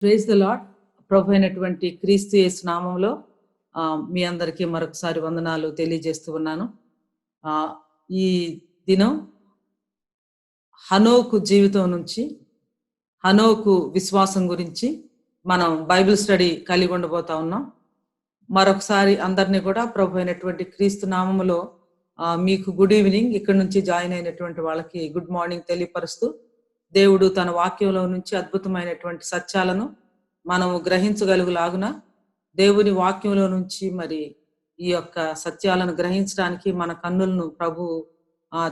Praise the lord. ప్రభు అయినటువంటి క్రీస్తు యేసు నామంలో మీ అందరికీ మరొకసారి వందనాలు తెలియజేస్తూ ఉన్నాను. ఈ దినం హనోకు జీవితం నుంచి హనోకు విశ్వాసం గురించి మనం బైబిల్ స్టడీ కలిగి ఉండబోతా ఉన్నాం. మరొకసారి అందరినీ కూడా ప్రభు అయినటువంటి క్రీస్తు నామములో మీకు గుడ్ ఈవినింగ్, ఇక్కడ నుంచి జాయిన్ అయినటువంటి వాళ్ళకి గుడ్ మార్నింగ్ తెలియపరుస్తూ, దేవుడు తన వాక్యంలో నుంచి అద్భుతమైనటువంటి సత్యాలను మనము గ్రహించగలుగులాగున దేవుని వాక్యంలో నుంచి మరి ఈ యొక్క సత్యాలను గ్రహించడానికి మన కన్నులను ప్రభు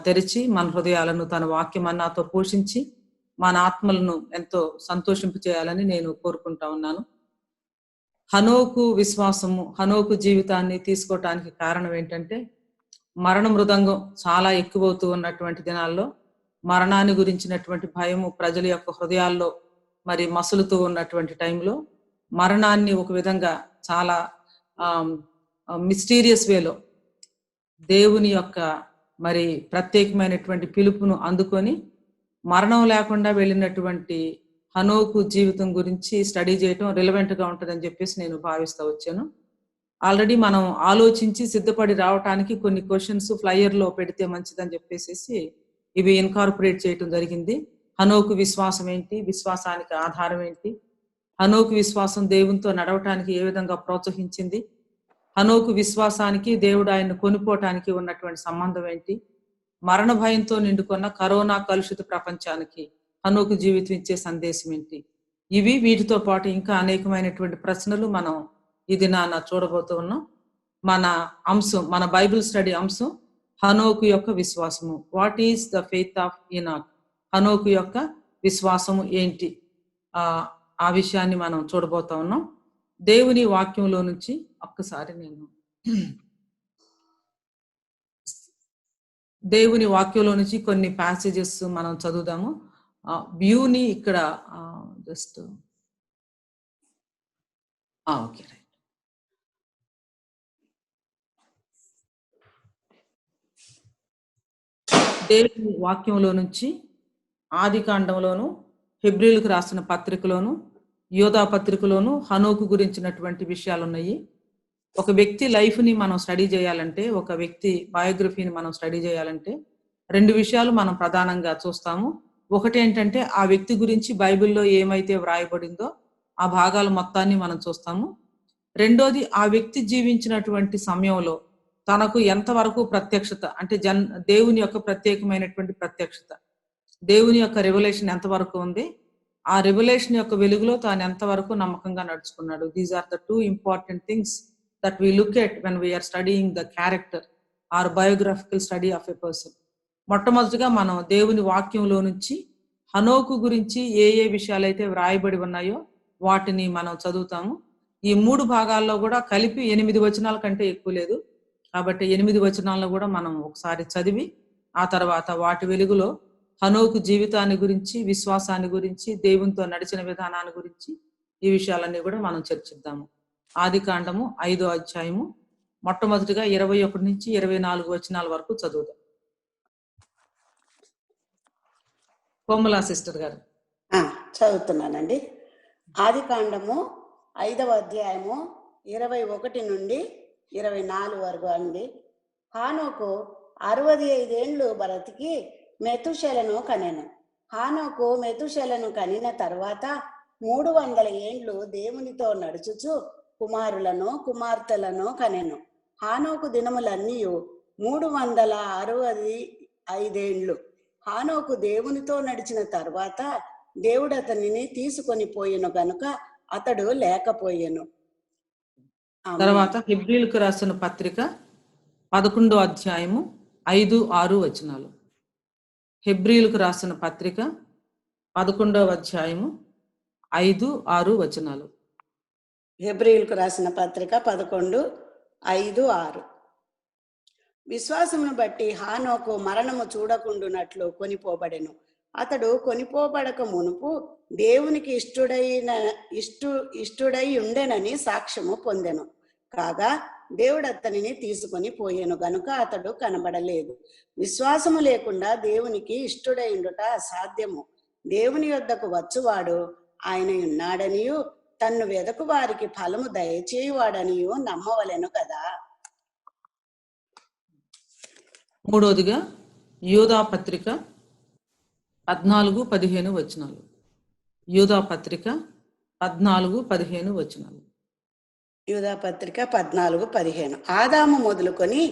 తెరిచి మన హృదయాలను తన వాక్యం అన్నాతో పోషించి మన ఆత్మలను ఎంతో సంతోషింపు చేయాలని నేను కోరుకుంటా ఉన్నాను. హనోకు విశ్వాసము, హనోకు జీవితాన్ని తీసుకోవటానికి కారణం ఏంటంటే, మరణ మృదంగం చాలా ఎక్కువవుతూ ఉన్నటువంటి దినాల్లో మరణాన్ని గురించినటువంటి భయము ప్రజల యొక్క హృదయాల్లో మరి మసులుతూ ఉన్నటువంటి టైంలో మరణాన్ని ఒక విధంగా చాలా మిస్టీరియస్ వేలో దేవుని యొక్క మరి ప్రత్యేకమైనటువంటి పిలుపును అందుకొని మరణం లేకుండా వెళ్ళినటువంటి హనోకు జీవితం గురించి స్టడీ చేయటం రిలవెంట్గా ఉంటుందని చెప్పేసి నేను భావిస్తూ వచ్చాను. ఆల్రెడీ మనం ఆలోచించి సిద్ధపడి రావటానికి కొన్ని క్వశ్చన్స్ ఫ్లైయర్లో పెడితే మంచిదని చెప్పేసి ఇవి ఇన్కార్పొరేట్ చేయటం జరిగింది. హనోకు విశ్వాసం ఏంటి, విశ్వాసానికి ఆధారం ఏంటి, హనోకు విశ్వాసం దేవునితో నడవటానికి ఏ విధంగా ప్రోత్సహించింది, హనోకు విశ్వాసానికి దేవుడు ఆయన్ని కొనుక్కోవటానికి ఉన్నటువంటి సంబంధం ఏంటి, మరణ భయంతో నిండుకున్న కరోనా కలుషిత ప్రపంచానికి హనోకు జీవితం ఇచ్చే సందేశం ఏంటి, ఇవి వీటితో పాటు ఇంకా అనేకమైనటువంటి ప్రశ్నలు మనం ఇది చూడబోతూ ఉన్నాం. మన అంశం, మన బైబిల్ స్టడీ అంశం హనోకు యొక్క విశ్వాసము. What is the faith of Enoch? హనోకు యొక్క విశ్వాసము ఏంటి? ఆ విషయాన్ని మనం చూడబోతా ఉన్నాం. దేవుని వాక్యంలో నుంచి ఒక్కసారి దేవుని వాక్యంలో నుంచి కొన్ని ప్యాసేజెస్ మనం చదువుదాము. వ్యూని ఇక్కడ జస్ట్ ఓకే రైట్. దేవుని వాక్యంలో నుంచి ఆది కాండంలోను, హెబ్రీలకు రాసిన పత్రికలోను, యోధా పత్రికలోను హనోకు గురించినటువంటి విషయాలు ఉన్నాయి. ఒక వ్యక్తి లైఫ్ని మనం స్టడీ చేయాలంటే, ఒక వ్యక్తి బయోగ్రఫీని మనం స్టడీ చేయాలంటే రెండు విషయాలు మనం ప్రధానంగా చూస్తాము. ఒకటి ఏంటంటే, ఆ వ్యక్తి గురించి బైబిల్లో ఏమైతే వ్రాయబడిందో ఆ భాగాల మొత్తాన్ని మనం చూస్తాము. రెండోది, ఆ వ్యక్తి జీవించినటువంటి సమయంలో తనకు ఎంతవరకు ప్రత్యక్షత, అంటే దేవుని యొక్క ప్రత్యేకమైనటువంటి ప్రత్యక్షత, దేవుని యొక్క రెవల్యూషన్ ఎంతవరకు ఉంది, ఆ రెవల్యూషన్ యొక్క వెలుగులో తాను ఎంతవరకు నమ్మకంగా నడుచుకున్నాడు. These are the 2 important things that we look at when we are studying the character or biographical study of a person. మొట్టమొదటిగా మనం దేవుని వాక్యంలో నుంచి హనోకు గురించి ఏ విషయాలైతే వ్రాయబడి ఉన్నాయో వాటిని మనం చదువుతాము. ఈ 3 భాగాల్లో కూడా కలిపి 8 వచనాల కంటే ఎక్కువ లేదు. కాబట్టి 8 వచనాలను కూడా మనం ఒకసారి చదివి ఆ తర్వాత వాటి వెలుగులో హనోకు జీవితాన్ని గురించి, విశ్వాసాన్ని గురించి, దేవునితో నడిచిన విధానాన్ని గురించి ఈ విషయాలన్నీ కూడా మనం చర్చిద్దాము. ఆది కాండము 5వ అధ్యాయము మొట్టమొదటిగా 21 నుంచి 24 వచనాల వరకు చదువుదాం. కోమలా సిస్టర్ గారు చదువుతున్నానండి. ఆది కాండము 5వ అధ్యాయము 21 నుండి 24 వరకు అండి. హానోకు 65 ఏండ్లు బ్రతికి మెతుషెలను కనెను. హానోకు మెతుషెలను కనిన తర్వాత 300 ఏండ్లు దేవునితో నడుచుచు కుమారులను కుమార్తెలను కనెను. హానోకు దినములన్నీ 365 ఏండ్లు. హానోకు దేవునితో నడిచిన తర్వాత దేవుడు అతనిని తీసుకొని పోయెను గనుక అతడు లేకపోయెను. తర్వాత హెబ్రీలకు రాసిన పత్రిక 11వ అధ్యాయము 5-6 వచనాలు. హెబ్రీలకు రాసిన పత్రిక 11వ అధ్యాయము 5-6 వచనాలు. హెబ్రీలకు రాసిన పత్రిక 11:5-6. విశ్వాసమును బట్టి హానోకు మరణము చూడకుండునట్లు కొనిపోబడెను. అతడు కొనిపోబడక మునుపు దేవునికి ఇష్టుడై ఉండెనని సాక్ష్యము పొందెను. కాగా దేవుడు అతనిని తీసుకొని పోయాను గనుక అతడు కనబడలేదు. విశ్వాసము లేకుండా దేవునికి ఇష్టుడై ఉండుట అసాధ్యము. దేవుని యొద్దకు వచ్చువాడు ఆయన ఉన్నాడనియు తన్ను వెదకు వారికి ఫలము దయచేయువాడనియు నమ్మవలెను కదా. మూడవదిగా యోధా పత్రిక 14-15 వచనాలు. యోధా పత్రిక 14-15 వచనాలు. యూదా పత్రిక 14-15. ఆదాము మొదలుకొని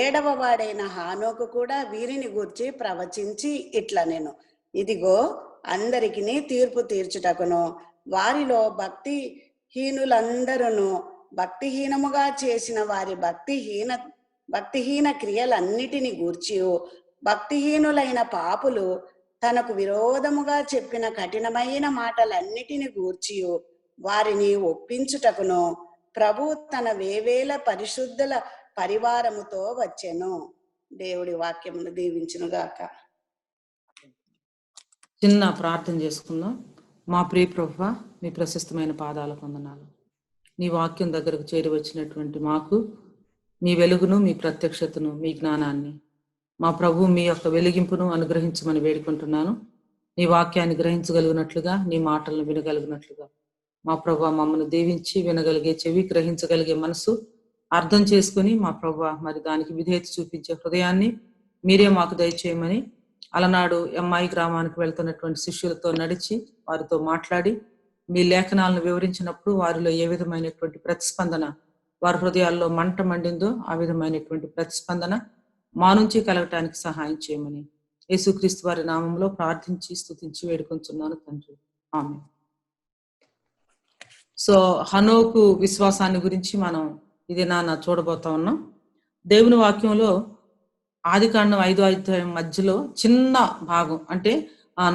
7వ వాడైన హానోకు కూడా వీరిని గూర్చి ప్రవచించి ఇట్లా నేను, ఇదిగో అందరికిని తీర్పు తీర్చుటకును వారిలో భక్తిహీనులందరూ భక్తిహీనముగా చేసిన వారి భక్తిహీన క్రియలన్నిటిని గూర్చి భక్తిహీనులైన పాపులు తనకు విరోధముగా చెప్పిన కఠినమైన మాటలన్నిటిని గూర్చి వారిని ఒప్పించుటకును ప్రభు తన వేవేల పరిశుద్ధుల పరివారముతో వచ్చెను. దేవుడి వాక్యమును దీవించునుగాక. చిన్న ప్రార్థన చేసుకుందాం. మా ప్రియ ప్రభువా, మీ ప్రశస్తమైన పాదాలకు వందనాలు. నీ వాక్యం దగ్గరకు చేరి వచ్చినటువంటి మాకు మీ వెలుగును, మీ ప్రత్యక్షతను, మీ జ్ఞానాన్ని మా ప్రభు మీ యొక్క వెలిగింపును అనుగ్రహించమని వేడుకుంటున్నాను. నీ వాక్యాన్ని గ్రహించగలిగినట్లుగా, నీ మాటలను వినగలిగినట్లుగా మా ప్రభు మమ్మల్ని దీవించి వినగలిగే చెవి, గ్రహించగలిగే మనసు, అర్థం చేసుకుని మా ప్రభు మరి దానికి విధేయత చూపించే హృదయాన్ని మీరే మాకు దయచేయమని అలనాడు ఎంఐ గ్రామానికి వెళ్తున్నటువంటి శిష్యులతో నడిచి వారితో మాట్లాడి మీ లేఖనాలను వివరించినప్పుడు వారిలో ఏ విధమైనటువంటి ప్రతిస్పందన వారి హృదయాల్లో మంట మండిందో ఆ విధమైనటువంటి ప్రతిస్పందన మా నుంచి కలగటానికి సహాయం చేయమని యేసుక్రీస్తు వారి నామంలో ప్రార్థించి స్తుతించి వేడుకొంచున్నాను తండ్రి, ఆమేన్. సో హనోకు విశ్వాసాన్ని గురించి మనం ఇది చూడబోతా ఉన్నాం. దేవుని వాక్యంలో ఆదికాండం 5వ అధ్యాయం మధ్యలో చిన్న భాగం, అంటే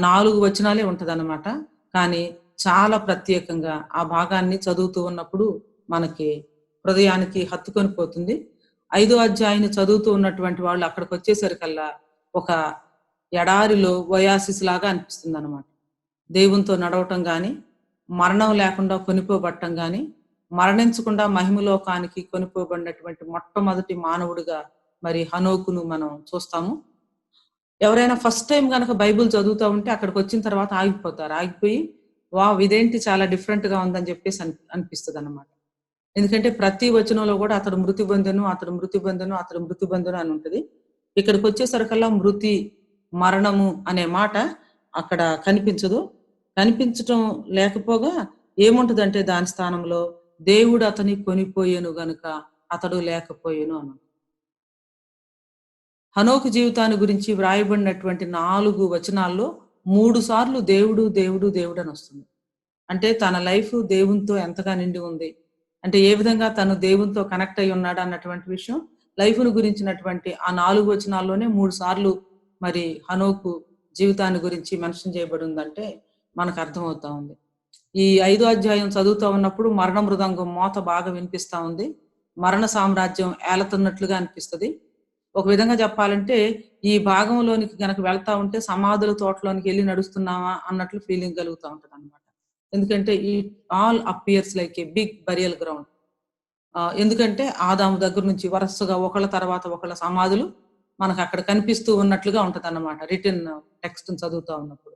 4 వచనాలే ఉంటదన్నమాట. కానీ చాలా ప్రత్యేకంగా ఆ భాగాన్ని చదువుతూ ఉన్నప్పుడు మనకి హృదయానికి హత్తుకొని పోతుంది. 5వ అధ్యాయాన్ని చదువుతూ ఉన్నటువంటి వాళ్ళు అక్కడికి వచ్చేసరికల్లా ఒక ఎడారిలో ఒయాసిస్ లాగా అనిపిస్తుంది అనమాట. దేవునితో నడవటం గాని, మరణం లేకుండా కొనిపోబట్టం గాని, మరణించకుండా మహిమలోకానికి కొనిపోబడినటువంటి మొట్టమొదటి మానవుడిగా మరి హనోకును మనం చూస్తాము. ఎవరైనా ఫస్ట్ టైం కనుక బైబిల్ చదువుతూ ఉంటే అక్కడికి వచ్చిన తర్వాత ఆగిపోతారు. ఆగిపోయి ఇదేంటి చాలా డిఫరెంట్ గా ఉందని చెప్పేసి అనిపిస్తుంది అన్నమాట. ఎందుకంటే ప్రతి వచనంలో కూడా అతడు మృతి బంధను అని ఉంటది. ఇక్కడికి వచ్చేసరికల్లా మృతి, మరణము అనే మాట అక్కడ కనిపించదు. కనిపించటం లేకపోగా ఏముంటదంటే దాని స్థానంలో దేవుడు అతని కొనిపోయేను గనుక అతడు లేకపోయేను అను. హనోకు జీవితాన్ని గురించి వ్రాయబడినటువంటి 4 వచనాల్లో 3 సార్లు దేవుడు దేవుడు దేవుడు అని వస్తుంది. అంటే తన లైఫ్ దేవునితో ఎంతగా నిండి ఉంది, అంటే ఏ విధంగా తను దేవునితో కనెక్ట్ అయి ఉన్నాడు అన్నటువంటి విషయం లైఫ్ను గురించినటువంటి ఆ 4 వచనాల్లోనే 3 సార్లు మరి హనోకు జీవితాన్ని గురించి మెన్షన్ చేయబడి ఉందంటే మనకు అర్థమవుతా ఉంది. ఈ 5వ అధ్యాయం చదువుతూ ఉన్నప్పుడు మరణ మృదంగం మోత బాగా వినిపిస్తా ఉంది. మరణ సామ్రాజ్యం ఏలతున్నట్లుగా అనిపిస్తుంది. ఒక విధంగా చెప్పాలంటే ఈ భాగంలోనికి గనక వెళ్తా ఉంటే సమాధుల తోటలోనికి వెళ్ళి నడుస్తున్నామా అన్నట్లు ఫీలింగ్ కలుగుతూ ఉంటది అనమాట. ఎందుకంటే ఈ all appears like a big burial ground. ఎందుకంటే ఆదాము దగ్గర నుంచి వరుసగా ఒకళ్ళ తర్వాత ఒకళ్ళ సమాధులు మనకు అక్కడ కనిపిస్తూ ఉన్నట్లుగా ఉంటది అన్నమాట. రిటర్న్ టెక్స్ట్ చదువుతూ ఉన్నప్పుడు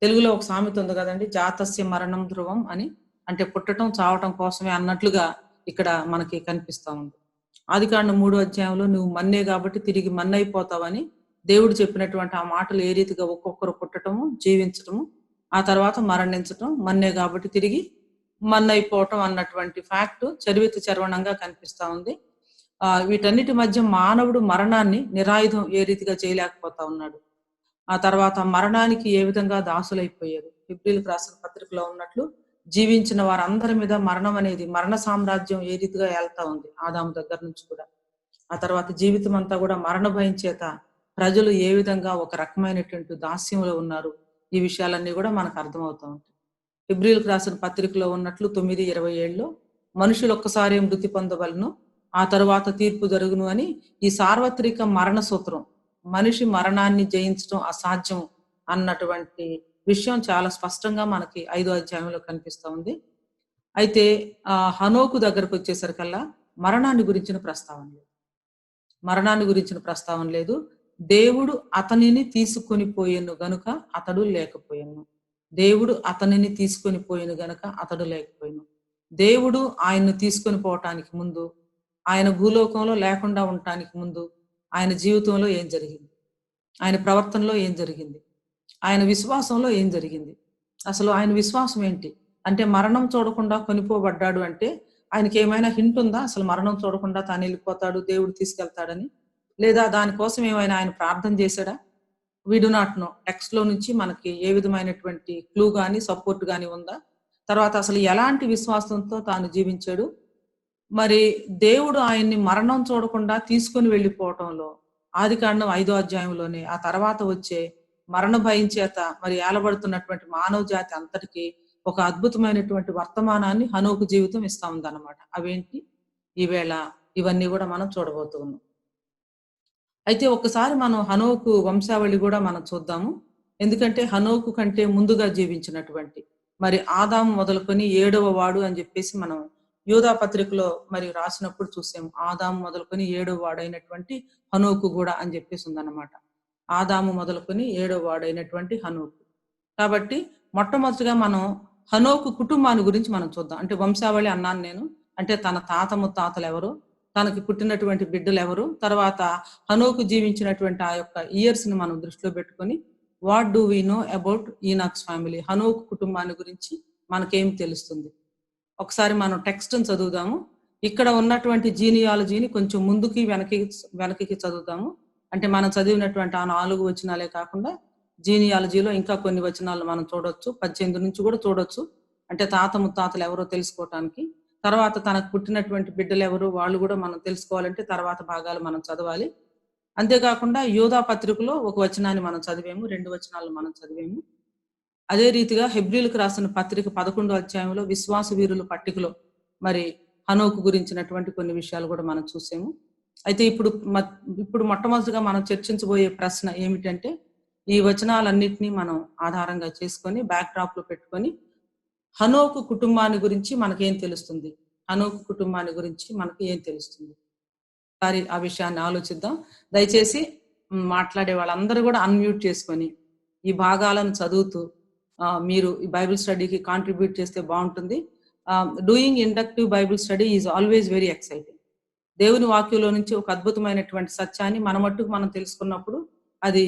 తెలుగులో ఒక సామెత ఉంది కదండి, జాతస్య మరణం ధ్రువం అని, అంటే పుట్టడం చావటం కోసమే అన్నట్లుగా ఇక్కడ మనకి కనిపిస్తా ఉంది. ఆదికాండం 3వ అధ్యాయంలో నువ్వు మన్నే కాబట్టి తిరిగి మన్నైపోతావని దేవుడు చెప్పినటువంటి ఆ మాటలు ఏ రీతిగా ఒక్కొక్కరు పుట్టటము, జీవించటము, ఆ తర్వాత మరణించటం, మన్నే కాబట్టి తిరిగి మన్నైపోవటం అన్నటువంటి ఫ్యాక్ట్ చర్వణంగా కనిపిస్తా ఉంది. వీటన్నిటి మధ్య మానవుడు మరణాన్ని నిరాయుధం ఏ రీతిగా చేయలేకపోతా ఉన్నాడు. ఆ తర్వాత మరణానికి ఏ విధంగా దాసులైపోయారు. హెబ్రీయులకు రాసిన పత్రికలో ఉన్నట్లు జీవించిన వారందరి మీద మరణం అనేది, మరణ సామ్రాజ్యం ఏ రీతిగా వెళ్తా ఉంది ఆదాము దగ్గర నుంచి కూడా. ఆ తర్వాత జీవితం అంతా కూడా మరణ భయం చేత ప్రజలు ఏ విధంగా ఒక రకమైనటువంటి దాస్యంలో ఉన్నారు, ఈ విషయాలన్నీ కూడా మనకు అర్థమవుతా ఉంటాయి. హెబ్రీయులకు రాసిన పత్రికలో ఉన్నట్లు 9:27లో మనుషులు ఒక్కసారి మృతి పొందవలను, ఆ తరువాత తీర్పు జరుగును అని ఈ సార్వత్రిక మరణ సూత్రం, మనిషి మరణాన్ని జయించడం అసాధ్యం అన్నటువంటి విషయం చాలా స్పష్టంగా మనకి 5వ అధ్యాయంలో కనిపిస్తా ఉంది. అయితే హనోకు దగ్గరకు వచ్చేసరికల్లా మరణాన్ని గురించిన ప్రస్తావన లేదు. దేవుడు అతనిని తీసుకొని పోయేను గనుక అతడు లేకపోయాను. దేవుడు అతనిని తీసుకొని పోయిన గనక అతడు లేకపోయిను. దేవుడు ఆయన్ను తీసుకొని పోవటానికి ముందు, ఆయన భూలోకంలో లేకుండా ఉండటానికి ముందు ఆయన జీవితంలో ఏం జరిగింది, ఆయన ప్రవర్తనలో ఏం జరిగింది, ఆయన విశ్వాసంలో ఏం జరిగింది, అసలు ఆయన విశ్వాసం ఏంటి? అంటే మరణం చూడకుండా కొనిపోబడ్డాడు అంటే ఆయనకి ఏమైనా హింట్ ఉందా? అసలు మరణం చూడకుండా తాను వెళ్ళిపోతాడు, దేవుడు తీసుకెళ్తాడని? లేదా దానికోసం ఏమైనా ఆయన ప్రార్థన చేశాడా? We do not know. Text లో నుంచి మనకి ఏ విధమైనటువంటి క్లూ గాని సపోర్ట్ గాని ఉందా? తర్వాత అసలు ఎలాంటి విశ్వాసంతో తాను జీవించాడు? మరి దేవుడు ఆయన్ని మరణం చూడకుండా తీసుకొని వెళ్ళిపోవటంలో ఆదికాండం 5వ అధ్యాయంలోనే ఆ తర్వాత వచ్చే మరణ భయం చేత మరి ఏలబడుతున్నటువంటి మానవ జాతి అంతటికి ఒక అద్భుతమైనటువంటి వర్తమానాన్ని హనోకు జీవితం ఇస్తా ఉందన్నమాట. అవేంటి? ఈవేళ ఇవన్నీ కూడా మనం చూడబోతూ ఉన్నాం. అయితే ఒక్కసారి మనం హనోకు వంశావళి కూడా మనం చూద్దాము. ఎందుకంటే హనోకు కంటే ముందుగా జీవించినటువంటి మరి ఆదాము మొదలుకొని 7వ వాడు అని చెప్పేసి మనం యూదా పత్రికలో మరి రాసినప్పుడు చూసాము. ఆదాము మొదలుకొని 7వ వాడైనటువంటి హనోకు కూడా అని చెప్పేసి ఉందన్నమాట. ఆదాము మొదలుకొని 7వ వాడైనటువంటి హనోకు. కాబట్టి మొట్టమొదటిగా మనం హనోకు కుటుంబాన్ని గురించి మనం చూద్దాం. అంటే వంశావళి అన్నాను నేను. అంటే తన తాత ముత్తాతలు ఎవరు, తనకి పుట్టినటువంటి బిడ్డలు ఎవరు, తర్వాత హనోకు జీవించినటువంటి ఆ యొక్క ఇయర్స్ ని మనం దృష్టిలో పెట్టుకొని what do we know about Enoch's family, హనోకు కుటుంబాన్ని గురించి మనకేం తెలుస్తుంది? ఒకసారి మనం టెక్స్ట్ చదువుదాము. ఇక్కడ ఉన్నటువంటి జీనియాలజీని కొంచెం ముందుకి వెనక్కి చదువుతాము. అంటే మనం చదివినటువంటి ఆ 4 వచనాలే కాకుండా జీనియాలజీలో ఇంకా కొన్ని వచనాలు మనం చూడొచ్చు. 18 నుంచి కూడా చూడొచ్చు. అంటే తాత ముత్తాతలు ఎవరో తెలుసుకోవటానికి. తర్వాత తనకు పుట్టినటువంటి బిడ్డలు ఎవరు వాళ్ళు కూడా మనం తెలుసుకోవాలంటే తర్వాత భాగాలు మనం చదవాలి. అంతేకాకుండా యోధా పత్రికలో ఒక వచనాన్ని మనం చదివాము, 2 వచనాలు మనం చదివాము. అదే రీతిగా హెబ్రీలకు రాసిన పత్రిక 11వ అధ్యాయంలో విశ్వాస వీరుల పట్టికలో మరి హనోకు గురించినటువంటి కొన్ని విషయాలు కూడా మనం చూసాము. అయితే ఇప్పుడు మొట్టమొదటిగా మనం చర్చించబోయే ప్రశ్న ఏమిటంటే, ఈ వచనాలన్నింటినీ మనం ఆధారంగా చేసుకొని బ్యాక్ డ్రాప్ లో పెట్టుకొని హనోకు కుటుంబాన్ని గురించి మనకేం తెలుస్తుంది, హనోకు కుటుంబాన్ని గురించి మనకి ఏం తెలుస్తుంది, ఒకసారి ఆ విషయాన్ని ఆలోచిద్దాం. దయచేసి మాట్లాడే వాళ్ళందరూ కూడా అన్మ్యూట్ చేసుకొని ఈ భాగాలను చదువుతూ మీరు ఈ బైబిల్ స్టడీకి కాంట్రిబ్యూట్ చేస్తే బాగుంటుంది. Doing inductive Bible study is always very exciting. దేవుని వాక్యంలో నుంచి ఒక అద్భుతమైనటువంటి సత్యాన్ని మన మట్టుకు మనం తెలుసుకున్నప్పుడు అది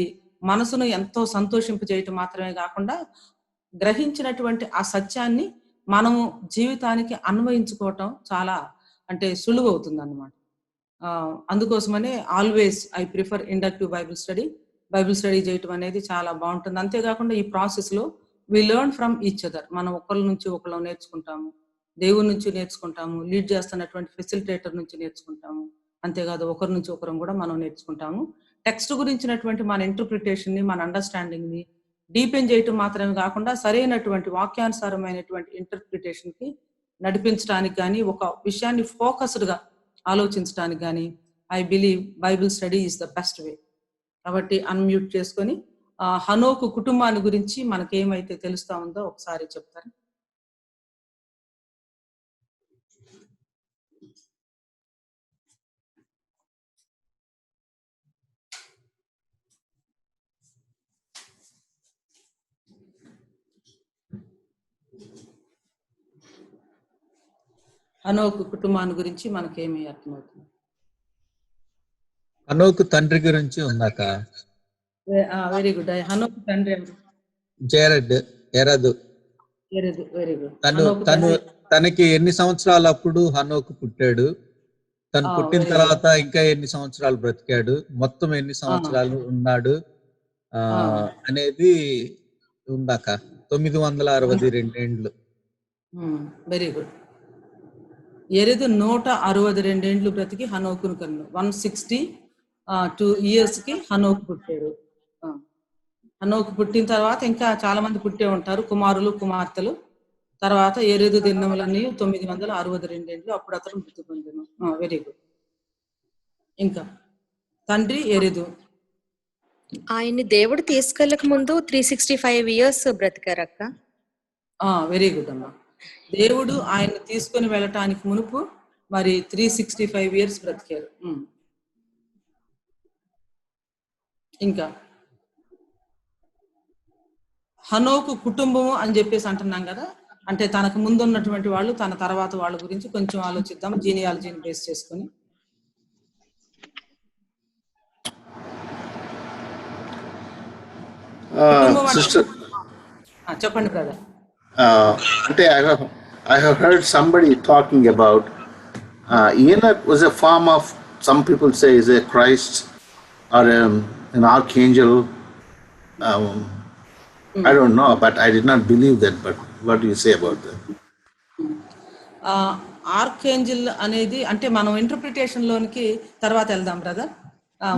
మనసును ఎంతో సంతోషింపజేయటం మాత్రమే కాకుండా గ్రహించినటువంటి ఆ సత్యాన్ని మనము జీవితానికి అన్వయించుకోవటం చాలా అంటే సులువు అవుతుంది అన్నమాట. అందుకోసమనే always I prefer inductive Bible study చేయటం అనేది చాలా బాగుంటుంది. అంతేకాకుండా ఈ ప్రాసెస్ లో we learn from each other. మనం ఒకరి నుంచి ఒకరు నేర్చుకుంటాము, దేవుడి నుంచి నేర్చుకుంటాము, లీడ్ చేస్తున్నటువంటి ఫెసిలిటేటర్ నుంచి నేర్చుకుంటాము. అంతేకాదు ఒకరి నుంచి ఒకరం కూడా మనం నేర్చుకుంటాము. టెక్స్ట్ గురించినటువంటి మన ఇంటర్ప్రిటేషన్ ని, మన అండర్స్టాండింగ్ ని డీపెన్ చేయటం మాత్రమే కాకుండా సరైనటువంటి వాక్యానుసారమైనటువంటి ఇంటర్ప్రిటేషన్ కి నడిపించడానికి కానీ, ఒక విషయాన్ని ఫోకస్డ్ గా ఆలోచించడానికి కానీ I believe Bible study is the best way. కాబట్టి అన్మ్యూట్ చేసుకొని హనోకు కుటుంబాన్ని గురించి మనకేమైతే తెలుస్తా ఉందో ఒకసారి చెప్తారు. హనోకు కుటుంబాన్ని గురించి మనకేమి అర్థమవుతుంది? హనోకు తండ్రి గురించి ఉందాక. Very good. హనోకు తండ్రి ఎవరు? ఎరదు. Very good. తనకి ఎన్ని సంవత్సరాలు అప్పుడు హనోకు పుట్టాడు, తను పుట్టిన తర్వాత ఇంకా ఎన్ని సంవత్సరాలు బ్రతికాడు, మొత్తం ఎన్ని సంవత్సరాలు ఉన్నాడు అనేది ఉందాక. 962 ఏండ్లు. Very good. ఎరెదు 162 ఏండ్లు బ్రతికి హనోకును కన్ను. 162 years కి హనోకు పుట్టాడు. హనోకు పుట్టిన తర్వాత ఇంకా చాలా మంది పుట్టే ఉంటారు, కుమారులు కుమార్తెలు. తర్వాత ఎరెదు దినములన్నీ 962 ఏండ్లు అప్పుడు అతను మృతి పొందెను. Very good. ఇంకా తండ్రి ఎరెదు, ఆయన్ని దేవుడు తీసుకెళ్ళక ముందు 365 years బ్రతికారక్క. వెరీ గుడ్ అమ్మా. దేవుడు ఆయన్ని తీసుకొని వెళ్ళటానికి మునుపు మరి 365 years బ్రతికారు. ఇంకా హనోకు కుటుంబము అని చెప్పేసి అంటున్నాం కదా, అంటే తనకు ముందు ఉన్నటువంటి వాళ్ళు తన తర్వాత వాళ్ళ గురించి కొంచెం ఆలోచిద్దాం జీనియాలజీని బేస్ చేసుకుని. Sister, చెప్పండి brother. ante I have heard somebody talking about Enoch was a form of, some people say is a Christ or an archangel. I don't know, but I did not believe that. But what do you say about that? ఆర్కేంజిల్ అనేది అంటే మనం interpretation లోనికి తర్వాత వెళ్దాం brother.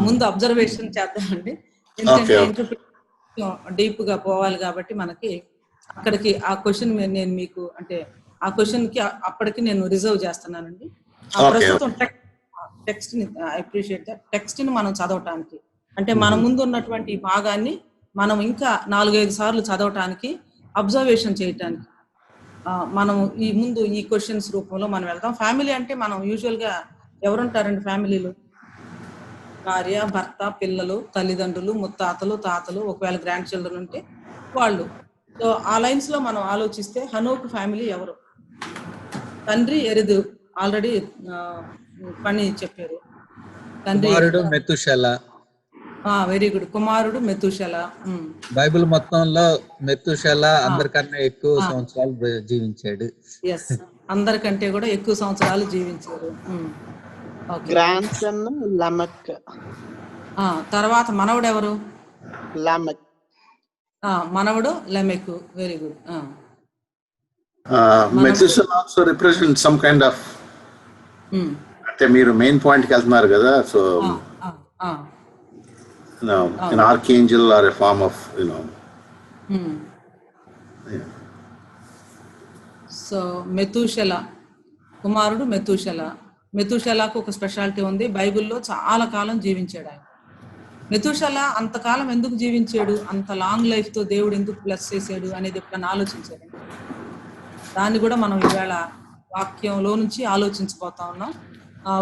ముందు observation చేద్దామండి, ఎందుకంటే interpretation deep గా పోవాలి కాబట్టి మనకి అక్కడికి ఆ క్వశ్చన్ నేను మీకు అంటే ఆ క్వశ్చన్ కి అప్పటికి నేను రిజర్వ్ చేస్తున్నానండి. ప్రస్తుతం టెక్స్ట్ ని అప్రిషియేట్ టెక్స్ట్ ని మనం చదవటానికి, అంటే మన ముందు ఉన్నటువంటి భాగాన్ని మనం ఇంకా 4-5 సార్లు చదవటానికి, అబ్జర్వేషన్ చేయటానికి మనం ఈ ముందు ఈ క్వశ్చన్స్ రూపంలో మనం వెళ్దాం. ఫ్యామిలీ అంటే మనం యూజువల్ గా ఎవరుంటారండి ఫ్యామిలీలో? భార్య, భర్త, పిల్లలు, తల్లిదండ్రులు, ముత్తాతలు, తాతలు, ఒకవేళ గ్రాండ్ చిల్డ్రన్ ఉంటే వాళ్ళు. సో ఆ లైన్స్ లో మనం ఆలోచిస్తే హనోకు ఫ్యామిలీ ఎవరు? తండ్రి ఎరిదు, ఆల్రెడీ పని చెప్పారు. తండ్రి మెతుషెల. వెరీ గుడ్, కుమారుడు మెతుషెల. బైబిల్ మొత్తంలో మెతుషెల అందరికన్నా ఎక్కువ సంవత్సరాలు జీవించాడు. ఎస్, అందరికంటే కూడా ఎక్కువ సంవత్సరాలు జీవించారు. Grandson Lamech. తర్వాత మనవడు ఎవరు? లమెక్. మనవడు Lamech. Very good. Methuselah also represents some kind of, అంటే మీరు మెయిన్ పాయింట్ కి వెళ్తున్నారు కదా, so an archangel or a form of, so Methuselah కుమారుడు మెతుషెల. మెతుషెలకు ఒక స్పెషాలిటీ ఉంది, బైబిల్లో చాలా కాలం జీవించాడు ఆయన. మెతుషెల అంతకాలం ఎందుకు జీవించాడు, అంత లాంగ్ లైఫ్ తో దేవుడు ఎందుకు బ్లెస్ చేశాడు అనేది ఎప్పుడైనా ఆలోచించాడు? దాన్ని కూడా మనం ఈవేళ వాక్యంలో నుంచి ఆలోచించబోతా ఉన్నాం.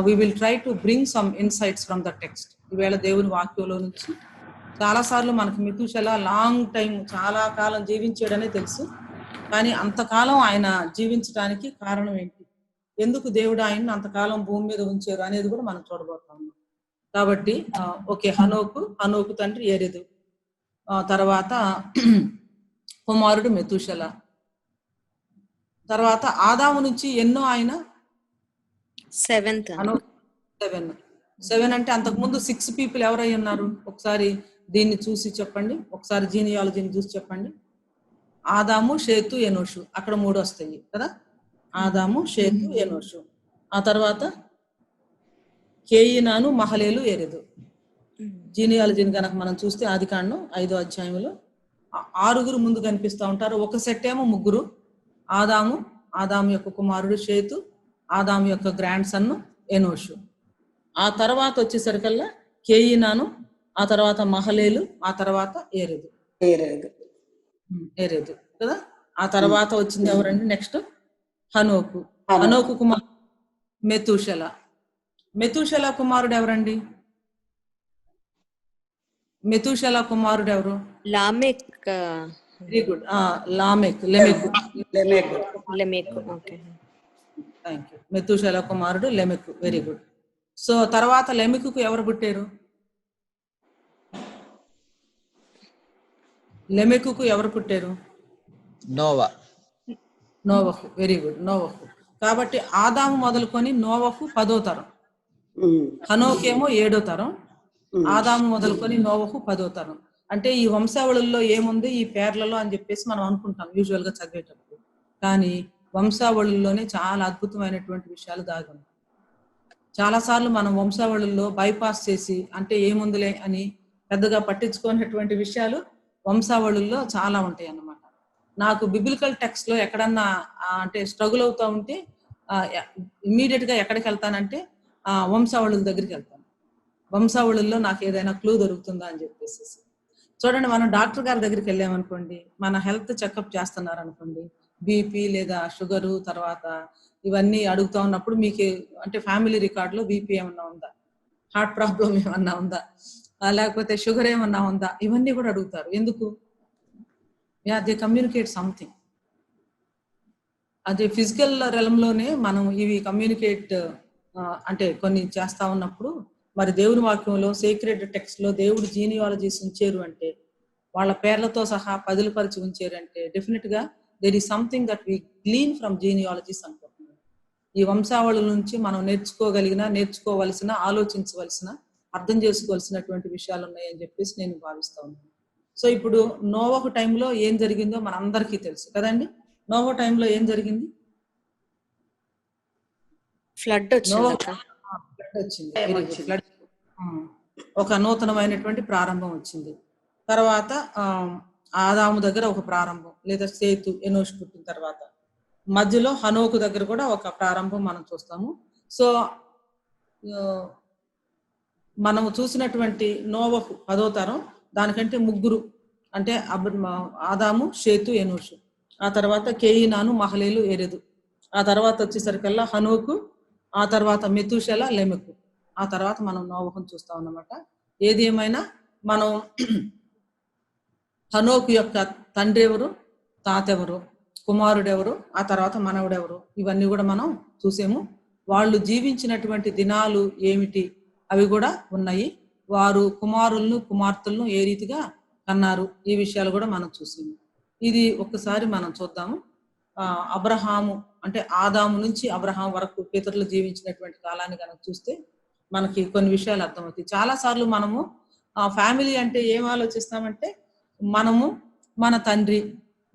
We will try to bring some insights from the text. ఈవేళ దేవుని వాక్యంలో నుంచి చాలా సార్లు మనకి మెతుషెల లాంగ్ టైం, చాలా కాలం జీవించాడనే తెలుసు, కానీ అంతకాలం ఆయన జీవించడానికి కారణం ఏంటి, ఎందుకు దేవుడు ఆయన్ని అంతకాలం భూమి మీద ఉంచారు అనేది కూడా మనం చూడబోతా ఉన్నాం. కాబట్టి ఓకే, హనోకు తండ్రి ఎరెదు, తర్వాత కుమారుడు మెతుషెల, తర్వాత ఆదాము నుంచి ఎన్నో ఆయన 7 అంటే అంతకు ముందు 6 పీపుల్ ఎవరై ఉన్నారు? ఒకసారి దీన్ని చూసి చెప్పండి, ఒకసారి జీనియాలజీని చూసి చెప్పండి. ఆదాము, షేతు, ఎనోషు, అక్కడ 3 వస్తాయి కదా. ఆదాము, షేతు, ఎనోషు. ఆ తర్వాత కేయినాను, మహలేలు, ఎరెదు. జీనియాలజీని కనుక మనం చూస్తే ఆదికాండం 5వ అధ్యాయంలో 6 ముందు కనిపిస్తూ ఉంటారు. ఒక సెట్ ఏమో 3, ఆదాము యొక్క కుమారుడు షేతు, ఆదాము యొక్క గ్రాండ్ సన్ ఎనోషు. ఆ తర్వాత వచ్చేసరికల్లా కేయినాను, ఆ తర్వాత మహలేలు, ఆ తర్వాత ఎరెదు కదా. ఆ తర్వాత వచ్చింది ఎవరండి? నెక్స్ట్ హనోకు కుమారుడు మెతుషెల కుమారుడు ఎవరండి? మెతుషెల కుమారుడు ఎవరు? Lamech. Very good, Lamech. Okay, thank you. Methuselah కుమారుడు లెమెక్. Very good. సో తర్వాత లెమెకుకు ఎవరు పుట్టారు? లెమెకుకు ఎవరు పుట్టారు? నోవహు. వెరీ గుడ్, నోవహు. కాబట్టి ఆదాము మొదలుకొని నోవహు 10వ తరం, హనోకేమో 7వ తరం, ఆదాము మొదలుకొని నోవహు 10వ తరం. అంటే ఈ వంశావళుల్లో ఏముంది ఈ పేర్లలో అని చెప్పేసి మనం అనుకుంటాం యూజువల్ గా చదివేటప్పుడు, కానీ వంశావళుల్లోనే చాలా అద్భుతమైనటువంటి విషయాలు దాగి ఉంటాయి. చాలా సార్లు మనం వంశావళుల్లో బైపాస్ చేసి అంటే ఏముందిలే అని పెద్దగా పట్టించుకునేటువంటి విషయాలు వంశావళుల్లో చాలా ఉంటాయి అన్నమాట. నాకు బిబిలికల్ టెక్స్ట్ లో ఎక్కడన్నా అంటే స్ట్రగుల్ అవుతా ఉంటే ఇమ్మీడియట్ గా ఎక్కడికి వెళ్తానంటే వంశావళుల దగ్గరికి వెళ్తాను. వంశావళుల్లో నాకు ఏదైనా క్లూ దొరుకుతుందా అని చెప్పేసి. చూడండి, మనం డాక్టర్ గారి దగ్గరికి వెళ్ళామనుకోండి, మన హెల్త్ చెకప్ చేస్తున్నారు అనుకోండి, బీపీ లేదా షుగరు తర్వాత ఇవన్నీ అడుగుతా ఉన్నప్పుడు మీకు అంటే ఫ్యామిలీ రికార్డులో బీపీ ఏమన్నా ఉందా, హార్ట్ ప్రాబ్లం ఏమన్నా ఉందా, లేకపోతే షుగర్ ఏమన్నా ఉందా, ఇవన్నీ కూడా అడుగుతారు. ఎందుకు? They communicate something. అదే ఫిజికల్ రెలంలోనే మనం ఇవి కమ్యూనికేట్ అంటే కొన్ని చేస్తా ఉన్నప్పుడు మరి దేవుని వాక్యంలో సీక్రెట్ టెక్స్ట్ లో దేవుడు జీనియాలజీస్ ఉంచారు అంటే, వాళ్ళ పేర్లతో సహా పదిలపరిచి ఉంచారు అంటే డెఫినెట్ గా there is something that we glean from genealogies అనుకుంటున్నాను. ఈ వంశావళుల నుంచి మనం నేర్చుకోవలసిన, ఆలోచించవలసిన, అర్థం చేసుకోవాల్సినటువంటి విషయాలు ఉన్నాయని చెప్పేసి నేను భావిస్తా ఉన్నాను. సో ఇప్పుడు నోవహు టైంలో ఏం జరిగిందో మన అందరికీ తెలుసు కదండి. నోవహు టైంలో ఏం జరిగింది? ఫ్లడ్ వచ్చింది అక్క. ఫ్లడ్ వచ్చింది. ఫ్లడ్ ఒక నూతనమైనటువంటి ప్రారంభం వచ్చింది. తర్వాత ఆదాము దగ్గర ఒక ప్రారంభం, లేదా సేతు ఎనోష్ పుట్టిన తర్వాత మధ్యలో హనోకు దగ్గర కూడా ఒక ప్రారంభం మనం చూస్తాము. సో మనము చూసినటువంటి నోవహు 10వ తరం, దానికంటే ముగ్గురు అంటే ఆదాము, షేతు, ఎనోషు. ఆ తర్వాత కేయినాను, మహలేలు, ఎరెదు. ఆ తర్వాత వచ్చేసరికల్లా హనోకు, ఆ తర్వాత మెతూషెల, లెమెకు. ఆ తర్వాత మనం నోవహును చూస్తాం అన్నమాట. ఏది ఏమైనా మనం హనోకు యొక్క తండ్రి ఎవరు, తాత ఎవరు, కుమారుడెవరు, ఆ తర్వాత మనవుడెవరు, ఇవన్నీ కూడా మనం చూసాము. వాళ్ళు జీవించినటువంటి దినాలు ఏమిటి అవి కూడా ఉన్నాయి. వారు కుమారులను, కుమార్తెలను ఏ రీతిగా కన్నారు, ఈ విషయాలు కూడా మనం చూసాము. ఇది ఒక్కసారి మనం చూద్దాము. అబ్రహాము అంటే ఆదాము నుంచి అబ్రహాం వరకు పితరులు జీవించినటువంటి కాలాన్ని కనుక చూస్తే మనకి కొన్ని విషయాలు అర్థమవుతాయి. చాలా సార్లు మనము ఫ్యామిలీ అంటే ఏం ఆలోచిస్తామంటే, మనము, మన తండ్రి,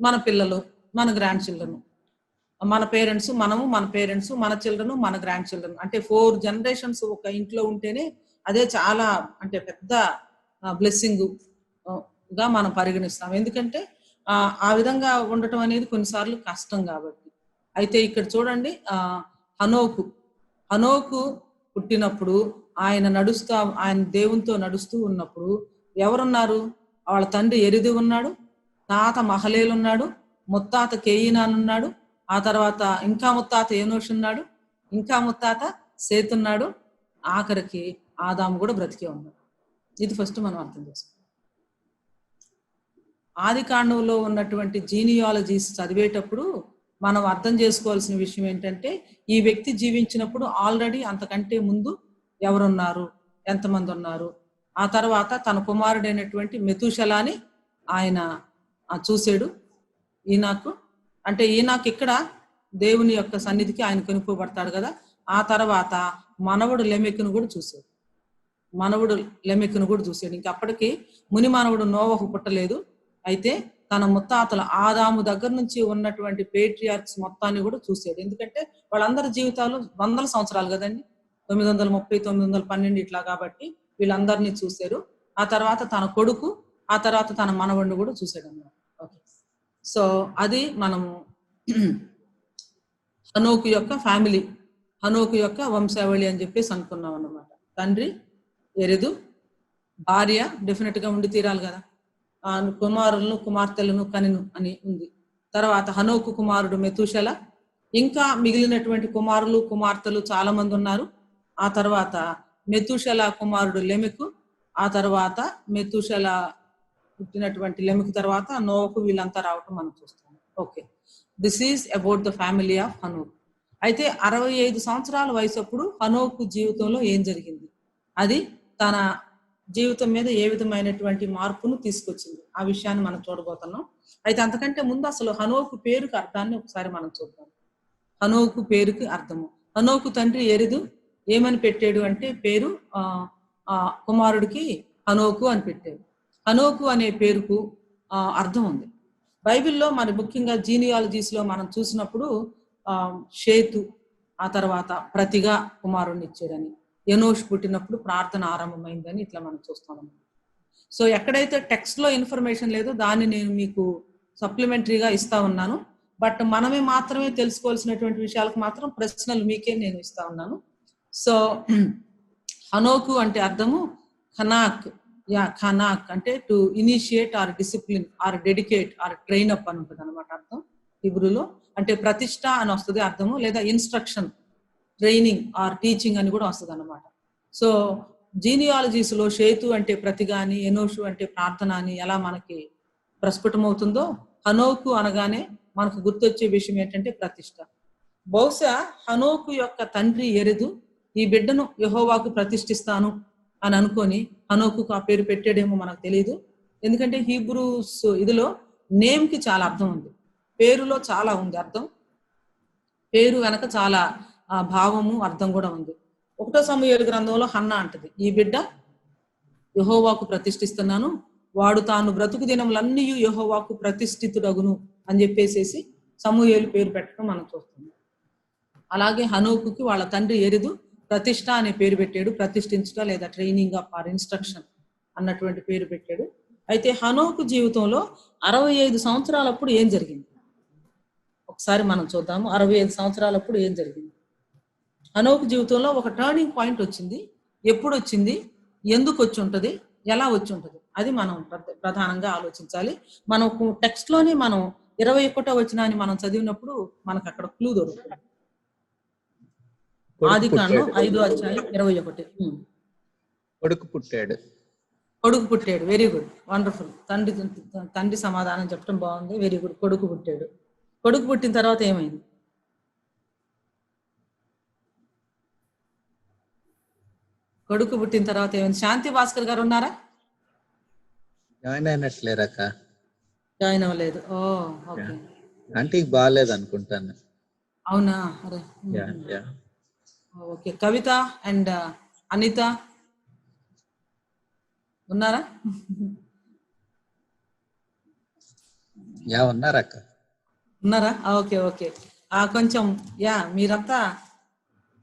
మన పిల్లలు, మన గ్రాండ్ చిల్డ్రన్, మన పేరెంట్స్, మనము, మన పేరెంట్స్, మన చిల్డ్రన్, మన గ్రాండ్ చిల్డ్రన్, అంటే 4 జనరేషన్స్ ఒక ఇంట్లో ఉంటేనే అదే చాలా అంటే పెద్ద బ్లెస్సింగ్ గా మనం పరిగణిస్తాం. ఎందుకంటే ఆ విధంగా ఉండటం అనేది కొన్నిసార్లు కష్టం కాబట్టి. అయితే ఇక్కడ చూడండి, హనోకు పుట్టినప్పుడు ఆయన దేవునితో నడుస్తూ ఉన్నప్పుడు ఎవరున్నారు? వాళ్ళ తండ్రి ఎరిది ఉన్నాడు, తాత మహలేలు ఉన్నాడు, ముత్తాత కేయినాన్ ఉన్నాడు, ఆ తర్వాత ఇంకా ముత్తాత ఎనోష్ ఉన్నాడు, ఇంకా ముత్తాత సేతు ఉన్నాడు, ఆఖరికి ఆదాము కూడా బ్రతికే ఉన్నాడు. ఇది ఫస్ట్ మనం అర్థం చేసుకోవాలి. ఆది కాండంలో ఉన్నటువంటి జీనియాలజీస్ చదివేటప్పుడు మనం అర్థం చేసుకోవాల్సిన విషయం ఏంటంటే, ఈ వ్యక్తి జీవించినప్పుడు ఆల్రెడీ అంతకంటే ముందు ఎవరున్నారు, ఎంతమంది ఉన్నారు. ఆ తర్వాత తన కుమారుడైనటువంటి మెతూషెలాని ఆయన చూశాడు. ఈనాకు అంటే ఈనాకు ఇక్కడ దేవుని యొక్క సన్నిధికి ఆయన కొనుక్కోబడతాడు కదా. ఆ తర్వాత మనవడు లెమెకును కూడా చూశాడు. ఇంకా అప్పటికి ముని మానవుడు నోవహు పుట్టలేదు. అయితే తన ముత్తాతల ఆదాము దగ్గర నుంచి ఉన్నటువంటి పేట్రియార్క్స్ మొత్తాన్ని కూడా చూశాడు. ఎందుకంటే వాళ్ళందరి జీవితాలు 100 సంవత్సరాలు కదండి, 930, 912 ఇట్లా. కాబట్టి వీళ్ళందరినీ చూశారు. ఆ తర్వాత తన కొడుకు, ఆ తర్వాత తన మనవడిని కూడా చూశాడు అన్నమాట. ఓకే, సో అది మనము హనోకు యొక్క ఫ్యామిలీ, హనోకు యొక్క వంశావళి అని చెప్పేసి అనుకున్నాం అన్నమాట. తండ్రి ఎరెదు, భార్య డెఫినెట్ గా ఉండి తీరాలి కదా, కుమారులను, కుమార్తెలను కనిను అని ఉంది. తర్వాత హనోకు కుమారుడు మెతూషెల, ఇంకా మిగిలినటువంటి కుమారులు, కుమార్తెలు చాలా మంది ఉన్నారు. ఆ తర్వాత మెతూషెల కుమారుడు లెమెకు, ఆ తర్వాత మెతూషెల పుట్టినటువంటి లెమెకు తర్వాత నోవహు, వీళ్ళంతా రావటం మనం చూస్తాం. Okay, this is about the family of హనోకు. అయితే 65 సంవత్సరాల వయసు అప్పుడు హనోకు జీవితంలో ఏం జరిగింది, అది తన జీవితం మీద ఏ విధమైనటువంటి మార్పును తీసుకొచ్చింది, ఆ విషయాన్ని మనం చూడబోతున్నాం. అయితే అంతకంటే ముందు అసలు హనోకు పేరుకి అర్థాన్ని ఒకసారి మనం చూద్దాం. హనోకు పేరుకి అర్థము, హనోకు తండ్రి ఎరిదు ఏమని పెట్టాడు అంటే పేరు, కుమారుడికి హనోకు అని పెట్టాడు. హనోకు అనే పేరుకు అర్థం ఉంది బైబిల్లో. మరి ముఖ్యంగా జీనియాలజీస్ లో మనం చూసినప్పుడు షేతు ఆ తర్వాత ప్రతిగా కుమారుడిని ఇచ్చాడని, ఎనోష్ పుట్టినప్పుడు ప్రార్థన ఆరంభమైందని ఇట్లా మనం చూస్తాం. సో ఎక్కడైతే టెక్స్ట్ లో ఇన్ఫర్మేషన్ లేదో దాన్ని నేను మీకు సప్లిమెంటరీగా ఇస్తా ఉన్నాను. బట్ మనమే మాత్రమే తెలుసుకోవాల్సినటువంటి విషయాలకు మాత్రం ప్రశ్నలు మీకే నేను ఇస్తా ఉన్నాను. సో హనోకు అంటే అర్థము ఖనాక్, ఖనాక్ అంటే to initiate or discipline or dedicate or train up అని ఉంటుంది అనమాట అర్థం హిబ్రూలో. అంటే ప్రతిష్ట అని వస్తుంది అర్థము, లేదా ఇన్స్ట్రక్షన్, ట్రైనింగ్ ఆర్ టీచింగ్ అని కూడా వస్తుంది అనమాట. సో జీనియాలజీస్ లో షేతు అంటే ప్రతిగా అని, ఎనోషు అంటే ప్రార్థన అని ఎలా మనకి ప్రస్ఫుటమవుతుందో, హనోకు అనగానే మనకు గుర్తొచ్చే విషయం ఏంటంటే ప్రతిష్ట. బహుశా హనోకు యొక్క తండ్రి ఎరెదు ఈ బిడ్డను యెహోవాకు ప్రతిష్ఠిస్తాను అని అనుకొని హనోకు ఆ పేరు పెట్టాడేమో మనకు తెలియదు. ఎందుకంటే హీబ్రూస్ ఇదిలో నేమ్ కి చాలా అర్థం ఉంది, పేరులో చాలా ఉంది అర్థం, పేరు వెనక చాలా భావము అర్థం కూడా ఉంది. 1 సమూయేలు గ్రంథంలో హన్నా అంటది, ఈ బిడ్డ యెహోవాకు ప్రతిష్ఠిస్తున్నాను, వాడు తాను బ్రతుకు దినములన్నీ యెహోవాకు ప్రతిష్ఠితుడగును అని చెప్పేసేసి సమూయేలు పేరు పెట్టడం మనం చూస్తున్నాం. అలాగే హనోకుకి వాళ్ళ తండ్రి ఎరిదు ప్రతిష్ఠ అనే పేరు పెట్టాడు, ప్రతిష్ఠించట లేదా ట్రైనింగ్ ఆఫ్ ఆర్ ఇన్స్ట్రక్షన్ అన్నటువంటి పేరు పెట్టాడు. అయితే హనోకు జీవితంలో 65 సంవత్సరాలప్పుడు ఏం జరిగింది ఒకసారి మనం చూద్దాము. 65 సంవత్సరాలప్పుడు ఏం జరిగింది? హనోకు జీవితంలో ఒక టర్నింగ్ పాయింట్ వచ్చింది. ఎప్పుడు వచ్చింది, ఎందుకు వచ్చి ఉంటది, ఎలా వచ్చి ఉంటది, అది మనం ప్రధానంగా ఆలోచించాలి. మనం టెక్స్ట్ లోనే మనం 21వ వచనాన్ని మనం చదివినప్పుడు మనకు అక్కడ క్లూ దొరుకుతుంది. ఆదికాండం 5వ అధ్యాయం 21. కొడుకు పుట్టాడు. Very good, wonderful. తండ్రి సమాధానం చెప్పడం బాగుంది, వెరీ గుడ్. కొడుకు పుట్టాడు. కొడుకు పుట్టిన తర్వాత ఏమైంది? కొడుకు పుట్టిన తర్వాత ఏమైంది? శాంతి భాస్కర్ గారు ఉన్నారా? జాయిన్ అయినట్లేరక్క. జాయిన్ అవ్వలేదు. ఓ ఓకే. అంటే బాగాలేదు అనుకుంటాను. అవునా? అరే ఓకే. కవిత అండ్ అనిత ఉన్నారా? ఉన్నారక్క. ఉన్నారా? Okay okay. కొంచెం మీరంతా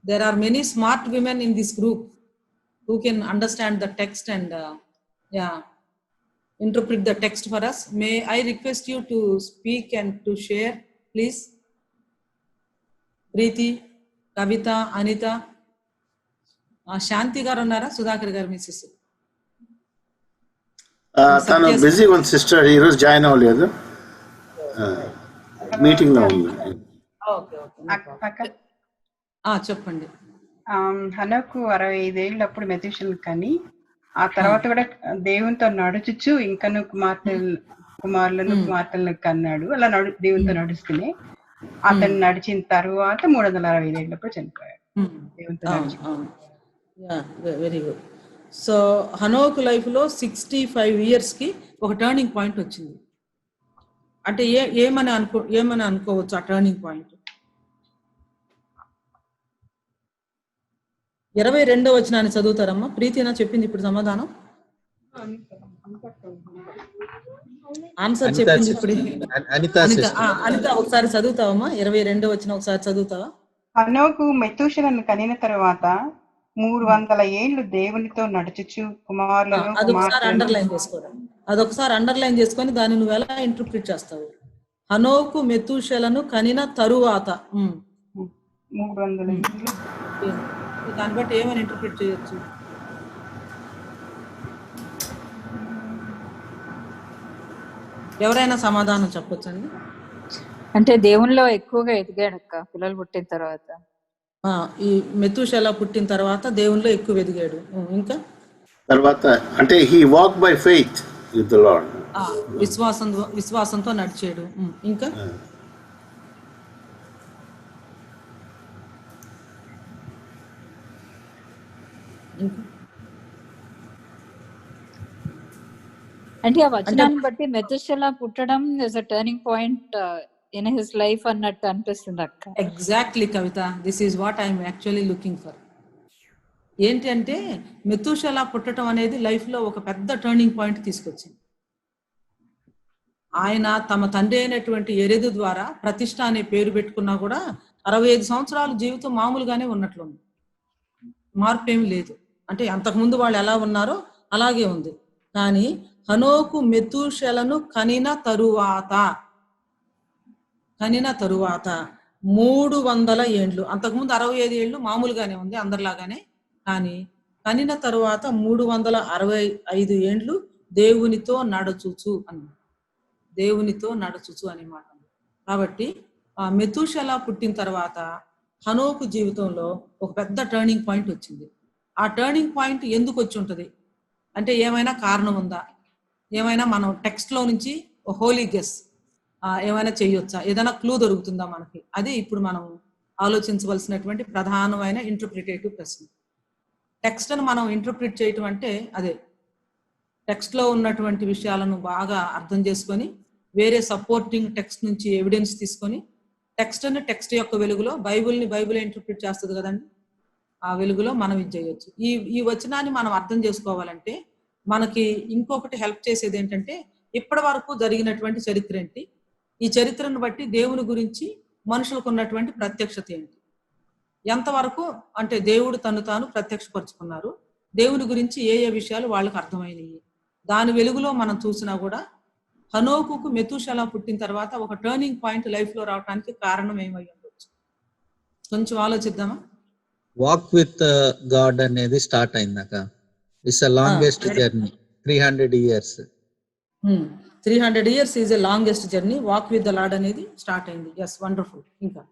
there are many smart women in this group who can understand the text and interpret the text for us. May I request you to speak and to share, please? ప్రీతి, కవిత, అనిత, శాంతి గారు ఉన్నారా? సుధాకర్ గారు missus తను busy ఉంది sister, ఈరోజు join అవ్వలేదు, meeting లో ఉంది. చెప్పండి. హనోకు 65 ఏళ్ళప్పుడు మెతూషెల కని ఆ తర్వాత కూడా దేవునితో నడుచుచు ఇంకను కుమారులను కన్నాడు. అలా దేవునితో నడుస్తూనే అతను నడిచిన తర్వాత 365 ఏళ్ళప్పుడు చనిపోయాడు. దేవునితో నడిచి. Very good. సో హనోకు లైఫ్ లో 65 years కి ఒక టర్నింగ్ పాయింట్ వచ్చింది. అంటే ఏమని అనుకోవచ్చు ఆ టర్నింగ్ పాయింట్? 22వ వచనాన్ని చదువుతారమ్మా. ప్రీతినా చెప్పింది ఇప్పుడు సమాధానం, ఆన్సర్ చెప్పింది ఇప్పుడు. అనిత ఒకసారి చదువుతావమ్మా? 22వ వచనం ఒకసారి చదువుతావా? హనోకు మెతూషెలను కనిన తర్వాత 300 ఏళ్లు దేవునితో నడుచుచు కుమారులను అదొకసారి అండర్లైన్ చేసుకొని దాన్ని నువ్వు ఎలా ఇంటర్ప్రిట్ చేస్తావు? హనోకు మెతూషెలను కనిన తరువాత 300 ఏళ్ళు, దాన్ని బట్టి ఏమని ఇంటర్ప్రిట్ చేయొచ్చు? ఎవరైనా సమాధానం చెప్పొచ్చండి? అంటే దేవునిలో ఎక్కువగా ఎదిగాడు అక్క పిల్లలు పుట్టిన తర్వాత. ఈ మెతూషెల పుట్టిన తర్వాత దేవునిలో ఎక్కువ ఎదిగాడు. ఇంకా తర్వాత అంటే he walked by faith with the Lord. విశ్వాసంతో నడిచాడు. ఇంకా అంటే ఆ వచనాన్ని బట్టి మెతూషెల పుట్టడం is a turning point in his life అన్నట్టు అనిపిస్తుంది అక్క. Exactly Kavitha, this is what I'm actually looking for. ఏంటంటే మెతూషెల పుట్టడం అనేది లైఫ్ లో ఒక పెద్ద టర్నింగ్ పాయింట్ తీసుకొచ్చింది. ఆయన తమ తండ్రి అయినటువంటి ఎరెదు ద్వారా ప్రతిష్ఠ అనే పేరు పెట్టుకున్నా కూడా 65 సంవత్సరాల జీవితం మామూలుగానే ఉన్నట్లుంది, మార్పు ఏమి లేదు. అంటే అంతకుముందు వాళ్ళు ఎలా ఉన్నారో అలాగే ఉంది. కానీ హనోకు మెతూషెలను కనిన తరువాత 300 ఏండ్లు, అంతకుముందు 65 ఏళ్ళు మామూలుగానే ఉంది అందరిలాగానే, కానీ కనిన తరువాత 365 ఏండ్లు దేవునితో నడుచుచు అనే మాట. కాబట్టి ఆ మెతూషెల పుట్టిన తర్వాత హనోకు జీవితంలో ఒక పెద్ద టర్నింగ్ పాయింట్ వచ్చింది. ఆ టర్నింగ్ పాయింట్ ఎందుకు వచ్చి ఉంటది అంటే ఏమైనా కారణం ఉందా? ఏమైనా మనం టెక్స్ట్ లో నుంచి హోలీ గెస్ ఏమైనా చేయొచ్చా, ఏదైనా క్లూ దొరుకుతుందా మనకి, అది ఇప్పుడు మనం ఆలోచించవలసినటువంటి ప్రధానమైన ఇంటర్ప్రిటేటివ్ ప్రశ్న. టెక్స్ట్ అని మనం ఇంటర్ప్రిట్ చేయటం అంటే అదే టెక్స్ట్ లో ఉన్నటువంటి విషయాలను బాగా అర్థం చేసుకొని వేరే సపోర్టింగ్ టెక్స్ట్ నుంచి ఎవిడెన్స్ తీసుకొని టెక్స్ట్ యొక్క వెలుగులో బైబిల్ ఇంటర్ప్రిట్ చేస్తుంది కదండి, ఆ వెలుగులో మనం ఇది చేయొచ్చు. ఈ వచనాన్ని మనం అర్థం చేసుకోవాలంటే మనకి ఇంకొకటి హెల్ప్ చేసేది ఏంటంటే ఇప్పటి వరకు జరిగినటువంటి చరిత్ర ఏంటి, ఈ చరిత్రను బట్టి దేవుని గురించి మనుషులకు ఉన్నటువంటి ప్రత్యక్షత ఏంటి, ఎంతవరకు అంటే దేవుడు తను తాను ప్రత్యక్షపరుచుకున్నారు, దేవుని గురించి ఏ ఏ విషయాలు వాళ్ళకి అర్థమైనవి, దాని వెలుగులో మనం చూసినా కూడా హనోకుకు మెతూషెలా పుట్టిన తర్వాత ఒక టర్నింగ్ పాయింట్ లైఫ్ లో రావడానికి కారణం ఏమై ఉండొచ్చు, కొంచెం ఆలోచిద్దామా. వాక్ విత్ గాడ్ అనేది స్టార్ట్ అయిందాక. It's longest journey, 300 years. 300 years is a longest journey. Walk with the Lord అనేది స్టార్ట్ అయింది. Yes, wonderful. ఇంకా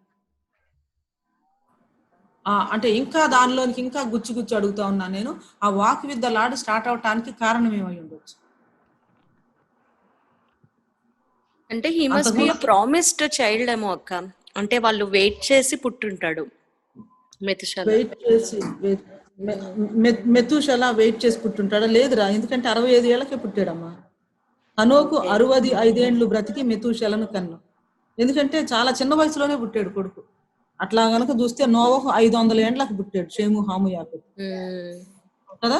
అంటే ఇంకా దానిలోనికి ఇంకా గుచ్చి అడుగుతా ఉన్నాను నేను, ఆ walk with the lord start అవటానికి కారణం ఏమై ఉండొచ్చు? అంటే he must be promised child ఏమో అక్క. అంటే వాళ్ళు వెయిట్ చేసి పుట్టుంటాడు మెతుషల. వెయిట్ చేసి మెతూషెలా వెయిట్ చేసి పుట్టుంటాడా? లేదురా, ఎందుకంటే 65 ఏళ్లకే పుట్టాడమ్మా. హనోకు 65 ఏండ్లు బ్రతికి మెతూషెలను కన్ను. ఎందుకంటే చాలా చిన్న వయసులోనే పుట్టాడు కొడుకు. అట్లా గనక చూస్తే నోవహు 500 ఏండ్లకు పుట్టాడు, షేము హాము యాపెతు కదా.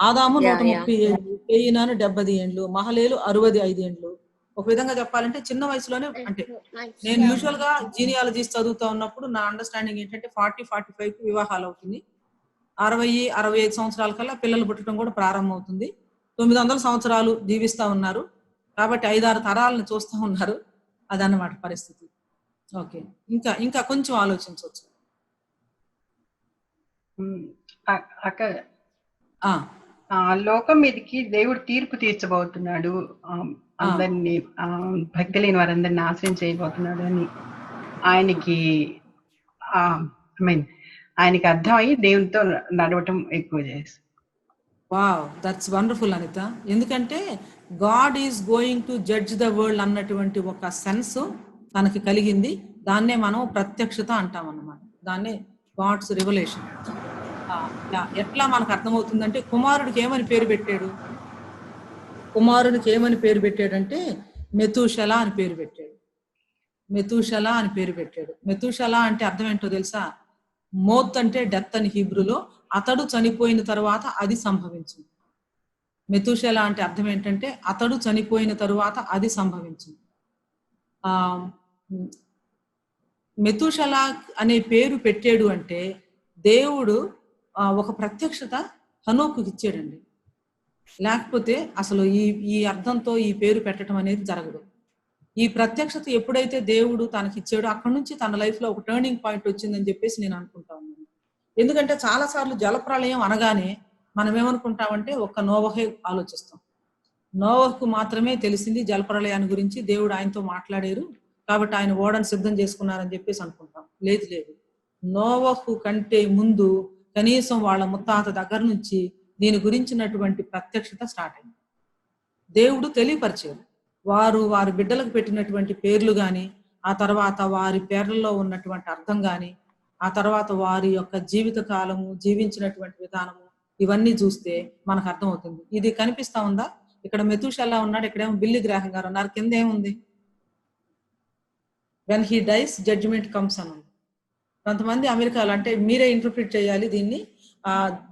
ఆదాము 130 ఏళ్ళు, కేయినాను 70 ఏండ్లు, మహలేలు 65 ఏండ్లు. ఒక విధంగా చెప్పాలంటే చిన్న వయసులోనే, అంటే నేను యూజువల్ గా జీనియాలజీస్ చదువుతా ఉన్నప్పుడు నా అండర్స్టాండింగ్ ఏంటంటే 40-45 కి వివాహాలు అవుతుంది, 60-65 సంవత్సరాల కల్లా పిల్లలు పుట్టడం కూడా ప్రారంభం అవుతుంది. 900 సంవత్సరాలు జీవిస్తా ఉన్నారు కాబట్టి 5-6 తరాలను చూస్తూ ఉన్నారు, అదన్నమాట పరిస్థితి. ఓకే, ఇంకా కొంచెం ఆలోచించవచ్చు. అక్క లోకం మీదకి దేవుడు తీర్పు తీర్చబోతున్నాడు, అందరినీ భక్తి లేని వారందరినీ నాశనం చేయబోతున్నాడు అని ఆయనకి ఆయనకి అర్థమయ్యి దేవునితో నడవటం ఎక్కువ చేస్తారు. Wow, that's wonderful Anita. ఎందుకంటే God is going to judge the world అన్నటువంటి ఒక సెన్స్ తనకి కలిగింది. దాన్నే మనం ప్రత్యక్షత అంటాం అన్నమాట, దాన్నే గాడ్స్ రివల్యూషన్. ఎట్లా మనకు అర్థమవుతుందంటే కుమారుడికి ఏమని పేరు పెట్టాడు? కుమారుడికి ఏమని పేరు పెట్టాడంటే మెతూషెలా అని పేరు పెట్టాడు. మెతూషెలా అని పేరు పెట్టాడు. మెతూషెలా అంటే అర్థం ఏంటో తెలుసా? మోత్ అంటే డెత్ అని హీబ్రూలో, అతడు చనిపోయిన తర్వాత అది సంభవించింది. మెతూషెలా అంటే అర్థం ఏంటంటే అతడు చనిపోయిన తరువాత అది సంభవించింది. మెతూషెలా అనే పేరు పెట్టాడు అంటే దేవుడు ఒక ప్రత్యక్షత హనోకుకి ఇచ్చాడండి, లేకపోతే అసలు ఈ అర్థంతో ఈ పేరు పెట్టడం అనేది జరగదు. ఈ ప్రత్యక్షత ఎప్పుడైతే దేవుడు తనకి ఇచ్చాడో అక్కడి నుంచి తన లైఫ్ లో ఒక టర్నింగ్ పాయింట్ వచ్చిందని చెప్పేసి నేను అనుకుంటా ఉన్నాను. ఎందుకంటే చాలా సార్లు జలప్రళయం అనగానే మనం ఏమనుకుంటామంటే ఒక్క నోవహే ఆలోచిస్తాం. నోవహుకు మాత్రమే తెలిసింది జలప్రళయాన్ని గురించి, దేవుడు ఆయనతో మాట్లాడారు కాబట్టి ఆయన ఓడను సిద్ధం చేసుకున్నారని చెప్పేసి అనుకుంటాం. లేదు, నోవహు కంటే ముందు కనీసం వాళ్ళ ముత్తాత దగ్గర నుంచి దీని గురించినటువంటి ప్రత్యక్షత స్టార్ట్ అయింది. దేవుడు తెలియపరిచారు. వారి బిడ్డలకు పెట్టినటువంటి పేర్లు గాని, ఆ తర్వాత వారి పేర్లలో ఉన్నటువంటి అర్థం గాని, ఆ తర్వాత వారి యొక్క జీవిత కాలము, జీవించినటువంటి విధానము, ఇవన్నీ చూస్తే మనకు అర్థమవుతుంది. ఇది కనిపిస్తా ఉందా? ఇక్కడ మెతూషెలా ఉన్నాడు, ఇక్కడేమో బిల్లీ గ్రాహం గారు ఉన్నారు, కింద ఏముంది? When he dies judgement comes అని ఉంది. కొంతమంది అమెరికాలో, అంటే మీరే ఇంటర్ప్రిట్ చేయాలి దీన్ని,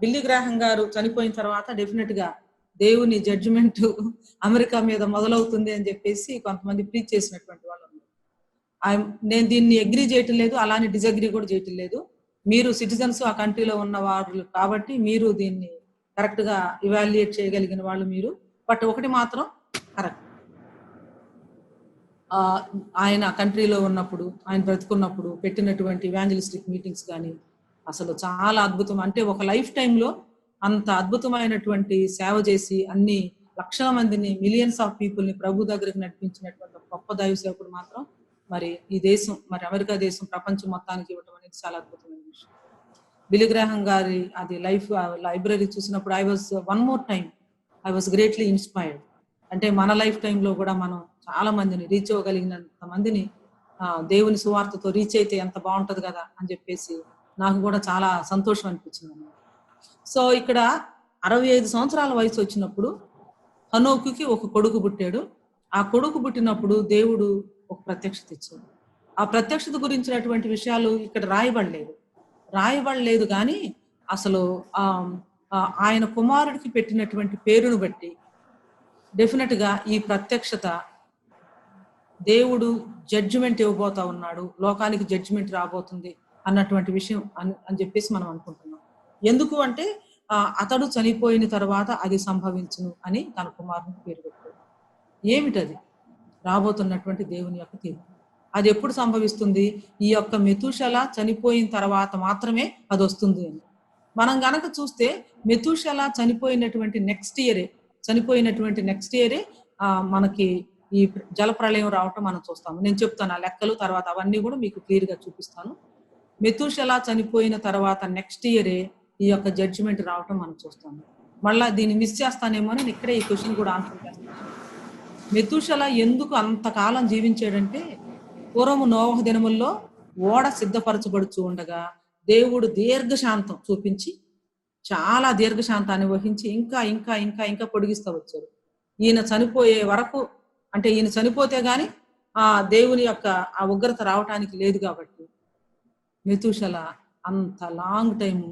బిల్లీ గ్రాహం గారు చనిపోయిన తర్వాత డెఫినెట్ గా దేవుని జడ్జిమెంట్ అమెరికా మీద మొదలవుతుంది అని చెప్పేసి కొంతమంది ప్రీచ్ చేసినటువంటి వాళ్ళు ఉన్నారు. నేను దీన్ని అగ్రీ చేయటం లేదు, అలానే డిజగ్రీ కూడా చేయటం లేదు. మీరు సిటిజన్స్ ఆ కంట్రీలో ఉన్న వారు కాబట్టి మీరు దీన్ని కరెక్ట్ గా ఇవాల్యుయేట్ చేయగలిగిన వాళ్ళు మీరు. బట్ ఒకటి మాత్రం కరెక్ట్, ఆయన కంట్రీలో ఉన్నప్పుడు, ఆయన బ్రతుకున్నప్పుడు పెట్టినటువంటి ఇవాంజలిస్టిక్ మీటింగ్స్ కానీ అసలు చాలా అద్భుతం. అంటే ఒక లైఫ్ టైంలో అంత అద్భుతమైనటువంటి సేవ చేసి అన్ని లక్షల మందిని, మిలియన్స్ ఆఫ్ పీపుల్ ని ప్రభు దగ్గరికి నడిపించినటువంటి గొప్ప దైవ సేవకుడు మాత్రం మరి ఈ దేశం, మరి అమెరికా దేశం ప్రపంచం మొత్తానికి ఇవ్వడం అనేది చాలా అద్భుతమైన విషయం. బిల్లీ గ్రాహం గారి అది లైఫ్ లైబ్రరీ చూసినప్పుడు ఐ వాజ్ గ్రేట్లీ ఇన్స్పైర్డ్. అంటే మన లైఫ్ టైంలో కూడా మనం చాలా మందిని రీచ్ అవ్వగలిగినంత మందిని దేవుని సువార్తతో రీచ్ అయితే ఎంత బాగుంటది కదా అని చెప్పేసి నాకు కూడా చాలా సంతోషం అనిపించింది అన్నమాట. సో ఇక్కడ 65 సంవత్సరాల వయసు వచ్చినప్పుడు హనోకుకి ఒక కొడుకు పుట్టాడు. ఆ కొడుకు పుట్టినప్పుడు దేవుడు ఒక ప్రత్యక్షత ఇచ్చాడు. ఆ ప్రత్యక్షత గురించినటువంటి విషయాలు ఇక్కడ రాయబడలేదు కానీ అసలు ఆయన కుమారుడికి పెట్టినటువంటి పేరును బట్టి డెఫినెట్ గా ఈ ప్రత్యక్షత దేవుడు జడ్జిమెంట్ ఇవ్వబోతా ఉన్నాడు, లోకానికి జడ్జిమెంట్ రాబోతుంది అన్నటువంటి విషయం అని చెప్పేసి మనం అనుకుంటున్నాం. ఎందుకు అంటే అతడు చనిపోయిన తర్వాత అది సంభవించును అని తన కుమారునికి పేరు పెట్టాడు. ఏమిటది? రాబోతున్నటువంటి దేవుని యొక్క తీర్పు. అది ఎప్పుడు సంభవిస్తుంది? ఈ యొక్క మెతూషల చనిపోయిన తర్వాత మాత్రమే అది వస్తుంది అని మనం గనక చూస్తే, మెతూషల చనిపోయినటువంటి నెక్స్ట్ ఇయరే మనకి ఈ జలప్రళయం రావటం మనం చూస్తాము. నేను చెప్తాను ఆ లెక్కలు తర్వాత అవన్నీ కూడా మీకు క్లియర్ గా చూపిస్తాను. మెతూషల చనిపోయిన తర్వాత నెక్స్ట్ ఇయరే ఈ యొక్క జడ్జిమెంట్ రావటం మనం చూస్తాము. మళ్ళా దీన్ని మిస్ చేస్తానేమో అని ఇక్కడే ఈ క్వశ్చన్ కూడా ఆన్సర్ చేస్తాను. మెతూషల ఎందుకు అంతకాలం జీవించాడంటే, పూర్వము నోవహు దినముల్లో ఓడ సిద్ధపరచబడుచు ఉండగా దేవుడు దీర్ఘశాంతం చూపించి చాలా దీర్ఘశాంతాన్ని వహించి ఇంకా ఇంకా ఇంకా ఇంకా పొడిగిస్తూ వచ్చారు. ఈయన చనిపోయే వరకు, అంటే ఈయన చనిపోతే గాని ఆ దేవుని యొక్క ఆ ఉగ్రత రావటానికి లేదు. కాబట్టి మెతూషల అంత లాంగ్ టైము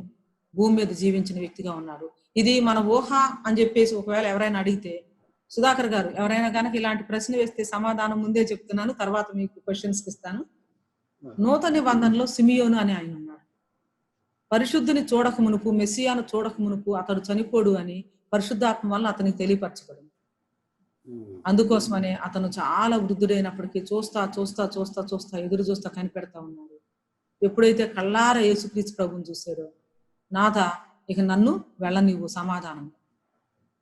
భూమి మీద జీవించిన వ్యక్తిగా ఉన్నాడు. ఇది మన ఊహ అని చెప్పేసి ఒకవేళ ఎవరైనా అడిగితే, సుధాకర్ గారు ఎవరైనా కనుక ఇలాంటి ప్రశ్న వేస్తే సమాధానం ముందే చెప్తున్నాను, తర్వాత మీకు క్వశ్చన్స్ ఇస్తాను. నూతన నిబంధనలో సిమియోను అని ఆయన ఉన్నాడు. పరిశుద్ధుని చూడక మునుపు, మెస్సియాను చూడక మునుపు అతడు చనిపోడు అని పరిశుద్ధాత్మ వల్ల అతనికి తెలియపరచబడింది. అందుకోసమనే అతను చాలా వృద్ధుడైనప్పటికీ చూస్తా ఎదురు చూస్తా కనిపెడతా ఉన్నాడు. ఎప్పుడైతే కళ్ళారా యేసుక్రీస్తు ప్రభుని చూశాడో, నాథ ఇక నన్ను వెళ్ళనివ్వు, సమాధానం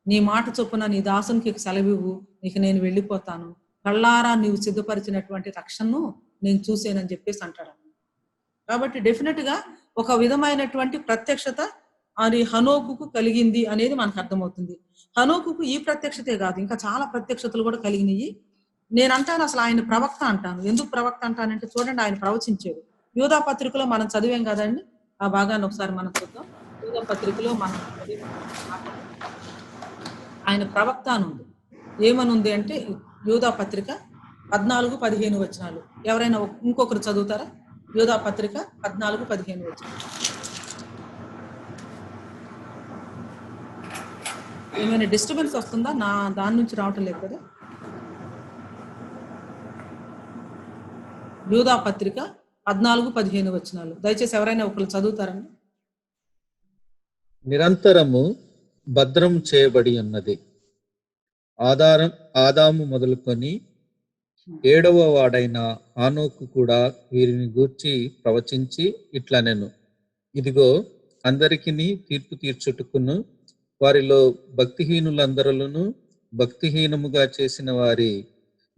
నీ మాట చొప్పున నీ దాసునికి సెలవివ్వు, ఇక నేను వెళ్ళిపోతాను, కళ్ళారా నీవు సిద్ధపరిచినటువంటి రక్షణను నేను చూసానని చెప్పేసి అంటాడు. కాబట్టి డెఫినెట్ గా ఒక విధమైనటువంటి ప్రత్యక్షత అది హనోకుకు కలిగింది అనేది మనకు అర్థమవుతుంది. హనోకుకు ఈ ప్రత్యక్షతే కాదు, ఇంకా చాలా ప్రత్యక్షతలు కూడా కలిగినాయి. నేను అంటాను అసలు ఆయన ప్రవక్త అంటాను. ఎందుకు ప్రవక్త అంటానంటే, చూడండి ఆయన ప్రవచించాడు. యూదా పత్రికలో మనం చదివాం కదండి, ఆ భాగాన్ని ఒకసారి మనం చూద్దాం. యూదా పత్రికలో మనం ఆయన ప్రవక్త అని ఉంది. ఏమనుంది అంటే, యూదా పత్రిక 14-15 వచనాలు. ఎవరైనా ఇంకొకరు చదువుతారా? యూదా పత్రిక 14-15 వచనాలు. ఏమైనా డిస్టర్బెన్స్ వస్తుందా? నా దాని నుంచి రావటం లేదు కదా. యూదా పత్రిక 14-15 వచనాలు దయచేసి ఎవరైనా ఒకరు చదువుతారండి. నిరంతరము భద్రం చేయబడి ఉన్నది. ఆదాము మొదలుకొని 7వ వాడైన హానోకు కూడా వీరిని గూర్చి ప్రవచించి ఇట్లనెను, ఇదిగో అందరికిని తీర్పు తీర్చుటకును వారిలో భక్తిహీనులందరూ భక్తిహీనముగా చేసిన వారి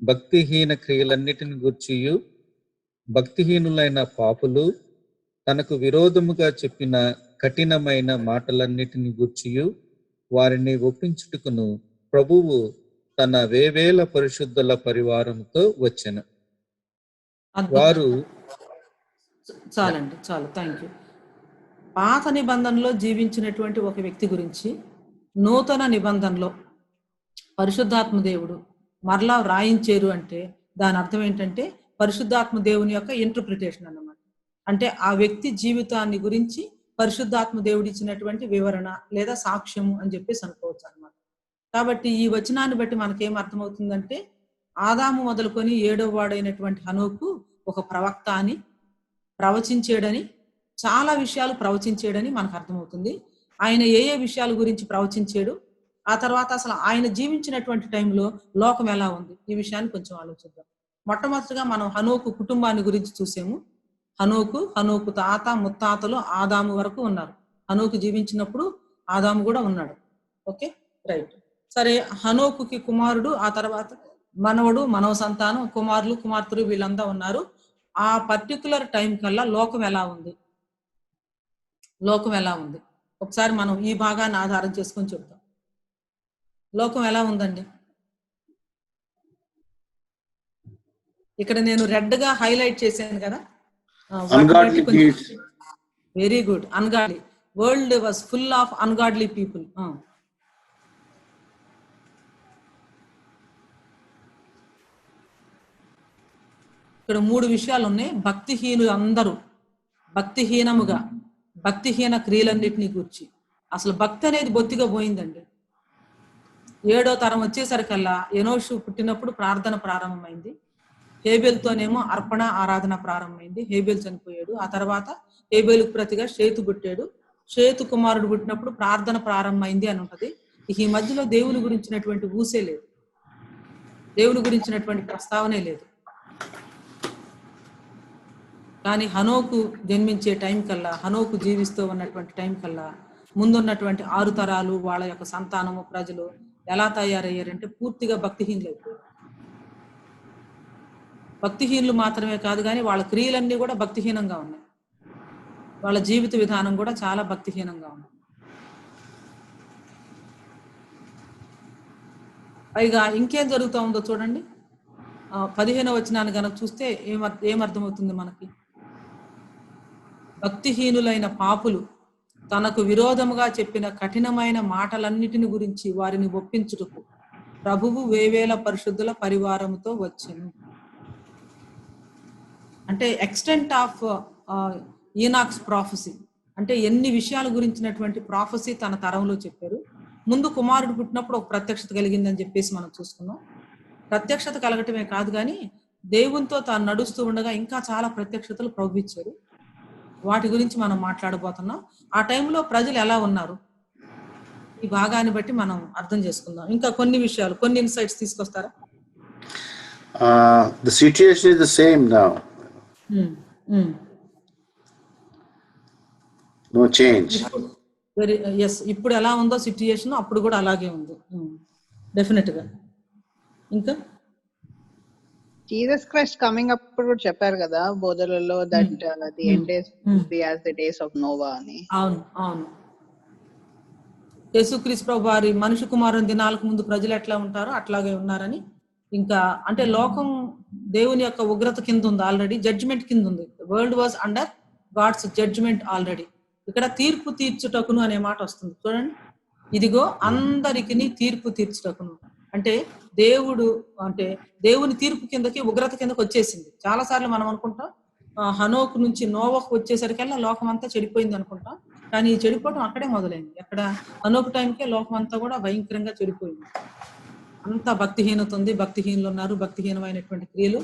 భక్తిహీన క్రియలన్నిటిని గూర్చియు, భక్తిహీనులైన పాపులు తనకు విరోధముగా చెప్పిన కఠినమైన మాటలన్నిటిని గూర్చియు వారిని ఒప్పించుటకును ప్రభువు తన వేవేల పరిశుద్ధుల పరివారంతో వచ్చెను. వారు చాలండి, చాలు, థ్యాంక్ యూ. పాత నిబంధనలో జీవించినటువంటి ఒక వ్యక్తి గురించి నూతన నిబంధనలో పరిశుద్ధాత్మ దేవుడు మరలా వ్రాయించారు అంటే దాని అర్థం ఏంటంటే, పరిశుద్ధాత్మ దేవుని యొక్క ఇంటర్ప్రిటేషన్ అన్నమాట. అంటే ఆ వ్యక్తి జీవితాన్ని గురించి పరిశుద్ధాత్మ దేవుడు ఇచ్చినటువంటి వివరణ లేదా సాక్ష్యము అని చెప్పేసి అనుకోవచ్చు అన్నమాట. కాబట్టి ఈ వచనాన్ని బట్టి మనకేం అర్థమవుతుందంటే, ఆదాము మొదలుకొని 7వ వాడైనటువంటి హనోకు ఒక ప్రవక్త అని, ప్రవచించాడని, చాలా విషయాలు ప్రవచించాడని మనకు అర్థమవుతుంది. ఆయన ఏ విషయాల గురించి ప్రవచించాడు, ఆ తర్వాత అసలు ఆయన జీవించినటువంటి టైంలో లోకం ఎలా ఉంది, ఈ విషయాన్ని కొంచెం ఆలోచిద్దాం. మొట్టమొదటిగా మనం హనోకు కుటుంబాన్ని గురించి చూసాము. హనోకు తాత ముత్తాతలు ఆదాము వరకు ఉన్నారు. హనోకు జీవించినప్పుడు ఆదాము కూడా ఉన్నాడు. Okay, right. సరే, హనోకుకి కుమారుడు, ఆ తర్వాత మనవడు, మనవ సంతానం, కుమారులు కుమార్తెలు వీళ్ళంతా ఉన్నారు. ఆ పర్టికులర్ టైం కల్లా లోకం ఎలా ఉంది ఒకసారి మనం ఈ భాగాన్ని ఆధారం చేసుకొని చెప్తాం. లోకం ఎలా ఉందండి? ఇక్కడ నేను రెడ్ గా హైలైట్ చేశాను కదా. Ungodly deeds. Very good. Ungodly world was full of ungodly people. ఇక్కడ 3 విషయాలు ఉన్నాయి. భక్తిహీనులు అందరూ భక్తిహీనముగా భక్తిహీన క్రియలన్నిటినీ గూర్చి. అసలు భక్తి అనేది బొత్తిగా పోయిందండి. 7వ తరం వచ్చేసరికల్లా ఎనోషు పుట్టినప్పుడు ప్రార్థన ప్రారంభమైంది. హేబెల్తోనేమో అర్పణ ఆరాధన ప్రారంభమైంది. హేబెల్ చనిపోయాడు. ఆ తర్వాత హేబెలుకు ప్రతిగా షేతు పుట్టాడు. షేతు కుమారుడు పుట్టినప్పుడు ప్రార్థన ప్రారంభమైంది అని ఉంటది. ఈ మధ్యలో దేవుని గురించినటువంటి ఊసే లేదు, దేవుని గురించినటువంటి ప్రస్తావనే లేదు. కానీ హనోకు జన్మించే టైం కల్లా, హనోకు జీవిస్తూ ఉన్నటువంటి టైం కల్లా ముందున్నటువంటి 6 తరాలు వాళ్ళ యొక్క సంతానము ప్రజలు ఎలా తయారయ్యారంటే పూర్తిగా భక్తిహీనులు అయిపోయారు. భక్తిహీనులు మాత్రమే కాదు కానీ వాళ్ళ క్రియలన్నీ కూడా భక్తిహీనంగా ఉన్నాయి. వాళ్ళ జీవిత విధానం కూడా చాలా భక్తిహీనంగా ఉంది. పైగా ఇంకేం జరుగుతూ ఉందో చూడండి. 15వ వచనాన్ని కనుక చూస్తే ఏమర్థమవుతుంది మనకి? భక్తిహీనులైన పాపులు తనకు విరోధముగా చెప్పిన కఠినమైన మాటలన్నిటిని గురించి వారిని ఒప్పించుటకు ప్రభువు వేవేల పరిశుద్ధుల పరివారముతో వచ్చెను. అంటే ఎక్స్టెంట్ ఆఫ్ ఈనాక్స్ ప్రాఫెసీ, అంటే ఎన్ని విషయాల గురించినటువంటి ప్రాఫెసీ తన తరంలో చెప్పారు. ముందు కుమారుడు పుట్టినప్పుడు ఒక ప్రత్యక్షత కలిగిందని చెప్పేసి మనం చూసుకున్నాం. ప్రత్యక్షత కలగటమే కాదు కానీ దేవునితో తాను నడుస్తూ ఉండగా ఇంకా చాలా ప్రత్యక్షతలు ప్రభు ఇచ్చారు. వాటి గురించి మనం మాట్లాడబోతున్నాం. ఆ టైంలో ప్రజలు ఎలా ఉన్నారు ఈ భాగాన్ని బట్టి మనం అర్థం చేసుకుందాం. ఇంకా కొన్ని విషయాలు, కొన్ని ఇన్సైట్స్ తీసుకొస్తారా? The situation is the same now. No change. ఇప్పుడు ఎలా ఉందో సిచ్యుయేషన్ అప్పుడు కూడా అలాగే ఉంది డెఫినెట్ గా. ఇంకా జీసస్ క్రైస్ట్ కమింగ్ అప్ కూడా చెప్పారు కదా బోధలలో, that the end days will be as the days of Noah అని. అవును అవును. యేసుక్రీస్తు ప్రభు వారి మనుష్య కుమారుని దినాలకు ముందు ప్రజలు ఎట్లా ఉంటారో అట్లాగే ఉన్నారని. ఇంకా అంటే లోకం దేవుని యొక్క ఉగ్రత కింద ఉంది, ఆల్రెడీ జడ్జిమెంట్ కింద ఉంది. World was under God's judgement already. ఇక్కడ తీర్పు తీర్చుటకును అనే మాట వస్తుంది చూడండి. ఇదిగో అందరికి తీర్పు తీర్చుటకును అంటే దేవుని తీర్పు కిందకి, ఉగ్రత కిందకి వచ్చేసింది. చాలా సార్లు మనం అనుకుంటాం హనోకు నుంచి నోవహు వచ్చేసరికల్లా లోకం అంతా చెడిపోయింది అనుకుంటాం. కానీ ఈ చెడిపోవడం అక్కడే మొదలైంది. అక్కడ హనోకు టైంకే లోకం అంతా కూడా భయంకరంగా చెడిపోయింది. అంతా భక్తిహీనత ఉంది, భక్తిహీనులు ఉన్నారు, భక్తిహీనమైనటువంటి క్రియలు.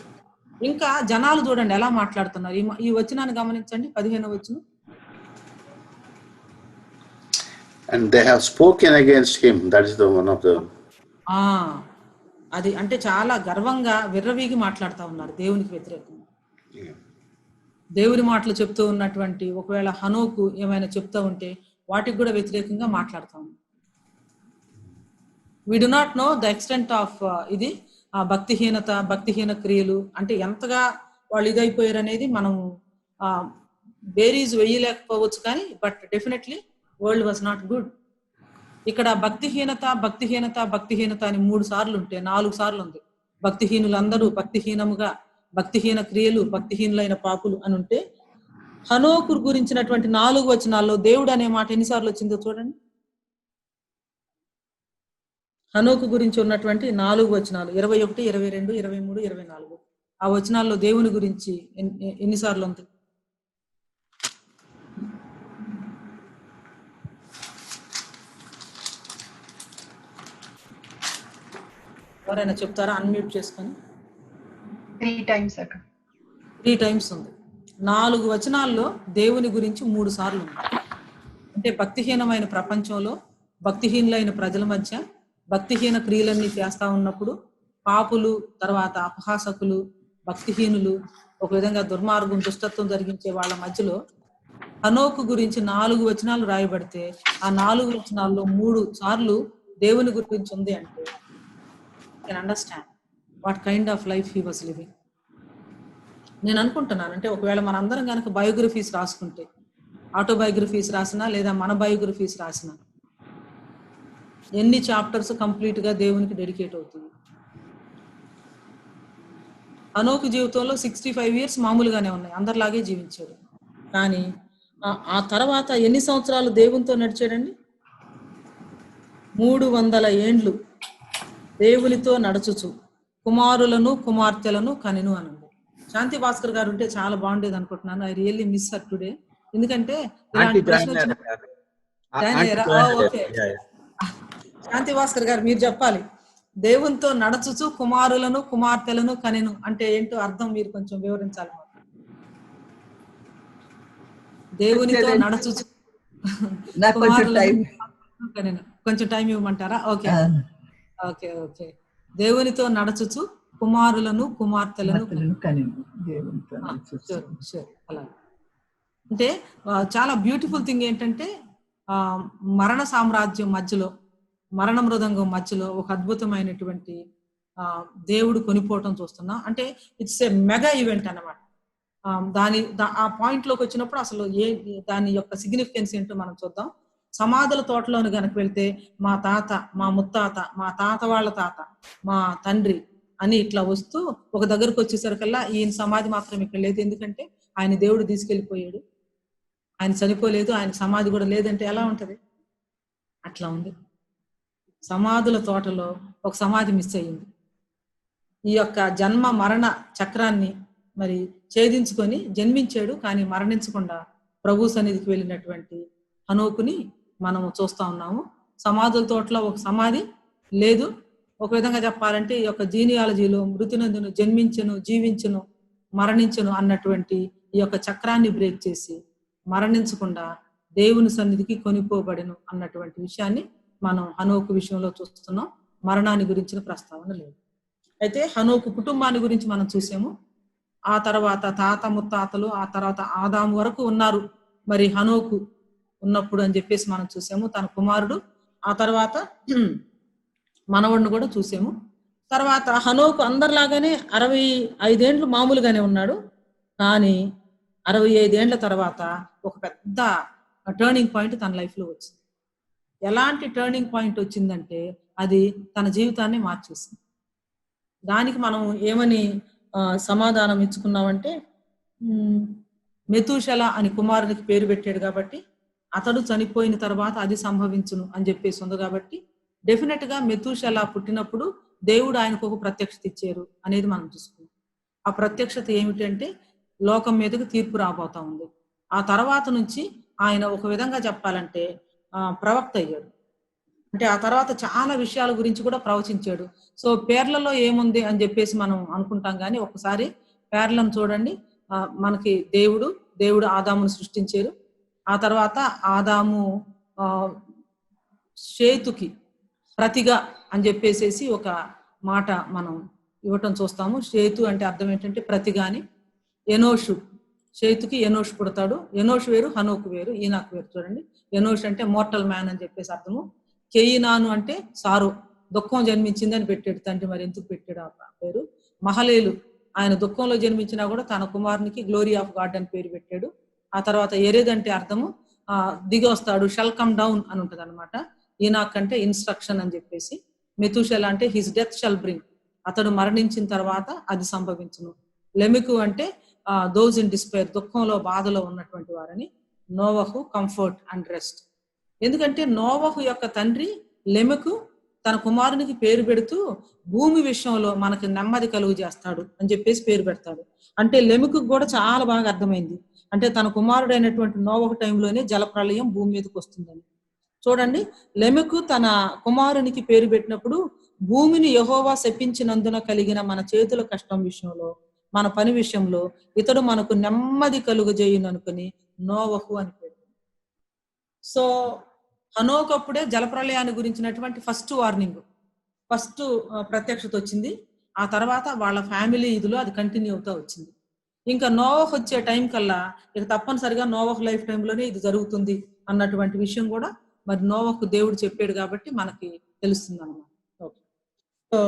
ఇంకా జనాలు చూడండి ఎలా మాట్లాడుతున్నారు. ఈ వచనాన్ని గమనించండి, 15వ వచనం. And they have spoken against him. That is the one of the. అది అంటే చాలా గర్వంగా విర్రవీగి మాట్లాడుతూ ఉన్నారు దేవునికి వ్యతిరేకంగా. దేవుని మాటలు చెప్తూ ఉన్నటువంటి ఒకవేళ హనోకు ఏమైనా చెప్తూ ఉంటే వాటికి కూడా వ్యతిరేకంగా మాట్లాడుతూ ఉన్నారు. We do not know the extent of ఇది భక్తిహీనత, భక్తిహీన క్రియలు అంటే ఎంతగా వాళ్ళు ఇదైపోయారు అనేది మనం బేరీజ్ వేయలేకపోవచ్చు. కానీ but definitely world was not good. ఇక్కడ భక్తిహీనత భక్తిహీనత భక్తిహీనత అని 3 సార్లు ఉంటే 4 సార్లు ఉంది. భక్తిహీనులందరూ భక్తిహీనముగా, భక్తిహీన క్రియలు, భక్తిహీనులైన పాపులు అని ఉంటే హనోకు గురించినటువంటి 4 వచనాల్లో దేవుడు అనే మాట ఎన్నిసార్లు వచ్చిందో చూడండి. హనోకు గురించి ఉన్నటువంటి 4 వచనాలు 21, 22, 23, 24 ఆ వచనాల్లో దేవుని గురించి ఎన్నిసార్లు ఉంది? ఎవరైనా చెప్తారా? అన్మ్యూట్ చేసుకొని. 3 times అక్క. 3 times ఉంది. 4 వచనాల్లో దేవుని గురించి 3 సార్లు ఉంది. అంటే భక్తిహీనమైన ప్రపంచంలో, భక్తిహీనులైన ప్రజల మధ్య భక్తిహీన క్రియలన్నీ చేస్తా ఉన్నప్పుడు పాపులు, తర్వాత అపహాసకులు, భక్తిహీనులు, ఒక విధంగా దుర్మార్గం, దుష్టత్వం జరిగించే వాళ్ళ మధ్యలో హనోకు గురించి 4 వచనాలు రాయబడితే ఆ 4 వచనాల్లో 3 సార్లు దేవుని గురించి ఉంది. అంటే can understand what kind of life he was living. నేను అనుకుంటున్నాను అంటే ఒకవేళ మన అందరం కనుక బయోగ్రఫీస్ రాసుకుంటే, ఆటోబయోగ్రఫీస్ రాసినా లేదా మన బయోగ్రఫీస్ రాసినా ఎన్ని చాప్టర్స్ కంప్లీట్ గా దేవునికి డెడికేట్ అవుతుంది. హనోకు జీవితంలో 65 ఇయర్స్ మామూలుగానే ఉన్నాయి, అందరిలాగే జీవించాడు. కానీ ఆ తర్వాత ఎన్ని సంవత్సరాలు దేవునితో నడిచాడండి? 300 ఏండ్లు దేవునితో నడుచుచు కుమారులను కుమార్తెలను కనెను అనండి. శాంతి భాస్కర్ గారు ఉంటే చాలా బాగుండేది అనుకుంటున్నాను. I really miss her today. ఎందుకంటే ఇలాంటి ప్రశ్న శాంతి భాస్కర్ గారు మీరు చెప్పాలి. దేవునితో నడుచుచు కుమారులను కుమార్తెలను కనెను అంటే ఏంటో అర్థం మీరు కొంచెం వివరించాలి. దేవునితో నడుచుచు కొంచెం టైం ఇవ్వమంటారా? Okay okay okay. దేవునితో నడుచుచు కుమారులను కుమార్తెలను అలా అంటే చాలా బ్యూటిఫుల్ థింగ్ ఏంటంటే మరణ సామ్రాజ్యం మధ్యలో, మరణ మృదంగం మధ్యలో ఒక అద్భుతమైనటువంటి దేవుడు కొనిపోవటం చూస్తున్నాం. అంటే ఇట్స్ ఏ మెగా ఈవెంట్ అన్నమాట. ఆ పాయింట్ లోకి వచ్చినప్పుడు అసలు దాని యొక్క సిగ్నిఫికెన్స్ ఏంటో మనం చూద్దాం. సమాధుల తోటలోని గనక వెళ్తే మా తాత, మా ముత్తాత, మా తాత వాళ్ళ తాత, మా తండ్రి అని ఇట్లా వస్తూ ఒక దగ్గరకు వచ్చేసరికల్లా ఈయన సమాధి మాత్రం ఇక్కడ లేదు. ఎందుకంటే ఆయన దేవుడు తీసుకెళ్లిపోయాడు, ఆయన చనిపోలేదు, ఆయన సమాధి కూడా లేదంటే ఎలా ఉంటది? అట్లా ఉంది. సమాధుల తోటలో ఒక సమాధి మిస్ అయ్యింది. ఈ యొక్క జన్మ మరణ చక్రాన్ని మరి ఛేదించుకొని జన్మించాడు, కానీ మరణించకుండా ప్రభు సన్నిధికి వెళ్ళినటువంటి హనోకుని మనం చూస్తా ఉన్నాము. సమాధుల తోటలో ఒక సమాధి లేదు. ఒక విధంగా చెప్పాలంటే ఈ యొక్క జీనియాలజీలో మృతినందును జన్మించను, జీవించను, మరణించను అన్నటువంటి ఈ యొక్క చక్రాన్ని బ్రేక్ చేసి మరణించకుండా దేవుని సన్నిధికి కొనిపోబడెను అన్నటువంటి విషయాన్ని మనం హనోకు విషయంలో చూస్తున్నాం. మరణాన్ని గురించిన ప్రస్తావన లేదు. అయితే హనోకు కుటుంబాన్ని గురించి మనం చూసాము. ఆ తర్వాత తాత ముత్తాతలు, ఆ తర్వాత ఆదాము వరకు ఉన్నారు మరి హనోకు ఉన్నప్పుడు అని చెప్పేసి మనం చూసాము. తన కుమారుడు, ఆ తర్వాత మనవడిని కూడా చూసాము. తర్వాత హనోకు అందరిలాగానే 65 ఏండ్లు మామూలుగానే ఉన్నాడు. కానీ 65 ఏండ్ల తర్వాత ఒక పెద్ద టర్నింగ్ పాయింట్ తన లైఫ్ లో వచ్చింది. ఎలాంటి టర్నింగ్ పాయింట్ వచ్చిందంటే అది తన జీవితాన్ని మార్చేసింది. దానికి మనం ఏమని సమాధానం ఇచ్చుకున్నామంటే మెతూషల అని కుమారునికి పేరు పెట్టాడు కాబట్టి అతడు చనిపోయిన తర్వాత అది సంభవించును అని చెప్పేసి ఉంది. కాబట్టి డెఫినెట్ గా మెతూషల పుట్టినప్పుడు దేవుడు ఆయనకు ఒక ప్రత్యక్షత ఇచ్చారు అనేది మనం చూసుకున్నాం. ఆ ప్రత్యక్షత ఏమిటంటే లోకం మీదకి తీర్పు రాబోతా ఉంది. ఆ తర్వాత నుంచి ఆయన ఒక విధంగా చెప్పాలంటే ప్రవక్త అయ్యాడు. అంటే ఆ తర్వాత చాలా విషయాల గురించి కూడా ప్రవచించాడు. సో పేర్లలో ఏముంది అని చెప్పేసి మనం అనుకుంటాం, కానీ ఒకసారి పేర్లను చూడండి. మనకి దేవుడు ఆదామును సృష్టించారు. ఆ తర్వాత ఆదాము షేతుకి ప్రతిగా అని చెప్పేసేసి ఒక మాట మనం ఇవ్వటం చూస్తాము. షేతు అంటే అర్థం ఏంటంటే ప్రతిగా అని. ఎనోషు, షేతుకి ఎనోషు పుడతాడు. ఎనోషు వేరు, హనోకు వేరు, ఈనాకు వేరు. చూడండి, ఎనోషు అంటే మోర్టల్ మ్యాన్ అని చెప్పేసి అర్థము. కేయినాను అంటే సారో, దుఃఖం జన్మించిందని పెట్టాడు తండ్రి. మరి ఎందుకు పెట్టాడు ఆ పేరు? మహలేలు, ఆయన దుఃఖంలో జన్మించినా కూడా తన కుమారునికి గ్లోరీ ఆఫ్ గాడ్ అని పేరు పెట్టాడు. ఆ తర్వాత ఎరేద్ అంటే అర్థము దిగి వస్తాడు, షల్ కమ్ డౌన్ అని ఉంటది అనమాట. ఈనాక్ అంటే ఇన్స్ట్రక్షన్ అని చెప్పేసి. మెతూషెల అంటే హిస్ డెత్ షల్ బ్రింగ్, అతడు మరణించిన తర్వాత అది సంభవించును. లెమికు అంటే దోస్ ఇన్ డిస్పైర్, దుఃఖంలో బాధలో ఉన్నటువంటి వారని. నోవహు కంఫర్ట్ అండ్ రెస్ట్. ఎందుకంటే నోవహు యొక్క తండ్రి లెమెకు తన కుమారునికి పేరు పెడుతూ భూమి విషయంలో మనకి నెమ్మది కలుగు చేస్తాడు అని చెప్పేసి పేరు పెడతాడు. అంటే లెమెకు కూడా చాలా బాగా అర్థమైంది. అంటే తన కుమారుడైనటువంటి నోవహు టైంలోనే జలప్రళయం భూమి మీదకి వస్తుందని. చూడండి, లెమెకు తన కుమారునికి పేరు పెట్టినప్పుడు భూమిని యెహోవా శపించినందున కలిగిన మన చేతుల కష్టం విషయంలో, మన పని విషయంలో ఇతడు మనకు నెమ్మది కలుగజేయును అనుకుని నోవహు అని పేరు. సో హనోకప్పుడే జలప్రళయాన్ని గురించినటువంటి ఫస్ట్ వార్నింగ్, ఫస్ట్ ప్రత్యక్షత వచ్చింది. ఆ తర్వాత వాళ్ళ ఫ్యామిలీ ఇదిలో అది కంటిన్యూ అవుతా వచ్చింది. ఇంకా నోవహు వచ్చే టైం కల్లా ఇక తప్పనిసరిగా నోవహు లైఫ్ టైంలోనే ఇది జరుగుతుంది అన్నటువంటి విషయం కూడా మరి నోవహు దేవుడు చెప్పాడు కాబట్టి మనకి తెలుస్తుంది అన్నమాట. ఓకే, సో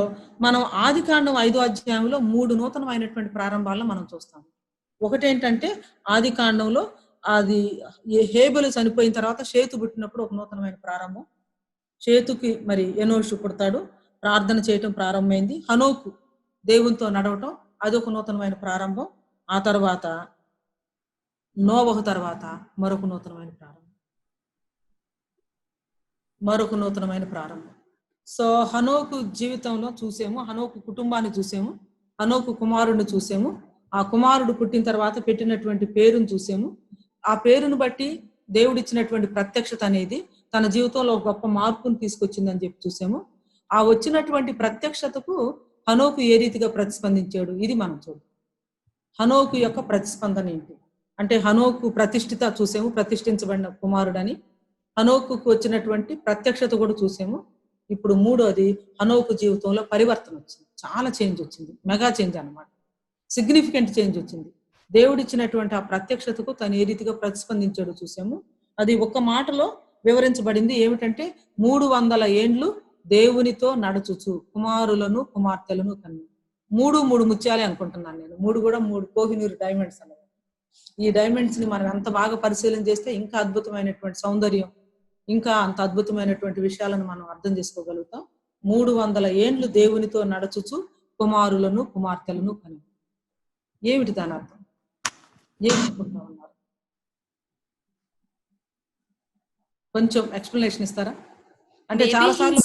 మనం ఆదికాండం 5వ అధ్యాయంలో 3 నూతనమైనటువంటి ప్రారంభాలను మనం చూస్తాం. ఒకటేంటంటే ఆదికాండంలో అది హేబెలు చనిపోయిన తర్వాత షేతు పుట్టినప్పుడు ఒక నూతనమైన ప్రారంభం. షేతుకి మరి ఎనోషు పుడతాడు, ప్రార్థన చేయటం ప్రారంభమైంది. హనోకు దేవునితో నడవటం అదొక నూతనమైన ప్రారంభం. ఆ తర్వాత నోవహు తర్వాత మరొక నూతనమైన ప్రారంభం. సో హనోకు జీవితంలో చూసాము, హనోకు కుటుంబాన్ని చూసాము, హనోకు కుమారుడిని చూసాము. ఆ కుమారుడు పుట్టిన తర్వాత పెట్టినటువంటి పేరును చూసాము. ఆ పేరును బట్టి దేవుడిచ్చినటువంటి ప్రత్యక్షత అనేది తన జీవితంలో ఒక గొప్ప మార్పును తీసుకొచ్చిందని చెప్పి చూసాము. ఆ వచ్చినటువంటి ప్రత్యక్షతకు హనోకు ఏ రీతిగా ప్రతిస్పందించాడు ఇది మనం చూద్దాం. హనోకు యొక్క ప్రతిస్పందన ఏంటి అంటే, హనోకు ప్రతిష్ఠిత చూసాము, ప్రతిష్ఠించబడిన కుమారుడని. హనోకుకు వచ్చినటువంటి ప్రత్యక్షత కూడా చూసాము. ఇప్పుడు మూడోది, హనోకు జీవితంలో పరివర్తన వచ్చింది, చాలా చేంజ్ వచ్చింది, మెగా చేంజ్ అన్నమాట, సిగ్నిఫికెంట్ చేంజ్ వచ్చింది. దేవుడిచ్చినటువంటి ఆ ప్రత్యక్షతకు తను ఏ రీతిగా ప్రతిస్పందించాడో చూసాము. అది ఒక మాటలో వివరించబడింది. ఏమిటంటే 300 ఏండ్లు దేవునితో నడుచుచు కుమారులను కుమార్తెలను కన్ను. 3 ముత్యాలే అనుకుంటున్నాను నేను. 3 కూడా 3 కోహినూర్ డైమండ్స్ అన్నమాట. ఈ డైమండ్స్ ని మనం ఎంత బాగా పరిశీలన చేస్తే ఇంకా అద్భుతమైనటువంటి సౌందర్యం, ఇంకా అంత అద్భుతమైనటువంటి విషయాలను మనం అర్థం చేసుకోగలుగుతాం. 300 ఏండ్లు దేవునితో నడుచుచు కుమారులను కుమార్తెలను కను. ఏమిటి దాని అర్థం? ఏమనుకుంటా ఉన్నారు? కొంచెం ఎక్స్ప్లెనేషన్ ఇస్తారా? అంటే చాలా సార్లు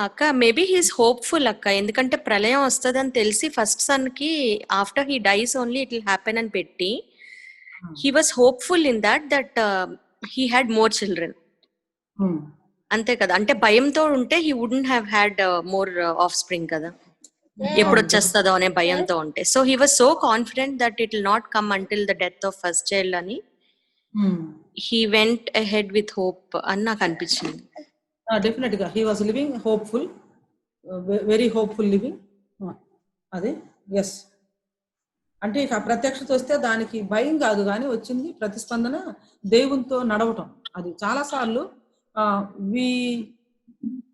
అక్క మేబీ హీస్ హోప్ఫుల్ అక్క, ఎందుకంటే ప్రళయం వస్తుందని తెలిసి ఫస్ట్ సన్ కి after he dies only it will happen అని పెట్టి he was hopeful in that he had more children. అంతే కదా, అంటే భయంతో ఉంటే he wouldn't have had more offspring కదా, ఎప్పుడు వచ్చేస్తుందో అనే భయంతో ఉంటే. So he was so confident that it will not come until the death of first child అని he went ahead with hope అని నాకు అనిపించింది. డెఫినెట్ గా he was living hopeful, very hopeful living. అదే ఎస్ అంటే ఇక ప్రత్యక్షత వస్తే దానికి భయం కాదు కానీ వచ్చింది ప్రతిస్పందన, దేవునితో నడవటం. అది చాలా సార్లు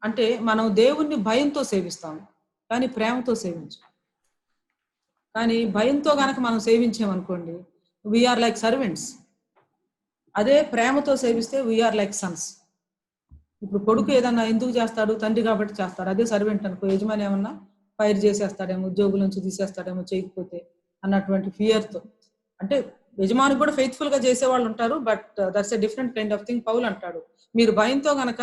అంటే మనం దేవుణ్ణి భయంతో సేవిస్తాము కానీ ప్రేమతో సేవించాం. కానీ భయంతో గనక మనం సేవించామనుకోండి, వీఆర్ లైక్ సర్వెంట్స్. అదే ప్రేమతో సేవిస్తే వీఆర్ లైక్ సన్స్. ఇప్పుడు కొడుకు ఏదన్నా ఎందుకు చేస్తాడు? తండ్రి కాబట్టి చేస్తాడు. అదే సర్వెంట్ అనుకో, యజమాని ఏమన్నా ఫైర్ చేసేస్తాడేమో, ఉద్యోగుల నుంచి తీసేస్తాడేమో చేయకపోతే అన్నటువంటి ఫియర్తో. అంటే యజమాని కూడా ఫెయిత్ఫుల్ గా చేసేవాళ్ళు ఉంటారు, but that's a different kind of thing. Paul అంటాడు, మీరు భయంతో గనక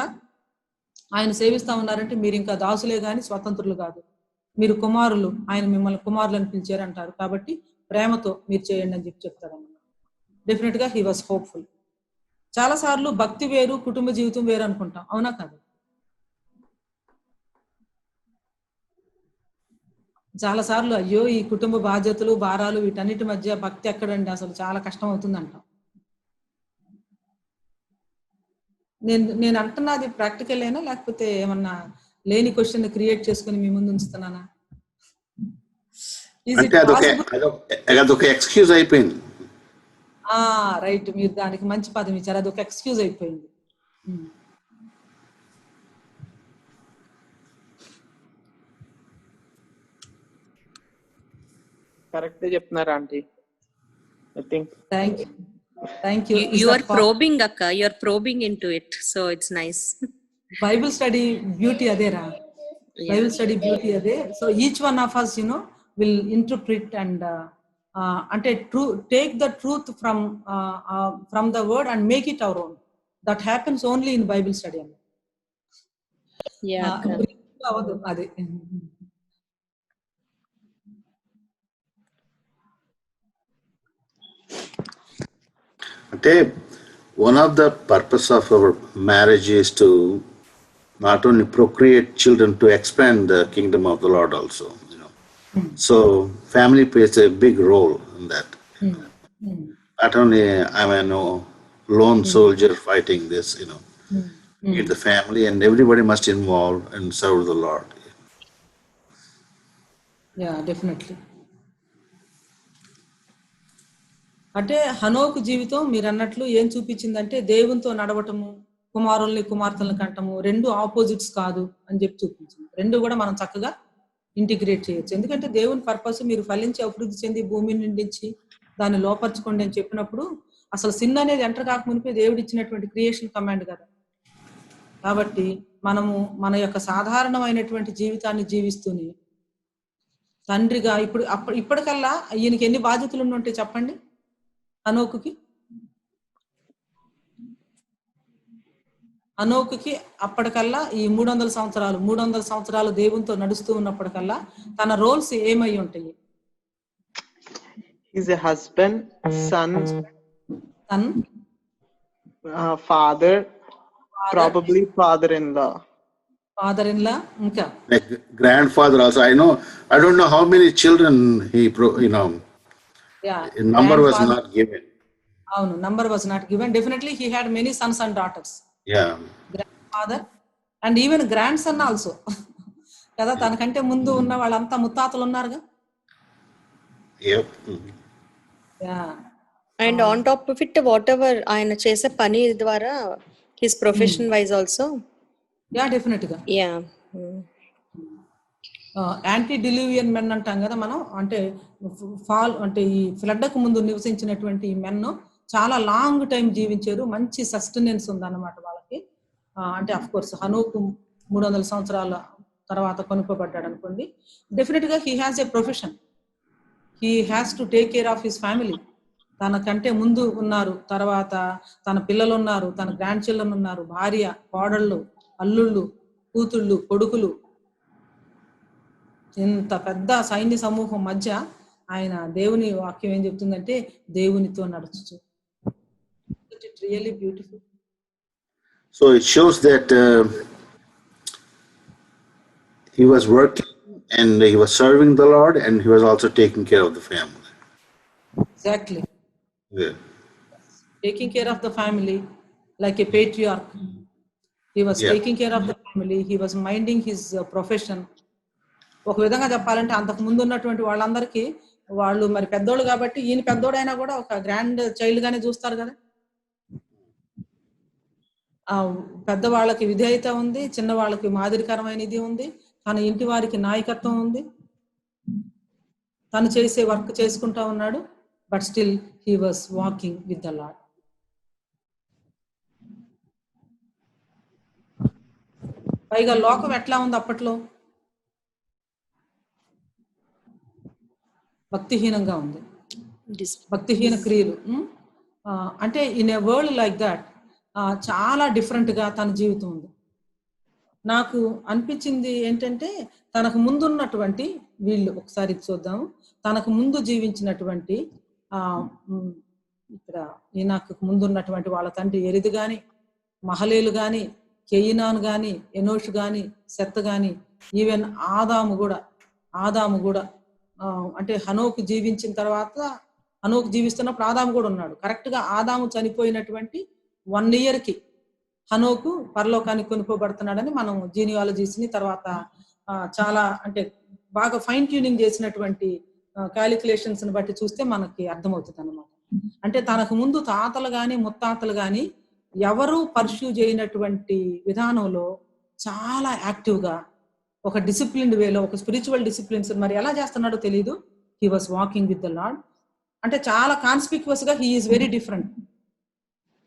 ఆయన సేవిస్తా ఉన్నారంటే మీరు ఇంకా దాసులే గాని స్వతంత్రులు కాదు, మీరు కుమారులు, ఆయన మిమ్మల్ని కుమారులను పిలిచారు అంటారు. కాబట్టి ప్రేమతో మీరు చేయండి అని చెప్పి చెప్తారన్నమాట. డెఫినెట్ గా హీ వాజ్ హోప్ఫుల్. చాలా సార్లు భక్తి వేరు, కుటుంబ జీవితం వేరు అనుకుంటాం, అవునా కాదు? చాలా సార్లు అయ్యో ఈ కుటుంబ బాధ్యతలు భారాలు వీటన్నిటి మధ్య భక్తి ఎక్కడండి, అసలు చాలా కష్టం అవుతుంది అంటాం. నేను అంటున్నది ప్రాక్టికల్ అయినా లేకపోతే ఏమన్నా లేని క్వశ్చన్ క్రియేట్ చేసుకుని మీ ముందు ఉంచుతున్నానా? అదొక ఎక్స్క్యూజ్ అయిపోయింది. రైట్, మీరు దానికి మంచి పదం ఇచ్చారు, అదొక ఎక్స్క్యూజ్ అయిపోయింది. కరెక్ట్ చెప్తున్నారా aunty? I think thank you. You are probing akka, you are probing into it, so it's nice. Bible study beauty అదేరా, బైబిల్ స్టడీ బ్యూటీ అదే. So each one of us will interpret and అంటే take the truth from the word and make it our own. That happens only in Bible study. అదే అంటే one of the purpose of our marriage is to not only procreate children, to expand the kingdom of the Lord also. So family plays a big role in that. Not only I'm a lone soldier fighting this, need the family and everybody must involve and serve the Lord. Yeah, definitely. అంటే హనోకు జీవితం మీరు అన్నట్లు ఏం చూపించిందంటే దేవునితో నడవటము, కుమారుల్ని కుమార్తెలను కంటము, రెండు opposites కాదు అని చెప్పి చూపించింది. రెండు కూడా మనం చక్కగా ఇంటిగ్రేట్ చేయొచ్చు. ఎందుకంటే దేవుని పర్పస్ మీరు ఫలించి అభివృద్ధి చెంది భూమిని నిండించి దాన్ని లోపరచుకోండి అని చెప్పినప్పుడు అసలు సిన్ అనేది ఎంటర్ కాకమునిపే దేవుడు ఇచ్చినటువంటి క్రియేషన్ కమాండ్ కదా. కాబట్టి మనము మన యొక్క సాధారణమైనటువంటి జీవితాన్ని జీవిస్తూనే తండ్రిగా ఇప్పటికల్లా ఈయనకి ఎన్ని బాధ్యతలు ఉంటే చెప్పండి హనోకుకి అప్పటికల్లా ఈ 300 సంవత్సరాలు దేవునితో నడుస్తూ ఉన్నప్పటికల్లా తన రోల్స్ ఏమై ఉంటాయి? He's a husband, son, father, probably father-in-law. ఇంకా Like grandfather also. I don't know how many children he, number was not given. అవును, number was not given. Definitely he had many Sons and daughters. Grand father and even grand son also కదా. తనకంటే ముందు ఉన్న వాళ్ళంతా ముత్తాతలు ఉన్నారుగా. And on top of it what ever ఆయన చేసే పని ద్వారా his profession wise also definite గా యాంటీ డిలీవియన్ మెన్ అంటాం కదా మనం. అంటే ఈ ఫ్లడ్ కు ముందు నివసించినటువంటి ఈ మెన్ చాలా లాంగ్ టైం జీవించారు. మంచి సస్టెనెన్స్ ఉందన్నమాట వాళ్ళకి. అంటే అఫ్ కోర్స్ హనోకు 300 సంవత్సరాల తర్వాత కొనుక్కోబడ్డాడు అనుకోండి. డెఫినెట్ గా he has a profession. He has to take care of his family. తనకంటే ముందు ఉన్నారు, తర్వాత తన పిల్లలు ఉన్నారు, తన గ్రాండ్ చిల్డ్రన్ ఉన్నారు, భార్య, కోడళ్ళు, అల్లుళ్ళు, కూతుళ్ళు, కొడుకులు. ఇంత పెద్ద సైన్య సమూహం మధ్య ఆయన దేవుని వాక్యం ఏం చెప్తుందంటే దేవునితో నడుచు. It really beautiful. So it shows that he was working and he was serving the Lord and he was also taking care of the family. Exactly. Yeah. Taking care of the family like a patriarch. He was taking care of the family. He was minding his profession. ఒక విధంగా చెప్పాలంటే అంతకు ముందు ఉన్నటువంటి వాళ్ళందరికీ వాళ్ళు మరి పెద్దోళ్ళు కాబట్టి ఈయన పెద్దోడైనా కూడా ఒక గ్రాండ్ చైల్డ్ గానే చూస్తారు కదా. పెద్దవాళ్ళకి విధేయత ఉంది, చిన్న వాళ్ళకి మాదిరికరమైనది ఉంది, తన ఇంటి వారికి నాయకత్వం ఉంది, తను చేసే వర్క్ చేసుకుంటా ఉన్నాడు. But still he was walking with the lord. పైగా లోకం ఎట్లా ఉంది అప్పట్లో? భక్తిహీనంగా ఉంది, భక్తిహీన క్రియలు. అంటే in a world like that చాలా డిఫరెంట్ గా తన జీవితం ఉంది. నాకు అనిపించింది ఏంటంటే తనకు ముందున్నటువంటి వీళ్ళు ఒకసారి చూద్దాము. తనకు ముందు జీవించినటువంటి ఇక్కడ ఈనాకు ముందున్నటువంటి వాళ్ళ తండ్రి ఎరిదు గాని, మహలేలు గాని, కెయినాను గాని, ఎనోషు గాని, సెత్ గాని, ఈవెన్ ఆదాము కూడా అంటే హనోకు జీవించిన తర్వాత హనోకు జీవిస్తున్నప్పుడు ఆదాము కూడా ఉన్నాడు. కరెక్ట్ గా ఆదాము చనిపోయినటువంటి 1 year కి హనోకు పరలోకానికి కొనుక్కోబడుతున్నాడని మనం జీనియాలజీస్ ని తర్వాత చాలా అంటే బాగా ఫైన్ ట్యూనింగ్ చేసినటువంటి క్యాలిక్యులేషన్స్ ని బట్టి చూస్తే మనకి అర్థమవుతుంది అన్నమాట. అంటే తనకు ముందు తాతలు గాని ముత్తాతలు గాని ఎవరు పర్స్యూ చేయనటువంటి విధానంలో చాలా యాక్టివ్ గా ఒక డిసిప్లిన్డ్ వేలో ఒక స్పిరిచువల్ డిసిప్లిన్స్ మరి ఎలా చేస్తున్నాడో తెలియదు. He was walking with the lord. అంటే చాలా కాన్స్పిక్యువస్ గా హీ ఈజ్ వెరీ డిఫరెంట్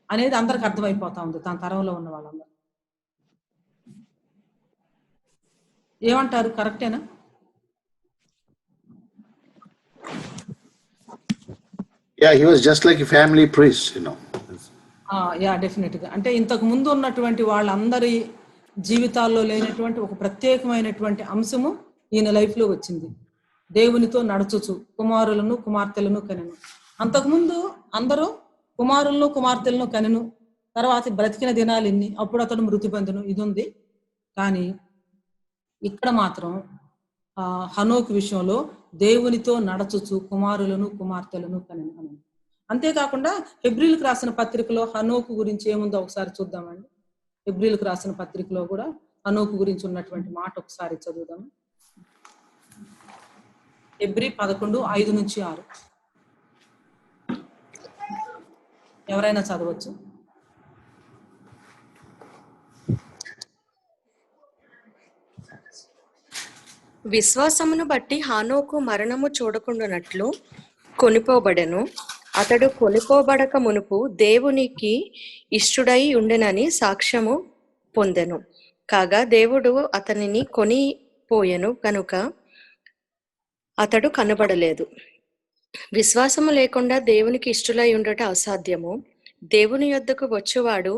అనేది అందరికి అర్థమైపోతా ఉంది తన తరంలో ఉన్న వాళ్ళందరూ. ఏమంటారు, కరెక్టేనా? Yeah, he was just like a family priest, definite గా. అంటే ఇంతకు ముందు ఉన్నటువంటి వాళ్ళందరి జీవితాల్లో లేనటువంటి ఒక ప్రత్యేకమైనటువంటి అంశము ఈయన లైఫ్ లో వచ్చింది. దేవునితో నడుచుచు కుమారులను కుమార్తెలను కనెను. అంతకుముందు అందరూ కుమారులను కుమార్తెలను కనెను, తర్వాత బ్రతికిన దినాలు ఇన్ని, అప్పుడు అతడు మృతి పొందెను, ఇది ఉంది. కానీ ఇక్కడ మాత్రం హనోకు విషయంలో దేవునితో నడచుచు కుమారులను కుమార్తెలను కనెను. అంతేకాకుండా హెబ్రీలకు రాసిన పత్రికలో హనోకు గురించి ఏముందో ఒకసారి చూద్దామండి. హెబ్రీలకు రాసిన పత్రికలో కూడా హనోకు గురించి ఉన్నటువంటి మాట ఒకసారి చదువుదాము. హెబ్రీ 11:5-6 ఎవరైనా చదవచ్చు. విశ్వాసమును బట్టి హానోకు మరణము చూడకుండానట్లు కొనిపోబడెను. అతడు కొనిపోబడక మునుపు దేవునికి ఇష్టుడై ఉండెనని సాక్ష్యము పొందెను. కాగా దేవుడు అతనిని కొనిపోయెను కనుక అతడు కనబడలేదు. విశ్వాసము లేకుండా దేవునికి ఇష్టలై ఉండట అసాధ్యము. దేవుని యొద్దకు వచ్చువాడు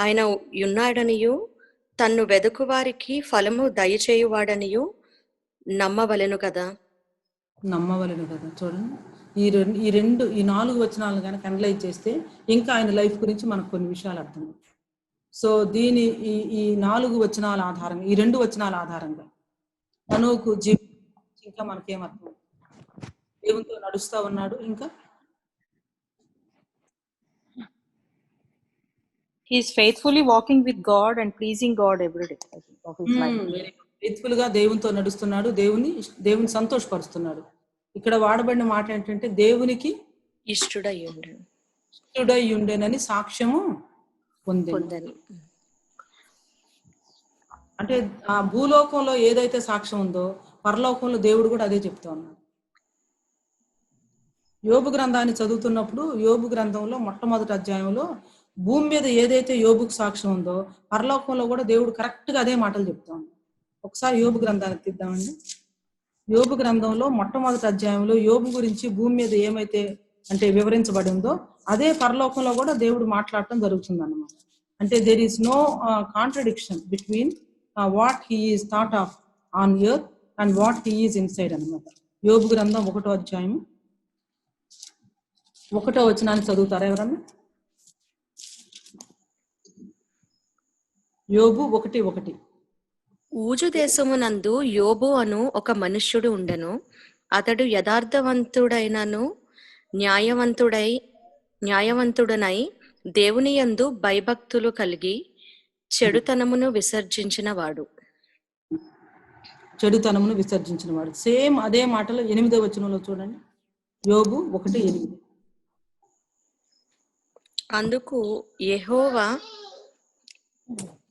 ఆయన ఉన్నాడనియు తన్ను వెదుకువారికి ఫలము దయచేయువాడనియు నమ్మవలెను కదా. నమ్మవలను కదా. చూడండి, ఈ 4 వచనాలు కనుక అనలైజ్ చేస్తే ఇంకా ఆయన లైఫ్ గురించి మనకు కొన్ని విషయాలు అర్థమవుతాయి. సో ఈ 4 వచనాల ఆధారంగా, ఈ 2 వచనాల ఆధారంగా హనోకు జీవితం ఇంకా మనకేమర్థం, దేవునితో నడుస్తా ఉన్నాడు. ఇంకా he is faithfully walking with God and pleasing God every day, I think, of his life. Faithful గా దేవునితో నడుస్తున్నాడు, దేవుని సంతోషపరుస్తున్నాడు. ఇక్కడ వాడబడిన మాట ఏంటంటే దేవునికి ఇష్టడై ఉండేనని సాక్ష్యము పొందని. అంటే ఆ భూలోకంలో ఏదైతే సాక్ష్యం ఉందో పరలోకంలో దేవుడు కూడా అదే చెప్తా ఉన్నాడు. యోబు గ్రంథాన్ని చదువుతున్నప్పుడు యోబు గ్రంథంలో మొట్టమొదటి అధ్యాయంలో భూమి మీద ఏదైతే యోబుకు సాక్ష్యం ఉందో పరలోకంలో కూడా దేవుడు కరెక్ట్ గా అదే మాటలు చెప్తా ఉన్నాడు. ఒకసారి యోబు గ్రంథాన్ని తీద్దామండి. యోబు గ్రంథంలో మొట్టమొదటి అధ్యాయంలో యోబు గురించి భూమి మీద ఏమైతే అంటే వివరించబడి ఉందో అదే పరలోకంలో కూడా దేవుడు మాట్లాడటం జరుగుతుంది అన్నమాట. అంటే there is no contradiction between what he is thought of on earth and what he is inside అన్నమాట. యోబు గ్రంథం 1వ అధ్యాయం 1వ వచనాన్ని చదువుతారా ఎవరన్నా? యోబు 1:1. ఊజు దేశమునందు యోబు అను ఒక మనుష్యుడు ఉండెను. అతడు యథార్థవంతుడైనను న్యాయవంతుడనై దేవుని యందు భయభక్తులు కలిగి చెడుతనమును విసర్జించిన వాడు. సేమ్ అదే మాటలు 8వ వచనంలో చూడండి. యోబు 1:8.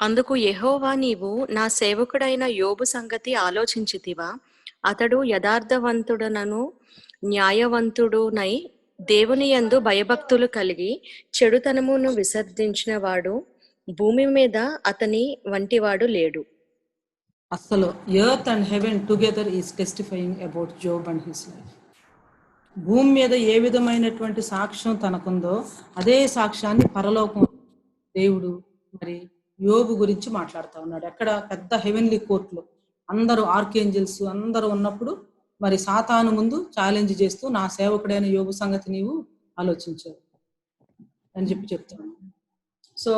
అందుకు యెహోవా నీవు నా సేవకుడైన యోబు సంగతి ఆలోచించితివా? అతడు యథార్థవంతుడనను న్యాయవంతుడునై దేవుని యందు భయభక్తులు కలిగి చెడుతనమును విసర్జించిన వాడు, భూమి మీద అతని వంటివాడు లేడు. అసలు earth and heaven together is testifying about Job and his life. భూమి మీద ఏ విధమైనటువంటి సాక్ష్యం తనకుందో అదే సాక్ష్యాన్ని పరలోకం దేవుడు మరి యోబు గురించి మాట్లాడుతూ ఉన్నాడు. ఎక్కడ పెద్ద హెవెన్లీ కోర్టులో అందరూ ఆర్కేంజల్స్ అందరూ ఉన్నప్పుడు మరి సాతాను ముందు ఛాలెంజ్ చేస్తూ నా సేవకుడైన యోబు సంగతి నీవు ఆలోచించావు అని చెప్తాను. సో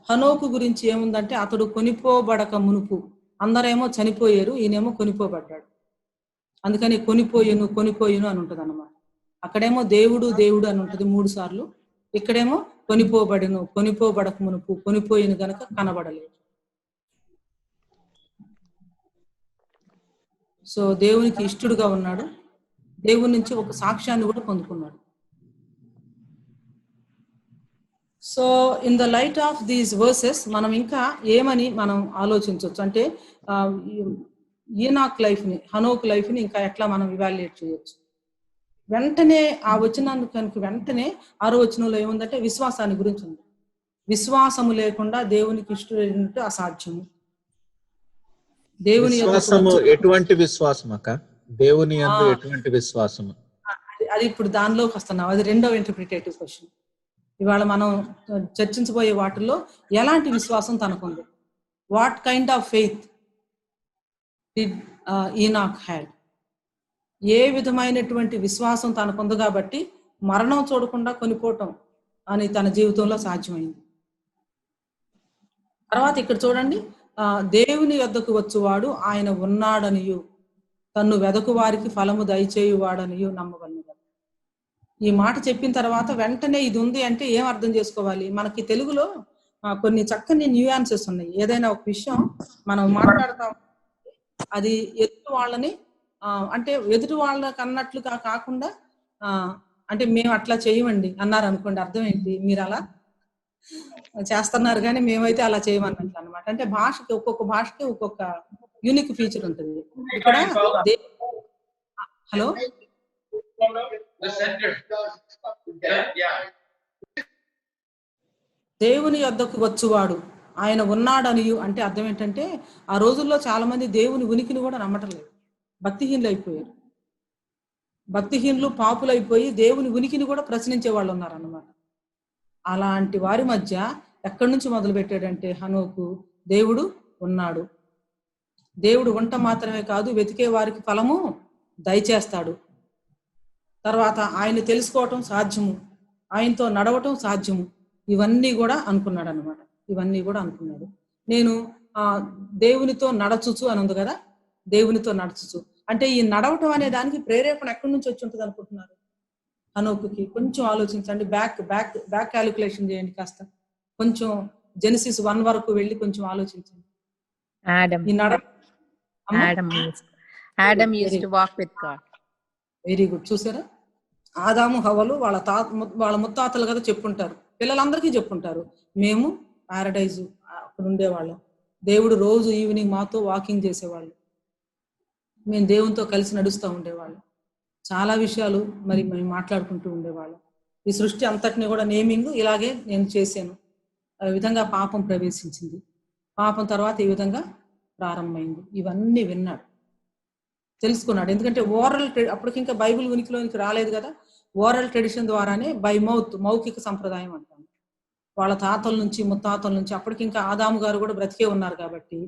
హనోకు గురించి ఏముందంటే అతడు కొనిపోబడక మునుపు, అందరేమో చనిపోయారు, ఈయనేమో కొనిపోబడ్డాడు. అందుకని కొనిపోయిను అని ఉంటుంది అన్నమాట. అక్కడేమో దేవుడు అని ఉంటుంది 3 సార్లు, ఇక్కడేమో కొనిపోబడక మునుపు, కొనిపోయిన గనక కనబడలేదు. సో దేవునికి ఇష్టడుగా ఉన్నాడు, దేవుని నుంచి ఒక సాక్ష్యాన్ని కూడా పొందుకున్నాడు. So in the light of these versus మనం ఇంకా ఏమని మనం ఆలోచించవచ్చు అంటే ఈనాక్ లైఫ్ ని, హనోక్ లైఫ్ ని ఇంకా ఎట్లా మనం ఇవాల్యుయేట్ చేయొచ్చు. వెంటనే ఆ వచనాన్ని కనుక వెంటనే 6వ వచనంలో ఏముందంటే విశ్వాసాన్ని గురించి ఉంది. విశ్వాసము లేకుండా దేవునికి ఇష్టమైనట్టు అసాధ్యము. దేవుని ఎటువంటి విశ్వాసం అక్క? దేవుని యందు ఎటువంటి విశ్వాసము? అది ఇప్పుడు దానిలోకి వస్తున్నాం. అది 2వ ఇంటర్ప్రిటేటివ్ క్వశ్చన్. ఇవాళ మనం చర్చించబోయే వాటిల్లో ఎలాంటి విశ్వాసం తనకుంది, what kind of faith did Enoch had, ఏ విధమైనటువంటి విశ్వాసం తనకుంది కాబట్టి మరణం చూడకుండా కొనిపోవటం అని తన జీవితంలో సాధ్యమైంది. తర్వాత ఇక్కడ చూడండి, దేవుని యొద్దకు వచ్చువాడు ఆయన ఉన్నాడనియు తన్ను వెదకు వారికి ఫలము దయచేయువాడనియు నమ్మవలెను. ఈ మాట చెప్పిన తర్వాత వెంటనే ఇది ఉంది అంటే ఏం అర్థం చేసుకోవాలి? మనకి తెలుగులో కొన్ని చక్కని న్యూయాన్సెస్ ఉన్నాయి. ఏదైనా ఒక విషయం మనం మాట్లాడతాం, అది ఎదుటి వాళ్ళని అంటే ఎదుటి వాళ్ళకి అన్నట్లుగా కాకుండా అంటే మేము అట్లా చేయమండి అన్నారు అనుకోండి, అర్థం ఏంటి? మీరు అలా చేస్తున్నారు కానీ మేమైతే అలా చేయమన్నట్లు అనమాట. అంటే భాషకి ఒక్కొక్క భాషకి ఒక్కొక్క యూనిక్ ఫీచర్ ఉంటుంది. ఇక్కడ హలో దేవుని యొద్దకు వచ్చువాడు ఆయన ఉన్నాడనియు అంటే అర్థం ఏంటంటే ఆ రోజుల్లో చాలా మంది దేవుని ఉనికిని కూడా నమ్మటం లేదు, భక్తిహీనులు అయిపోయారు. భక్తిహీనులు పాపులైపోయి దేవుని ఉనికిని కూడా ప్రశ్నించే వాళ్ళు ఉన్నారన్నమాట. అలాంటి వారి మధ్య ఎక్కడి నుంచి మొదలు పెట్టాడంటే హనోకు దేవుడు ఉన్నాడు, దేవుడు వంట మాత్రమే కాదు వెతికే వారికి ఫలము దయచేస్తాడు, తర్వాత ఆయన తెలుసుకోవటం సాధ్యము, ఆయనతో నడవటం సాధ్యము, ఇవన్నీ కూడా అనుకున్నాడు అనమాట. ఇవన్నీ కూడా అనుకున్నాడు. నేను దేవునితో నడచుచు అని ఉంది కదా, దేవునితో నడచుచు అంటే ఈ నడవటం అనే దానికి ప్రేరేపణ ఎక్కడి నుంచి వచ్చి ఉంటుంది అనుకుంటున్నారు? హనోకుకి కొంచెం ఆలోచించండి, బ్యాక్ క్యాలిక్యులేషన్ చేయండి కాస్త, కొంచెం జెనసిస్ 1 వరకు వెళ్ళి కొంచెం ఆలోచించండి. ఈ Adam used to walk with God. Very good. చూసారా, ఆదాము హవ్వలు వాళ్ళ ముత్తాతలు కదా చెప్పుంటారు, పిల్లలందరికీ చెప్పుంటారు, మేము పారడైజ్ అక్కడ ఉండేవాళ్ళం, దేవుడు రోజు ఈవినింగ్ మాతో వాకింగ్ చేసేవాళ్ళు, మేము దేవునితో కలిసి నడుస్తూ ఉండేవాళ్ళం, చాలా విషయాలు మరి మేము మాట్లాడుకుంటూ ఉండేవాళ్ళం. ఈ సృష్టి అంతటిని కూడా నేమింగ్ ఇలాగే నేను చేశాను. ఆ విధంగా పాపం ప్రవేశించింది, పాపం తర్వాత ఈ విధంగా ప్రారంభమైంది. ఇవన్నీ విన్నాడు, తెలుసుకున్నాడు. ఎందుకంటే ఓరల్ అప్పటికి ఇంకా బైబిల్ ఉనికిలోనికి రాలేదు కదా, ఓరల్ ట్రెడిషన్ ద్వారానే బై మౌత్, మౌఖిక సంప్రదాయం అంటాం. వాళ్ళ తాతల నుంచి ముత్తాతల నుంచి, అప్పటికి ఇంకా ఆదాము గారు కూడా బ్రతికే ఉన్నారు కాబట్టి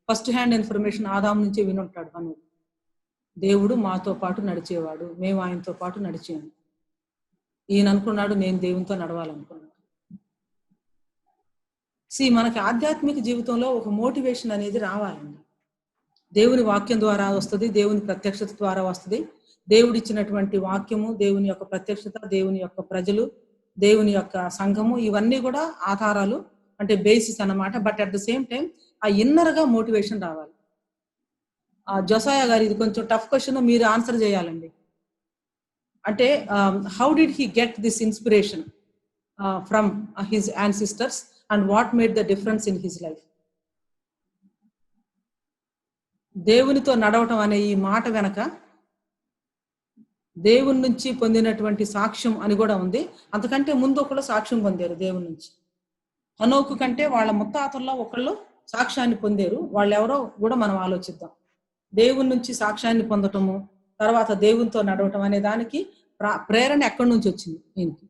ఫస్ట్ హ్యాండ్ ఇన్ఫర్మేషన్ ఆదాము నుంచి వినుంటాడు. హనోకు దేవుడు మాతో పాటు నడిచేవాడు, మేము ఆయనతో పాటు నడిచాము. ఈయన అనుకున్నాడు నేను దేవునితో నడవాలనుకున్నాడు. మనకి ఆధ్యాత్మిక జీవితంలో ఒక మోటివేషన్ అనేది రావాలండి. దేవుని వాక్యం ద్వారా వస్తుంది, దేవుని ప్రత్యక్షత ద్వారా వస్తుంది. దేవుడు ఇచ్చినటువంటి వాక్యము, దేవుని యొక్క ప్రత్యక్షత, దేవుని యొక్క ప్రజలు, దేవుని యొక్క సంఘము, ఇవన్నీ కూడా ఆధారాలు, అంటే బేసిస్ అన్నమాట. But at the same time ఆ ఇన్నర్ గా మోటివేషన్ రావాలి. జోసాయా గారు, ఇది కొంచెం టఫ్ క్వశ్చన్, మీరు ఆన్సర్ చేయాలండి. అంటే how did he get this inspiration from his ancestors and what made the difference in his life? దేవునితో నడవటం అనే ఈ మాట వెనక దేవుని నుంచి పొందినటువంటి సాక్ష్యం అని కూడా ఉంది. అంతకంటే ముందు ఒకళ్ళు సాక్ష్యం పొందారు దేవుని నుంచి. హనోకు కంటే వాళ్ళ ముత్తాతల్లో ఒకళ్ళు సాక్ష్యాన్ని పొందారు. వాళ్ళు ఎవరో కూడా మనం ఆలోచిద్దాం. దేవుని నుంచి సాక్ష్యాన్ని పొందటము, తర్వాత దేవునితో నడవటం అనే దానికి ప్రేరణ ఎక్కడి నుంచి వచ్చింది దీనికి?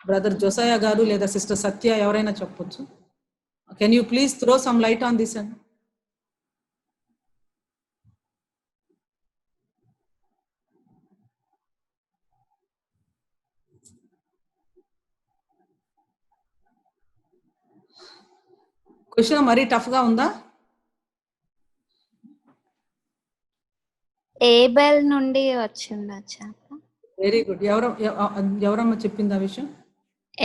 బ్రదర్ జోసాయా గారు లేదా సిస్టర్ సత్య ఎవరైనా చెప్పొచ్చు. Can you please throw some light on this and question మరీ టఫ్ గా ఉందా? ఏబెల్ నుండి వచ్చింది. Very good. ఎవరమ్మా చెప్పింది ఆ విషయం?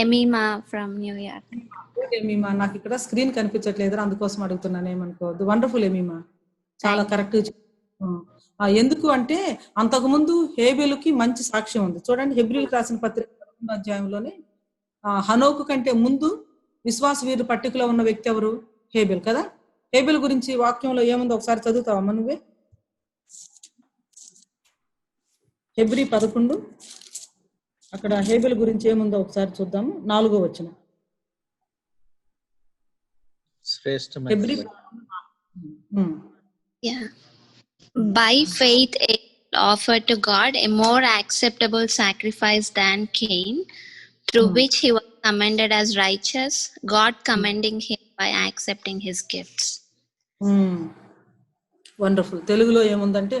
Jemima from New York. ఎమీమా, నాకు ఇక్కడ స్క్రీన్ కనిపించట్లేదు, అందుకోసం అడుగుతున్నాను, ఏమనుకోవద్దు. వండర్ఫుల్ ఎమీమా, చాలా కరెక్ట్. ఎందుకు అంటే అంతకుముందు హేబెలుకి మంచి సాక్ష్యం ఉంది. చూడండి, హెబ్రీలకు రాసిన పత్రిక 11వ అధ్యాయంలోనే హనోకు కంటే ముందు విశ్వాస వీరు పట్టికలో ఉన్న వ్యక్తి ఎవరు? హేబెల్ కదా. హేబెల్ గురించి వాక్యంలో ఏముందో ఒకసారి చదువుతావమ్మా నువ్వే. హెబ్రీ 11 అక్కడ హేబెల్ గురించి ఏముందో ఒకసారి చూద్దాము. 4వ వచనం. Hebrew By faith Abel offered to God a more acceptable sacrifice than Cain, through which he was commended as righteous, God commending him by accepting his gifts. Wonderful. తెలుగులో ఏముందంటే,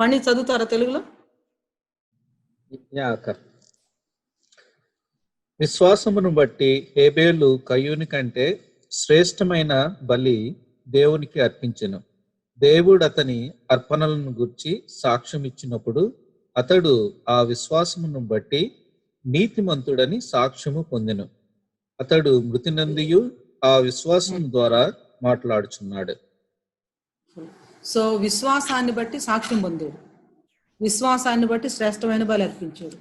పని చదువుతారా తెలుగులో? విశ్వాసమును బట్టి హేబేలు కయ్యూని కంటే శ్రేష్టమైన బలి దేవునికి అర్పించెను. దేవుడు అతని అర్పణలను గురించి సాక్ష్యం ఇచ్చినప్పుడు అతడు ఆ విశ్వాసమును బట్టి నీతిమంతుడని సాక్ష్యము పొందెను. అతడు మృతి నందియు ఆ విశ్వాసం ద్వారా మాట్లాడుచున్నాడు. సో విశ్వాసాన్ని బట్టి సాక్ష్యం పొందాడు, విశ్వాసాన్ని బట్టి శ్రేష్టమైన బలి అర్పించాడు.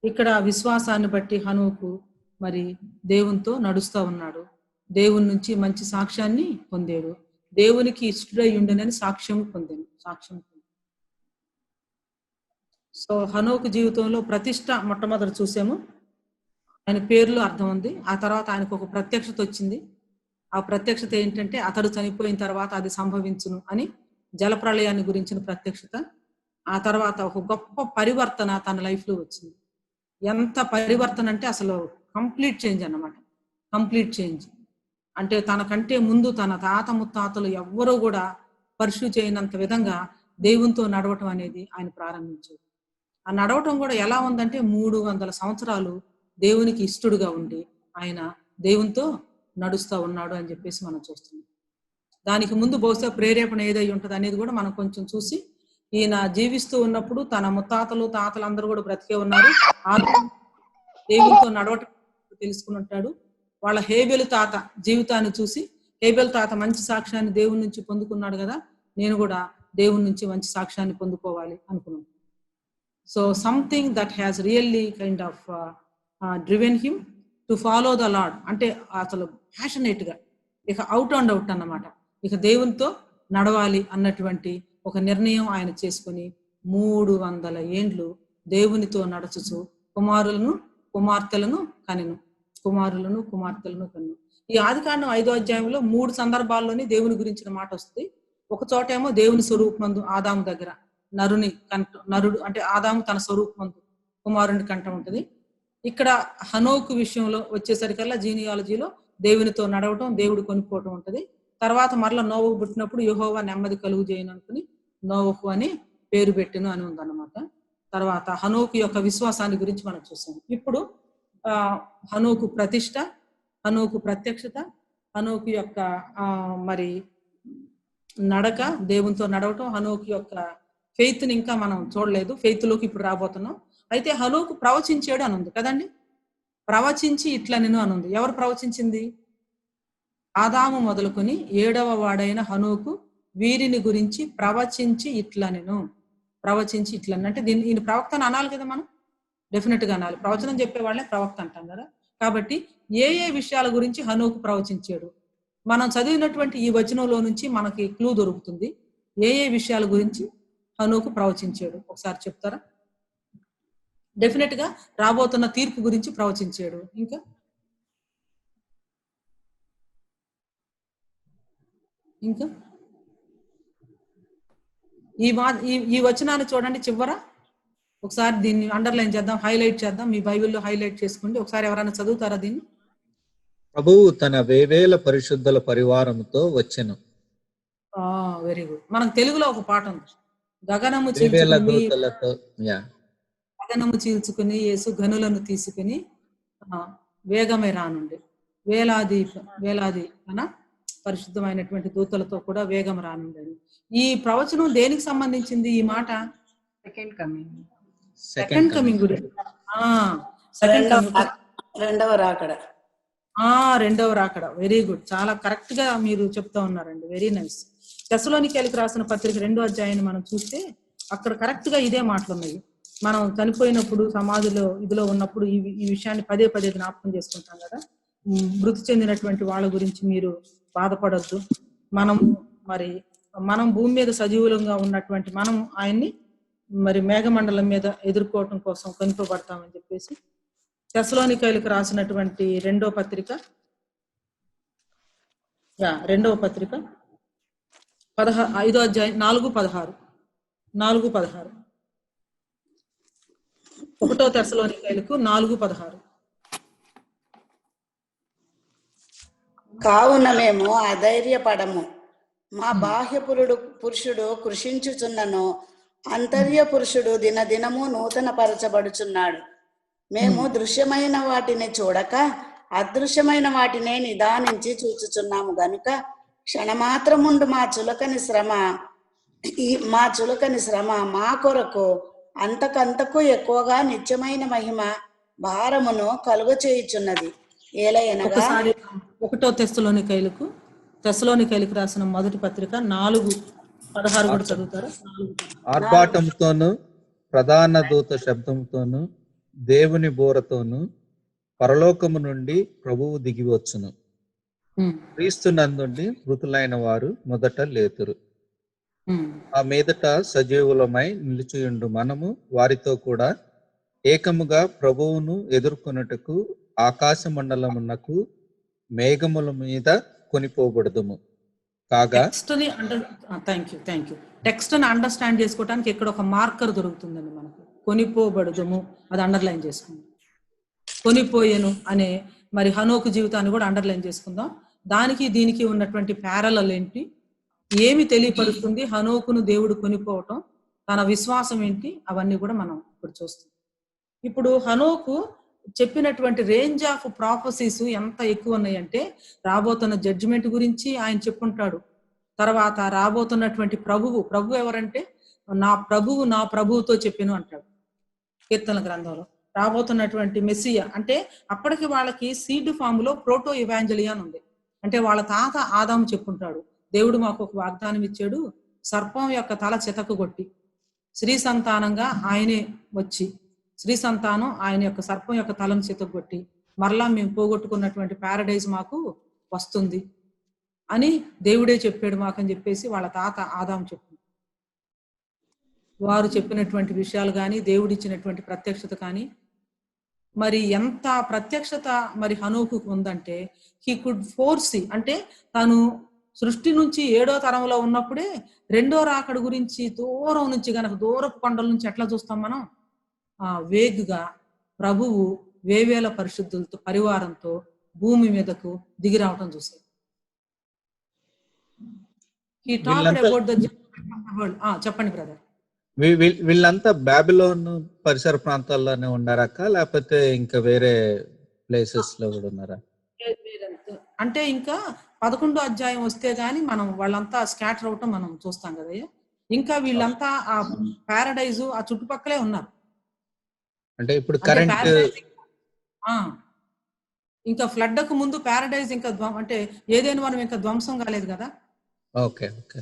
ఇక్కడ విశ్వాసాన్ని బట్టి హనోకు మరి దేవునితో నడుస్తూ ఉన్నాడు, దేవుని నుంచి మంచి సాక్ష్యాన్ని పొందాడు, దేవునికి ఇష్టడై ఉండనని సాక్ష్యం పొందాను. సో హనోకు జీవితంలో ప్రతిష్ట మొట్టమొదటి చూసాము. ఆయన పేరులో అర్థం ఉంది. ఆ తర్వాత ఆయనకు ఒక ప్రత్యక్షత వచ్చింది. ఆ ప్రత్యక్షత ఏంటంటే అతడు చనిపోయిన తర్వాత అది సంభవించును అని జలప్రళయాన్ని గురించిన ప్రత్యక్షత, ఆ తర్వాత ఒక గొప్ప పరివర్తన తన లైఫ్లో వచ్చింది. ఎంత పరివర్తన అంటే అసలు కంప్లీట్ చేంజ్ అన్నమాట. కంప్లీట్ చేంజ్ అంటే తనకంటే ముందు తన తాత ముత్తాతలు ఎవ్వరూ కూడా పర్ష్యూ చేయనంత విధంగా దేవునితో నడవటం అనేది ఆయన ప్రారంభించారు. ఆ నడవటం కూడా ఎలా ఉందంటే 300 సంవత్సరాలు దేవునికి ఇష్టడుగా ఉండి ఆయన దేవునితో నడుస్తూ ఉన్నాడు అని చెప్పేసి మనం చూస్తున్నాం. దానికి ముందు బహుశా ప్రేరేపణ ఏదై ఉంటుంది అనేది కూడా మనం కొంచెం చూసి, ఈయన జీవిస్తూ ఉన్నప్పుడు తన ముత్తాతలు తాతలు అందరూ కూడా బ్రతికే ఉన్నారు, దేవునితో నడవటం తెలుసుకుని ఉంటాడు. వాళ్ళ హేబెలు తాత జీవితాన్ని చూసి హేబెలు తాత మంచి సాక్ష్యాన్ని దేవుని నుంచి పొందుకున్నాడు కదా, నేను కూడా దేవుని నుంచి మంచి సాక్ష్యాన్ని పొందుకోవాలి అనుకున్నాను. So something that has really kind of driven him to follow the lord. అంటే అసలు ప్యాషనేట్ గా ఇక అవుట్ అండ్ అవుట్ అన్నమాట, ఇక దేవునితో నడవాలి అన్నటువంటి ఒక నిర్ణయం ఆయన చేసుకుని 300 ఏండ్లు దేవునితో నడుచుచు కుమారులను కుమార్తెలను కనెను. ఈ ఆదికాండం 5వ అధ్యాయంలో 3 సందర్భాల్లోని దేవుని గురించిన మాట వస్తుంది. ఒక చోటేమో దేవుని స్వరూపమందు ఆదాము దగ్గర నరుడు అంటే ఆదాము తన స్వరూపమందు కుమారుని కంట ఉంటుంది. ఇక్కడ హనోకు విషయంలో వచ్చేసరికల్లా జీనియాలజీలో దేవునితో నడవటం, దేవుడు కొనుక్కోవటం ఉంటుంది. తర్వాత మరలా నోవహు పుట్టినప్పుడు యెహోవా నెమ్మది కలుగు చేయను అనుకుని నోవహు అని పేరు పెట్టెను అని ఉందన్నమాట. తర్వాత హనోకు యొక్క విశ్వాసాన్ని గురించి మనం చూసాం. ఇప్పుడు హనోకు ప్రతిష్ట, హనోకు ప్రత్యక్షత, హనోకు యొక్క మరి నడక, దేవునితో నడవటం, హనోకు యొక్క ఫెయిత్ ని ఇంకా మనం చూడలేదు, ఫెయిత్ లోకి ఇప్పుడు రాబోతున్నాం. అయితే హనోకు ప్రవచించాడు అని ఉంది కదండి, ప్రవచించి ఇట్లా నేను అనుంది. ఎవరు ప్రవచించింది? ఆదాము మొదలుకొని 7వ వాడైన హనోకు వీరిని గురించి ప్రవచించి ఇట్లా నేను అంటే దీన్ని ఈయన ప్రవక్త అని అనాలి కదా, మనం డెఫినెట్ గా అనాలి. ప్రవచనం చెప్పే వాళ్ళే ప్రవక్త అంటాం కదా. కాబట్టి ఏ విషయాల గురించి హనోకు ప్రవచించాడు, మనం చదివినటువంటి ఈ వచనంలో నుంచి మనకి క్లూ దొరుకుతుంది. ఏ విషయాల గురించి హనోకు ప్రవచించాడు ఒకసారి చెప్తారా? డెఫినెట్ గా రాబోతున్న తీర్పు గురించి ప్రవచించాడు. ఇంకా ఈ వచనాన్ని చూడండి చివర ఒకసారి దీన్ని అండర్లైన్ చేద్దాం, హైలైట్ చేద్దాం. మీ బైబిల్లో హైలైట్ చేసుకోండి ఒకసారి. ఎవరైనా చదువుతారా దీన్ని? ప్రభువు తన వేవేల పరిశుద్ధుల పరివారంతో వచ్చెను. Very good. మనకు తెలుగులో ఒక పాట ఉంది, గగనము చీల్చుకుని యేసు గనులను తీసుకుని వేగమే రానుండి వేలాది అనా పరిశుద్ధమైనటువంటి దూతలతో కూడా వేగం రానుండని. ఈ ప్రవచనం దేనికి సంబంధించింది? ఈ మాట సెకండ్ కమింగ్ గురించి, రెండవ రాకడ. వెరీ గుడ్, చాలా కరెక్ట్ గా మీరు చెప్తా ఉన్నారండి. Very nice. తెస్సలోనికైలకు రాసిన పత్రిక 2వ అధ్యాయాన్ని మనం చూస్తే అక్కడ కరెక్ట్ గా ఇదే మాటలు ఉన్నాయి. మనం చనిపోయినప్పుడు సమాధిలో ఇదిలో ఉన్నప్పుడు ఈ విషయాన్ని పదే జ్ఞాపకం చేసుకుంటాం కదా. మృతి చెందినటువంటి వాళ్ళ గురించి మీరు బాధపడొద్దు, మనం భూమి మీద సజీవులంగా ఉన్నటువంటి మనం ఆయన్ని మరి మేఘమండలం మీద ఎదుర్కోవటం కోసం కనుపబడతామని చెప్పేసి తెస్సలోనికైలకు రాసినటువంటి 2వ పత్రిక 5వ అధ్యాయం 4:16 1వ తెస్సలోనికైలకు 4:16. కావున మేము అధైర్యపడము, మా బాహ్య పురుషుడు కృషించుచున్నను, అంతర్య పురుషుడు దినదినము నూతన పరచబడుచున్నాడు. మేము దృశ్యమైన వాటిని చూడక అదృశ్యమైన వాటినే నిదానించి చూచుచున్నాము గనుక క్షణమాత్రముండు మా చులకని శ్రమ మా కొరకు అంతకంతకు ఎక్కువగా నిత్యమైన మహిమ భారమును కలుగచేయుచున్నది. ఏలయనగా 1వ తెస్సలోనికైలకు రాసిన మొదటి పత్రిక 4:16 కూడా చదువుతారా? ఆర్భాటంతోను ప్రధాన దూత శబ్దంతోను దేవుని బోరతోను పరలోకము నుండి ప్రభువు దిగివచ్చును. క్రీస్తు నందుండి మృతులైన వారు మొదట లేతురు. ఆ మీదట సజీవులమై నిలిచియుండు మనము వారితో కూడా ఏకముగా ప్రభువును ఎదుర్కొనుటకు ఆకాశ మండలమునకు మేఘముల మీద కొనిపోబడదుము. కాగా థ్యాంక్ యూ టెక్స్ట్ ని అండర్స్టాండ్ చేసుకోవడానికి ఇక్కడ ఒక మార్కర్ దొరుకుతుందండి మనకు. కొనిపోబడుదుము, అది అండర్లైన్ చేసుకుందాం. కొనిపోయేను అనే మరి హనోకు జీవితాన్ని కూడా అండర్లైన్ చేసుకుందాం. దానికి దీనికి ఉన్నటువంటి ప్యారలల్ ఏంటి, ఏమి తెలియపరుస్తుంది హనోకును దేవుడు కొనిపోవటం, తన విశ్వాసం ఏంటి, అవన్నీ కూడా మనం ఇప్పుడు చూస్తాం. ఇప్పుడు హనోకు చెప్పినటువంటి రేంజ్ ఆఫ్ ప్రాఫెసీస్ ఎంత ఎక్కువ ఉన్నాయంటే, రాబోతున్న జడ్జిమెంట్ గురించి ఆయన చెప్పుకుంటాడు. తర్వాత రాబోతున్నటువంటి ప్రభు ఎవరంటే, నా ప్రభువుతో చెప్పాను అంటాడు కీర్తన గ్రంథంలో. రాబోతున్నటువంటి మెస్సియా అంటే అప్పటికి వాళ్ళకి సీడ్ ఫామ్ లో ప్రోటో ఇవాంజలియా ఉంది. అంటే వాళ్ళ తాత ఆదాము చెప్పుకుంటాడు, దేవుడు మాకు ఒక వాగ్దానం ఇచ్చాడు, సర్పం యొక్క తల చితకగొట్టి స్త్రీ సంతానంగా ఆయనే వచ్చి, స్త్రీ సంతానం ఆయన యొక్క సర్పం యొక్క తలను చితకగొట్టి మరలా మేము పోగొట్టుకున్నటువంటి ప్యారడైజ్ మాకు వస్తుంది అని దేవుడే చెప్పాడు మాకని చెప్పేసి వాళ్ళ తాత ఆదాము చెప్పాడు. వారు చెప్పినటువంటి విషయాలు కానీ, దేవుడిచ్చినటువంటి ప్రత్యక్షత కానీ, మరి ఎంత ప్రత్యక్షత మరి హనోకు ఉందంటే, హీ కుడ్ ఫోర్సీ, అంటే తను సృష్టి నుంచి 7వ తరంలో ఉన్నప్పుడే 2వ రాకడ గురించి దూరం నుంచి గనక, దూరపు కొండల నుంచి ఎట్లా చూస్తాం మనం, వేగుగా ప్రభువు వేవేల పరిశుద్ధులతో పరివారంతో భూమి మీదకు దిగి రావటం చూసాం. He talked about the world. చెప్పండి బ్రదర్. వీళ్ళంతా బాబిలోన్ పరిసర ప్రాంతాల్లోనే ఉన్నారక్క, లేకపోతే ఇంకా వేరే ప్లేసెస్ లో కూడా ఉన్నారా? అంటే ఇంకా 11వ అధ్యాయం వస్తే గానీ మనం వాళ్ళంతా స్కాటర్ అవటం మనం చూస్తాం కదయ్యా. ఇంకా వీళ్ళంతా ఆ ప్యారడైజ్ ఆ చుట్టుపక్కలే ఉన్నారు. అంటే ఇప్పుడు కరెంట్ ఇంకా ఫ్లడ్ కు ముందు ప్యారడైజ్ ఇంకా అంటే ఏదైనా మనం ఇంకా ధ్వంసం కాలేదు కదా. Okay okay.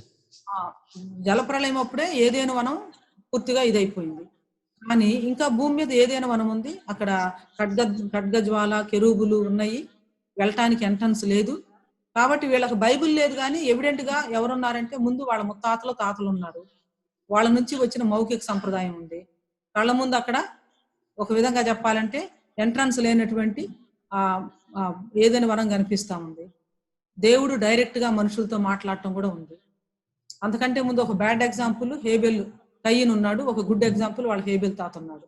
జలప్రలయం అప్పుడే ఏదైనా వనం పూర్తిగా ఇదైపోయింది. కానీ ఇంకా భూమి మీద ఏదైనా వనం ఉంది. అక్కడ ఖడ్గజ్వాల కెరూబులు ఉన్నాయి, వెళ్ళటానికి ఎంట్రన్స్ లేదు. కాబట్టి వీళ్ళకి బైబిల్ లేదు, కానీ ఎవిడెంట్ గా ఎవరున్నారంటే ముందు వాళ్ళ తాతలు ఉన్నారు. వాళ్ళ నుంచి వచ్చిన మౌఖిక సంప్రదాయం ఉంది. కళ్ళ ముందు అక్కడ ఒక విధంగా చెప్పాలంటే ఎంట్రన్స్ లేనటువంటి ఏదైనా వనం కనిపిస్తా ఉంది. దేవుడు డైరెక్ట్ గా మనుషులతో మాట్లాడటం కూడా ఉంది. అంతకంటే ముందు ఒక బ్యాడ్ ఎగ్జాంపుల్ హేబెల్ కయ్యన్ ఉన్నాడు, ఒక గుడ్ ఎగ్జాంపుల్ వాళ్ళ హేబెల్ తాత ఉన్నాడు.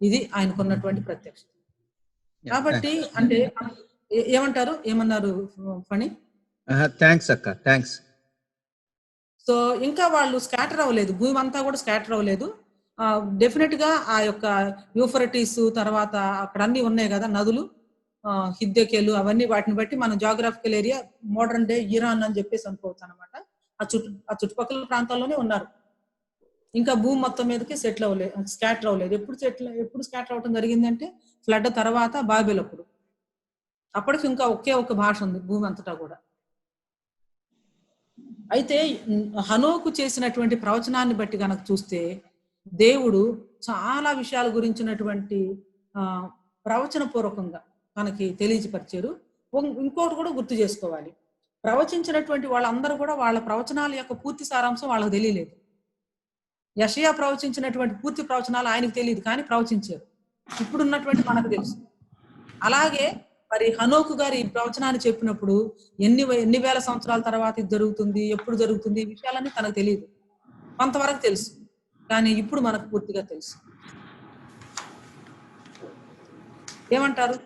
ఇది ఆయనకున్నటువంటి ప్రత్యక్షత. కాబట్టి అంటే ఏమన్నారు ఫణి? థ్యాంక్స్ అక్క, థ్యాంక్స్. సో ఇంకా వాళ్ళు స్కాటర్ అవ్వలేదు, భూమి అంతా కూడా స్కాటర్ అవ్వలేదు. డెఫినెట్ గా ఆ యొక్క యూఫ్రటీస్ తర్వాత అక్కడ అన్ని ఉన్నాయి కదా నదులు, హిద్దెకెలు, అవన్నీ వాటిని బట్టి మనం geographical area modern day Iran అని చెప్పేసి అనుకోవచ్చు అనమాట. ఆ చుట్టుపక్కల ప్రాంతాల్లోనే ఉన్నారు. ఇంకా భూమి మొత్తం మీదకి సెటిల్ అవ్వలేదు, స్కాటర్ అవ్వలేదు. ఎప్పుడు స్కాటర్ అవ్వడం జరిగిందంటే ఫ్లడ్ తర్వాత బాబెల్ అప్పుడు. అప్పటికి ఇంకా ఒకే ఒక భాష ఉంది భూమి అంతటా కూడా. అయితే హనోకు చేసినటువంటి ప్రవచనాన్ని బట్టి కనుక చూస్తే దేవుడు చాలా విషయాల గురించినటువంటి ప్రవచన పూర్వకంగా మనకి తెలియపరిచారు. ఇంకోటి కూడా గుర్తు చేసుకోవాలి, ప్రవచించినటువంటి వాళ్ళందరూ కూడా వాళ్ళ ప్రవచనాల యొక్క పూర్తి సారాంశం వాళ్ళకి తెలియలేదు. యెషయా ప్రవచించినటువంటి పూర్తి ప్రవచనాలు ఆయనకు తెలియదు, కానీ ప్రవచించారు. ఇప్పుడున్నటువంటి మనకు తెలుసు. అలాగే మరి హనోకు గారు ఈ ప్రవచనాన్ని చెప్పినప్పుడు ఎన్ని వేల సంవత్సరాల తర్వాత ఇది జరుగుతుంది, ఎప్పుడు జరుగుతుంది, ఈ విషయాలన్నీ తనకు తెలియదు. కొంతవరకు తెలుసు, కానీ ఇప్పుడు మనకు పూర్తిగా తెలుసు. ఏమంటారు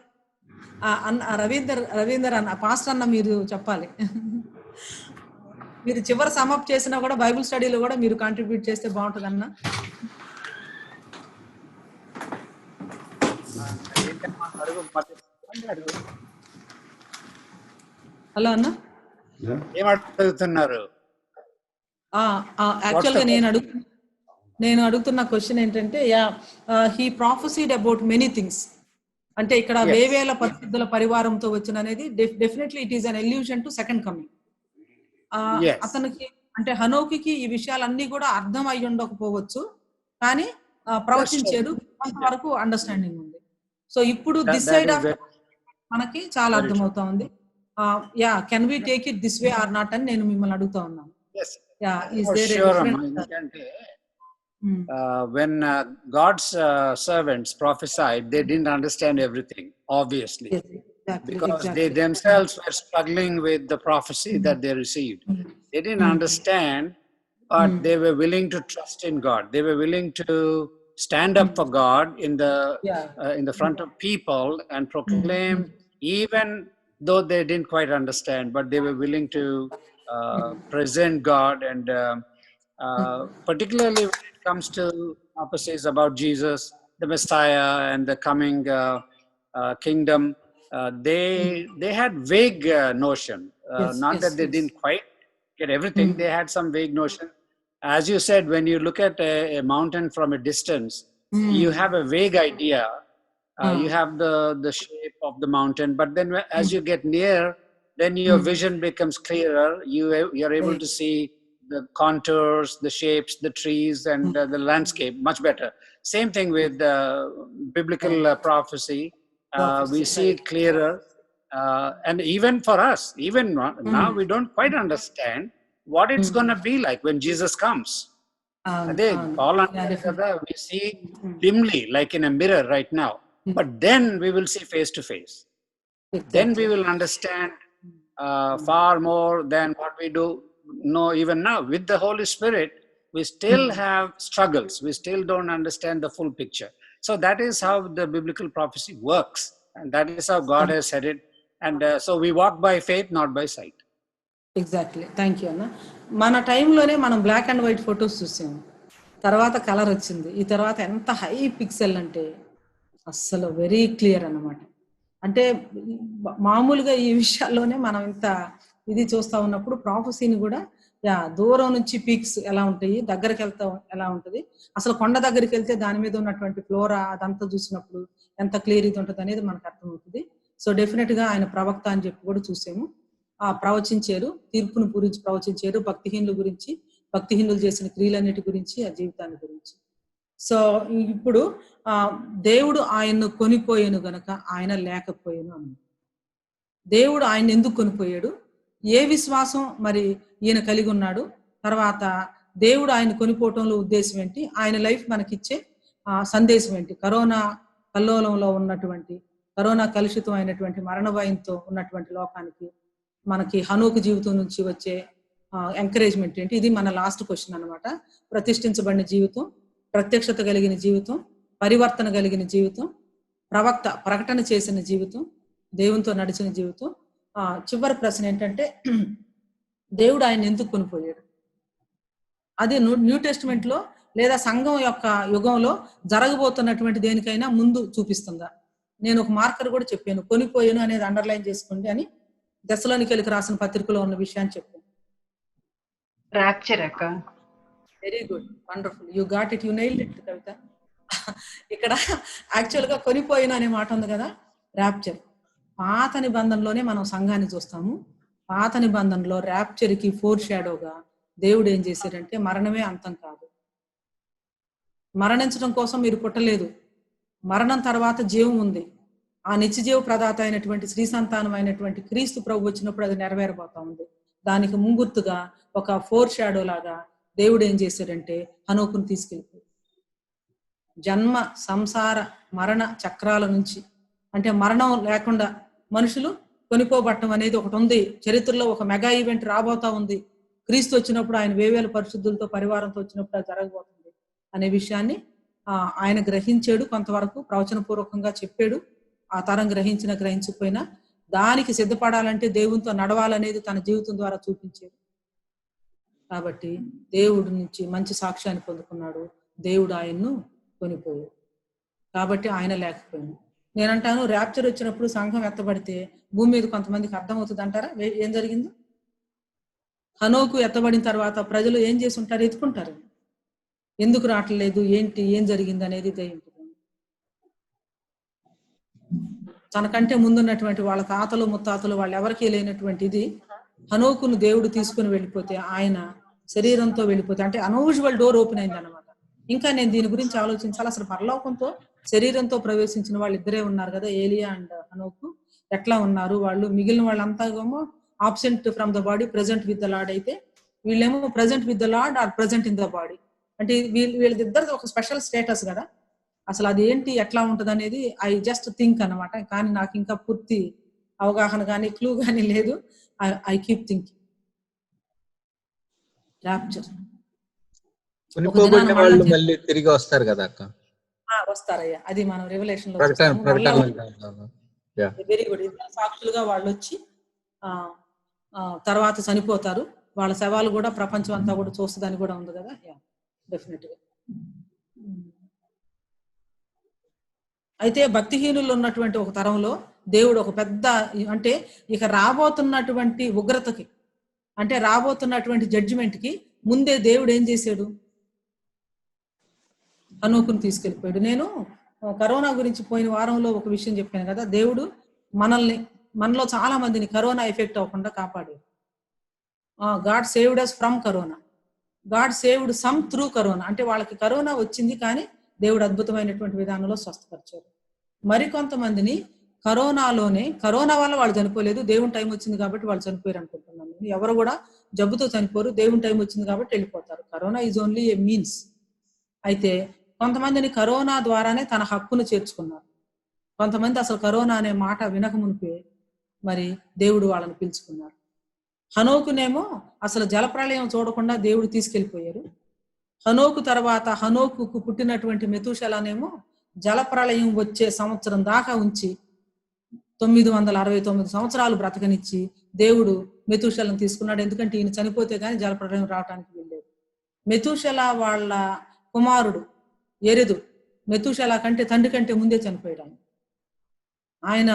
రవీందర్ అన్న, పాస్టర్ అన్న, మీరు చెప్పాలి. మీరు చివరి సమప్ చేసినా కూడా బైబిల్ స్టడీలో కూడా మీరు కాంట్రిబ్యూట్ చేస్తే బాగుంటుంది అన్న. హలో అన్న, ఏమడుగుతున్నారు? యాక్చువల్ గా నేను అడుగుతున్న క్వశ్చన్ ఏంటంటే, హీ ప్రాఫెసీడ్ అబౌట్ మెనీ థింగ్స్. అంటే ఇక్కడ వేవేల పరిశుద్ధుల పరివారంతో వచ్చిన అనేది definitely it is an elution to second coming. అతనికి అంటే హనోకి ఈ విషయాలన్నీ కూడా అర్థం అయి ఉండకపోవచ్చు, కానీ ప్రవచించాడు, కొంతవరకు అండర్స్టాండింగ్ ఉంది. సో ఇప్పుడు దిస్ సైడ్ ఆఫ్ మనకి చాలా అర్థమవుతా ఉంది. Can we take it this way or not అని నేను మిమ్మల్ని అడుగుతా ఉన్నాను. When God's servants prophesied, they didn't understand everything, obviously. Yes, exactly, because they themselves were struggling with the prophecy that they received. They didn't understand, but they were willing to trust in God. They were willing to stand up for God in the front of people and proclaim, even though they didn't quite understand, but they were willing to present God. And particularly when it comes to prophecies about Jesus, the Messiah, and the coming kingdom, they had vague notion. Not that they didn't quite get everything. They had some vague notion. As you said, when you look at a mountain from a distance, you have a vague idea. You have the shape of the mountain, but then as you get near, then your vision becomes clearer. You're able to see the contours, the shapes, the trees, and the landscape much better. Same thing with biblical prophecy. We see it clearer. And even for us, even now, we don't quite understand what it's going to be like when Jesus comes. We see dimly, like in a mirror right now. But then we will see face to face. Then we will understand far more than what we do know even now. With the Holy Spirit, we still have struggles. We still don't understand the full picture. So that is how the biblical prophecy works. And that is how God has said it. And so we walk by faith, not by sight. Exactly. Thank you అన్న. మన టైంలోనే మనం black and white photos చూసాము, తర్వాత colour వచ్చింది. ఈ తర్వాత ఎంత హై పిక్సెల్ అంటే అస్సలు వెరీ క్లియర్ అన్నమాట. అంటే మామూలుగా ఈ విషయాల్లోనే మనం ఇంత ఇది చూస్తూ ఉన్నప్పుడు ప్రాఫెసీని కూడా దూరం నుంచి పీక్స్ ఎలా ఉంటాయి, దగ్గరికి వెళ్తా ఎలా ఉంటుంది, అసలు కొండ దగ్గరికి వెళ్తే దాని మీద ఉన్నటువంటి ఫ్లోరా అదంతా చూసినప్పుడు ఎంత క్లియర్ ఇది ఉంటుంది అనేది మనకు అర్థమవుతుంది. సో డెఫినెట్ గా ఆయన ప్రవక్త అని చెప్పి కూడా చూసాము. ప్రవచించారు, తీర్పును గురించి ప్రవచించారు, భక్తిహీనుల గురించి, భక్తిహీనులు చేసిన క్రియలన్నిటి గురించి, ఆ జీవితాన్ని గురించి. సో ఇప్పుడు దేవుడు ఆయన్ను కొనిపోయాను గనక ఆయన లేకపోయాను అన్నాడు. దేవుడు ఆయన ఎందుకు కొనిపోయాడు, ఏ విశ్వాసం మరి ఈయన కలిగి ఉన్నాడు, తర్వాత దేవుడు ఆయన కొనిపోవటంలో ఉద్దేశం ఏంటి, ఆయన లైఫ్ మనకిచ్చే సందేశం ఏంటి, కరోనా కల్లోలంలో ఉన్నటువంటి, కరోనా కలుషితం అయినటువంటి మరణ భయంతో ఉన్నటువంటి లోకానికి మనకి హనోకు జీవితం నుంచి వచ్చే ఎంకరేజ్మెంట్ ఏంటి. ఇది మన లాస్ట్ క్వశ్చన్ అన్నమాట. ప్రతిష్ఠించబడిన జీవితం, ప్రత్యక్షత కలిగిన జీవితం, పరివర్తన కలిగిన జీవితం, ప్రకటన చేసిన జీవితం, దేవునితో నడిచిన జీవితం. చివరి ప్రశ్న ఏంటంటే దేవుడు ఆయన ఎందుకు కొనిపోయాడు. అది న్యూ టెస్టిమెంట్ లో లేదా సంఘం యొక్క యుగంలో జరగబోతున్నటువంటి దేనికైనా ముందు చూపిస్తుందా. నేను ఒక మార్కర్ కూడా చెప్పాను, కొనిపోయాను అనేది అండర్లైన్ చేసుకోండి అని దెస్సలోనికీయులకు రాసిన పత్రికలో ఉన్న విషయాన్ని చెప్పాను. రాప్చర్ అక్క. Very good, wonderful, you got it, you nailed it Kavitha. ఇక్కడ యాక్చువల్ గా కొనిపోయిన అనే మాట ఉంది కదా, ర్యాప్చర్. పాత నిబంధనలోనే మనం సంఘాన్ని చూస్తాము. పాత నిబంధనలో ర్యాప్చర్ కి ఫోర్ షాడోగా దేవుడు ఏం చేశాడంటే, మరణమే అంతం కాదు, మరణించడం కోసం మీరు పుట్టలేదు, మరణం తర్వాత జీవం ఉంది, ఆ నిత్యజీవ ప్రదాత అయినటువంటి శ్రీ సంతానం అయినటువంటి క్రీస్తు ప్రభు వచ్చినప్పుడు అది నెరవేరబోతా ఉంది. దానికి ముంగుర్తుగా ఒక ఫోర్ షాడో లాగా దేవుడు ఏం చేశాడంటే హనోకును తీసుకెళ్ళిపోయాడు. జన్మ సంసార మరణ చక్రాల నుంచి, అంటే మరణం లేకుండా మనుషులు కొనిపోబట్టం అనేది ఒకటి ఉంది. చరిత్రలో ఒక మెగా ఈవెంట్ రాబోతా ఉంది. క్రీస్తు వచ్చినప్పుడు, ఆయన వేవేల పరిశుద్ధులతో పరివారంతో వచ్చినప్పుడు అది జరగబోతుంది అనే విషయాన్ని ఆయన గ్రహించాడు. కొంతవరకు ప్రవచన పూర్వకంగా చెప్పాడు. ఆ తరం గ్రహించకపోయినా దానికి సిద్ధపడాలంటే దేవునితో నడవాలనేది తన జీవితం ద్వారా చూపించాడు. కాబట్టి దేవుడి నుంచి మంచి సాక్ష్యాన్ని పొందుకున్నాడు. దేవుడు ఆయన్ను కొనిపోయాడు కాబట్టి ఆయన లేకపోయాడు. నేనంటాను, ర్యాప్చర్ వచ్చినప్పుడు సంఘం ఎత్తబడితే భూమి మీద కొంతమందికి అర్థమవుతుంది అంటారా ఏం జరిగిందో. హనోకు ఎత్తబడిన తర్వాత ప్రజలు ఏం చేసి ఉంటారు, ఎత్తుకుంటారు. ఎందుకు రావట్లేదు, ఏంటి, ఏం జరిగింది అనేది దయ్యం. తనకంటే ముందున్నటువంటి వాళ్ళ తాతలు ముత్తాతలు వాళ్ళు ఎవరికీ లేనటువంటిది హనోకును దేవుడు తీసుకుని వెళ్ళిపోతే, ఆయన శరీరంతో వెళ్ళిపోతే, అంటే అనూజువల్ డోర్ ఓపెన్ అయింది అనమాట. ఇంకా నేను దీని గురించి ఆలోచించాలి. అసలు పరలోకంతో శరీరంతో ప్రవేశించిన వాళ్ళు ఇద్దరే ఉన్నారు కదా, ఏలియా అండ్ హనోకు. ఎట్లా ఉన్నారు వాళ్ళు? మిగిలిన వాళ్ళంతా ఏమో absent from the body, present with the lord. అయితే వీళ్ళేమో present with the lord or present in the body. అంటే వీళ్ళిద్దరిది ఒక స్పెషల్ స్టేటస్ కదా. అసలు అది ఏంటి, ఎట్లా ఉంటుంది అనేది ఐ జస్ట్ థింక్ అనమాట. కానీ నాకు ఇంకా పూర్తి అవగాహన కానీ క్లూ కానీ లేదు. I keep thinking. ర్యాప్చర్. చనిపోబడిన వాళ్ళు మళ్ళీ తిరిగి వస్తారు కదా అక్క. వస్తారయ్యా, అది మనం రెవల్యూషన్ లో వెరీ గుడ్. సాక్షులుగా వాళ్ళు వచ్చి తర్వాత చనిపోతారు, వాళ్ళ శవాలు కూడా ప్రపంచం అంతా కూడా చూస్తుందని కూడా ఉంది కదా. డెఫినెట్ గా. అయితే భక్తిహీనులు ఉన్నటువంటి ఒక తరంలో దేవుడు ఒక పెద్ద, అంటే ఇక రాబోతున్నటువంటి ఉగ్రతకి, అంటే రాబోతున్నటువంటి జడ్జిమెంట్ కి ముందే దేవుడు ఏం చేశాడు, హనోకుని తీసుకెళ్ళిపోయాడు. నేను కరోనా గురించి పోయిన వారంలో ఒక విషయం చెప్పాను కదా, దేవుడు మనలో చాలా మందిని కరోనా ఎఫెక్ట్ అవ్వకుండా కాపాడాడు. God saved us from corona, God saved some through corona. అంటే వాళ్ళకి కరోనా వచ్చింది కానీ దేవుడు అద్భుతమైనటువంటి విధానంలో స్వస్థపరిచారు. మరికొంతమందిని కరోనా వల్ల వాళ్ళు చనిపోలేదు, దేవుని టైం వచ్చింది కాబట్టి వాళ్ళు చనిపోయారు అనుకుంటున్నాను. ఎవరు కూడా జబ్బుతో చనిపోరు, దేవుని టైం వచ్చింది కాబట్టి వెళ్ళిపోతారు. Corona is only A means. అయితే కొంతమందిని కరోనా ద్వారానే తన హక్కును చేర్చుకున్నారు. కొంతమంది అసలు కరోనా అనే మాట వినక మునిపే మరి దేవుడు వాళ్ళని పిలుచుకున్నారు. హనోకునేమో అసలు జలప్రళయం చూడకుండా దేవుడు తీసుకెళ్లిపోయారు. హనోకు తర్వాత హనోకుకు పుట్టినటువంటి మెతూషెలనేమో జలప్రళయం వచ్చే సంవత్సరం దాకా ఉంచి 969 సంవత్సరాలు బ్రతకనిచ్చి దేవుడు మెతూషెలను తీసుకున్నాడు. ఎందుకంటే ఈయన చనిపోతే గానీ జలప్రళయం రావడానికి వెళ్ళలేదు. మెతూషెల వాళ్ళ కుమారుడు ఎరెదు మెతూషెల కంటే తండ్రి కంటే ముందే చనిపోయాడు. ఆయన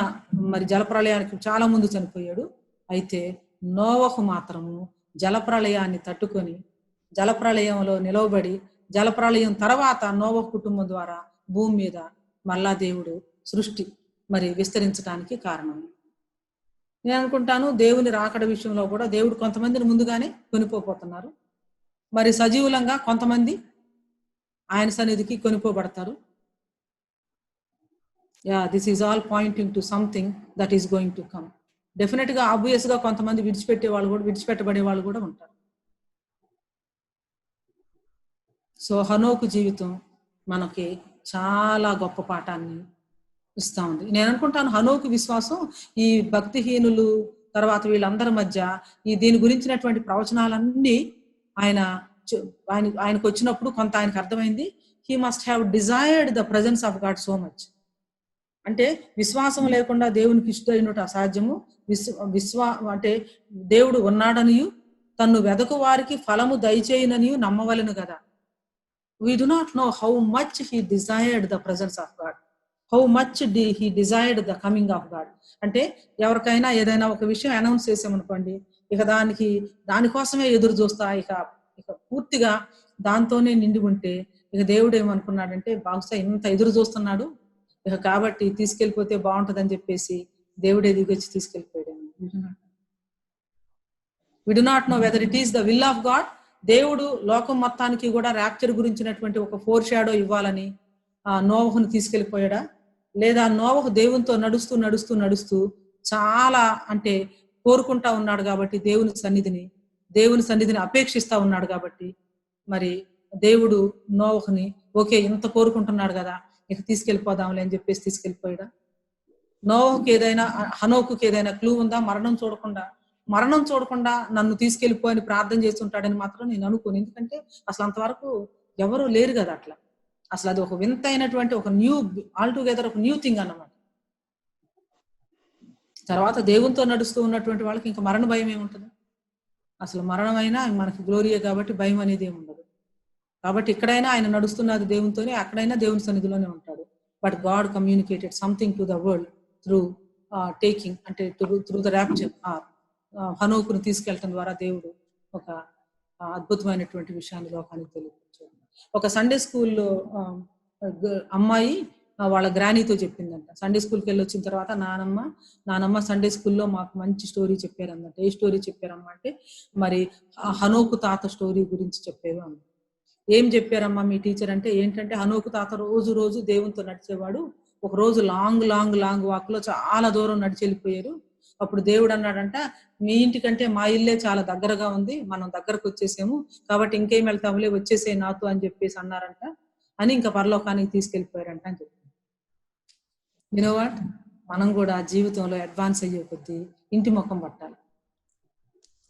మరి జలప్రళయానికి చాలా ముందు చనిపోయాడు. అయితే నోవహు మాత్రము జలప్రళయాన్ని తట్టుకొని జలప్రళయంలో నిలవబడి, జలప్రళయం తర్వాత నోవహు కుటుంబం ద్వారా భూమి మీద మళ్ళా దేవుడు సృష్టి మరి విస్తరించడానికి కారణం. నేను అనుకుంటాను దేవుని రాకడ విషయంలో కూడా దేవుడు కొంతమందిని ముందుగానే కొనిపోతున్నారు. మరి సజీవులంగా కొంతమంది ఆయన సన్నిధికి కొనిపోబడతారు. This is all pointing to something that is going to come. Definite గా ఆబ్వియస్ గా కొంతమంది విడిచిపెట్టబడే వాళ్ళు కూడా ఉంటారు. సో హనోకు జీవితం మనకి చాలా గొప్ప పాఠాన్ని ఇస్తా ఉంది. నేను అనుకుంటాను హనోకు విశ్వాసం ఈ భక్తిహీనులు తర్వాత వీళ్ళందరి మధ్య దీని గురించినటువంటి ప్రవచనాలన్నీ ఆయనకు వచ్చినప్పుడు కొంత ఆయనకు అర్థమైంది. He must have desired the presence of God so much. అంటే విశ్వాసం లేకుండా దేవునికి ఇష్టమైనట అసాధ్యము. అంటే దేవుడు ఉన్నాడనియు తన్ను వెదకు వారికి ఫలము దయచేయననియు నమ్మవలను కదా. We do not know how much he desired the presence of God, how much he desired the coming of God. అంటే ఎవరికైనా ఏదైనా ఒక విషయం అనౌన్స్ చేసామనుకోండి, ఇక దానికోసమే ఎదురు చూస్తా, ఇక పూర్తిగా దాంతోనే నిండి ఉంటే, ఇక దేవుడు ఏమనుకున్నాడంటే బహుశా ఇంత ఎదురు చూస్తున్నాడు ఇక కాబట్టి తీసుకెళ్ళిపోతే బాగుంటుందని చెప్పేసి దేవుడే దిగొచ్చి తీసుకెళ్ళిపోయాడు. We do not know whether it is the will of God. దేవుడు లోకం మొత్తానికి కూడా ర్యాప్చర్ గురించినటువంటి ఒక ఫోర్ షాడో ఇవ్వాలని నోవహును తీసుకెళ్లిపోయాడా, లేదా నోవహు దేవునితో నడుస్తూ నడుస్తూ నడుస్తూ చాలా అంటే కోరుకుంటా ఉన్నాడు కాబట్టి దేవుని సన్నిధిని అపేక్షిస్తా ఉన్నాడు కాబట్టి మరి దేవుడు నోవహుని ఓకే ఇంత కోరుకుంటున్నాడు కదా ఇక తీసుకెళ్లిపోదాంలే అని చెప్పేసి తీసుకెళ్లిపోయాడా. హనోకుకి ఏదైనా క్లూ ఉందా? మరణం చూడకుండా నన్ను తీసుకెళ్లిపోయి ప్రార్థన చేస్తుంటాడని మాత్రం నేను అనుకోను. ఎందుకంటే అసలు అంతవరకు ఎవరు లేరు కదా అట్లా. అసలు అది ఒక వింత అయినటువంటి ఒక ఆల్టుగెదర్ ఒక న్యూ థింగ్ అన్నమాట. తర్వాత దేవునితో నడుస్తూ ఉన్నటువంటి వాళ్ళకి ఇంకా మరణ భయం ఏముంటుంది? అసలు మరణం అయినా మనకి గ్లోరియే కాబట్టి భయం అనేది ఏమి ఉండదు. కాబట్టి ఇక్కడైనా ఆయన నడుస్తున్నది దేవునితోనే, అక్కడైనా దేవుని సన్నిధిలోనే ఉంటాడు. But God communicated something to the world through taking, అంటే త్రూ ద ర్యాప్చర్ హనోకును తీసుకెళ్ళటం ద్వారా దేవుడు ఒక అద్భుతమైనటువంటి విషయాన్ని లోకానికి తెలియపరిచాడు. ఒక సండే స్కూల్లో అమ్మాయి వాళ్ళ గ్రానీతో చెప్పిందంట. సండే స్కూల్కి వెళ్ళి వచ్చిన తర్వాత నానమ్మ సండే స్కూల్లో మాకు మంచి స్టోరీ చెప్పారన్నమాట. ఏ స్టోరీ చెప్పారమ్మా అంటే మరి హనోకు తాత స్టోరీ గురించి చెప్పారు అన్న. ఏం చెప్పారమ్మా మీ టీచర్ అంటే ఏంటంటే హనోకు తాత రోజు దేవునితో నడిచేవాడు. ఒక రోజు లాంగ్ లాంగ్ లాంగ్ వాక్ లో చాలా దూరం నడిచి వెళ్ళిపోయారు. అప్పుడు దేవుడు అన్నాడంట, మీ ఇంటికంటే మా ఇల్లే చాలా దగ్గరగా ఉంది, మనం దగ్గరకు వచ్చేసాము కాబట్టి ఇంకేం వెళ్తాములే వచ్చేసే నాతో అని చెప్పేసి అన్నారంట. అని ఇంకా పరలోకానికి తీసుకెళ్లిపోయారంట అని చెప్పారు. యు నో వాట్, మనం కూడా జీవితంలో అడ్వాన్స్ అయ్యే కొద్దీ ఇంటి ముఖం పట్టాలి.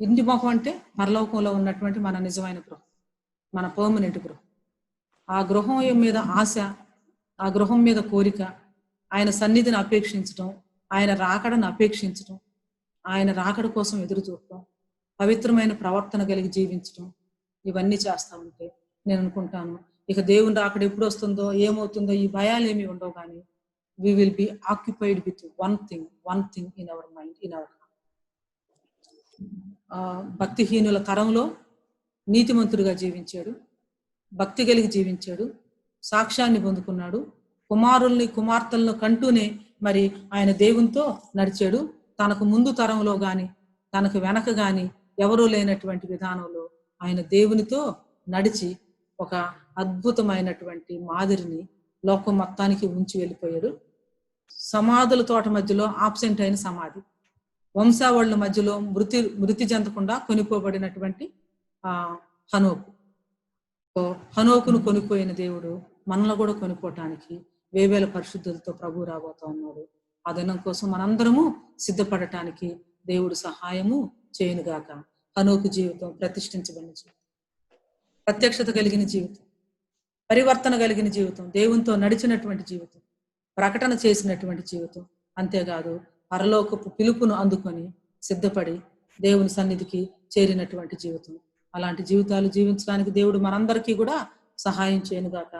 ఇంటి ముఖం అంటే పరలోకంలో ఉన్నటువంటి మన నిజమైన గృహం, మన పర్మనెంట్ గృహం. ఆ గృహం మీద ఆశ, ఆ గృహం మీద కోరిక, ఆయన సన్నిధిని అపేక్షించటం, ఆయన రాకడను అపేక్షించటం, ఆయన రాకడ కోసం ఎదురు చూడటం, పవిత్రమైన ప్రవర్తన కలిగి జీవించటం, ఇవన్నీ చేస్తా ఉంటే నేను అనుకుంటాను ఇక దేవుని రాకడ ఎప్పుడు వస్తుందో ఏమవుతుందో ఈ భయాలు ఏమి ఉండవు. కానీ we will be occupied with one thing in our mind, in our heart. భక్తిహీనుల తరంలో నీతిమంతుడిగా జీవించాడు, భక్తి కలిగి జీవించాడు, సాక్ష్యాన్ని పొందుకున్నాడు, కుమారుల్ని కుమార్తెలను కంటూనే మరి ఆయన దేవునితో నడిచాడు. తనకు ముందు తరంలో గాని తనకు వెనక గాని ఎవరూ లేనటువంటి విధానంలో ఆయన దేవునితో నడిచి ఒక అద్భుతమైనటువంటి మాదిరిని లోకం మొత్తానికి ఉంచి వెళ్ళిపోయాడు. సమాధుల తోట మధ్యలో ఆబ్సెంట్ అయిన సమాధి, వంశావళుల మధ్యలో మృతి చెందకుండా కొనిపోబడినటువంటి హనోకును కొనిపోయిన దేవుడు మనలో కూడా కొనిపోవటానికి వేవేల పరిశుద్ధులతో ప్రభు రాబోతా ఉన్నాడు. ఆ దినం కోసం మనందరము సిద్ధపడటానికి దేవుడు సహాయము చేయనుగాక. హనోకు జీవితం ప్రతిష్ఠించబడిన జీవితం, ప్రత్యక్షత కలిగిన జీవితం, పరివర్తన కలిగిన జీవితం, దేవునితో నడిచినటువంటి జీవితం, ప్రకటన చేసినటువంటి జీవితం, అంతేకాదు పరలోకపు పిలుపును అందుకొని సిద్ధపడి దేవుని సన్నిధికి చేరినటువంటి జీవితం. అలాంటి జీవితాలు జీవించడానికి దేవుడు మనందరికీ కూడా సహాయం చేయనుగాక.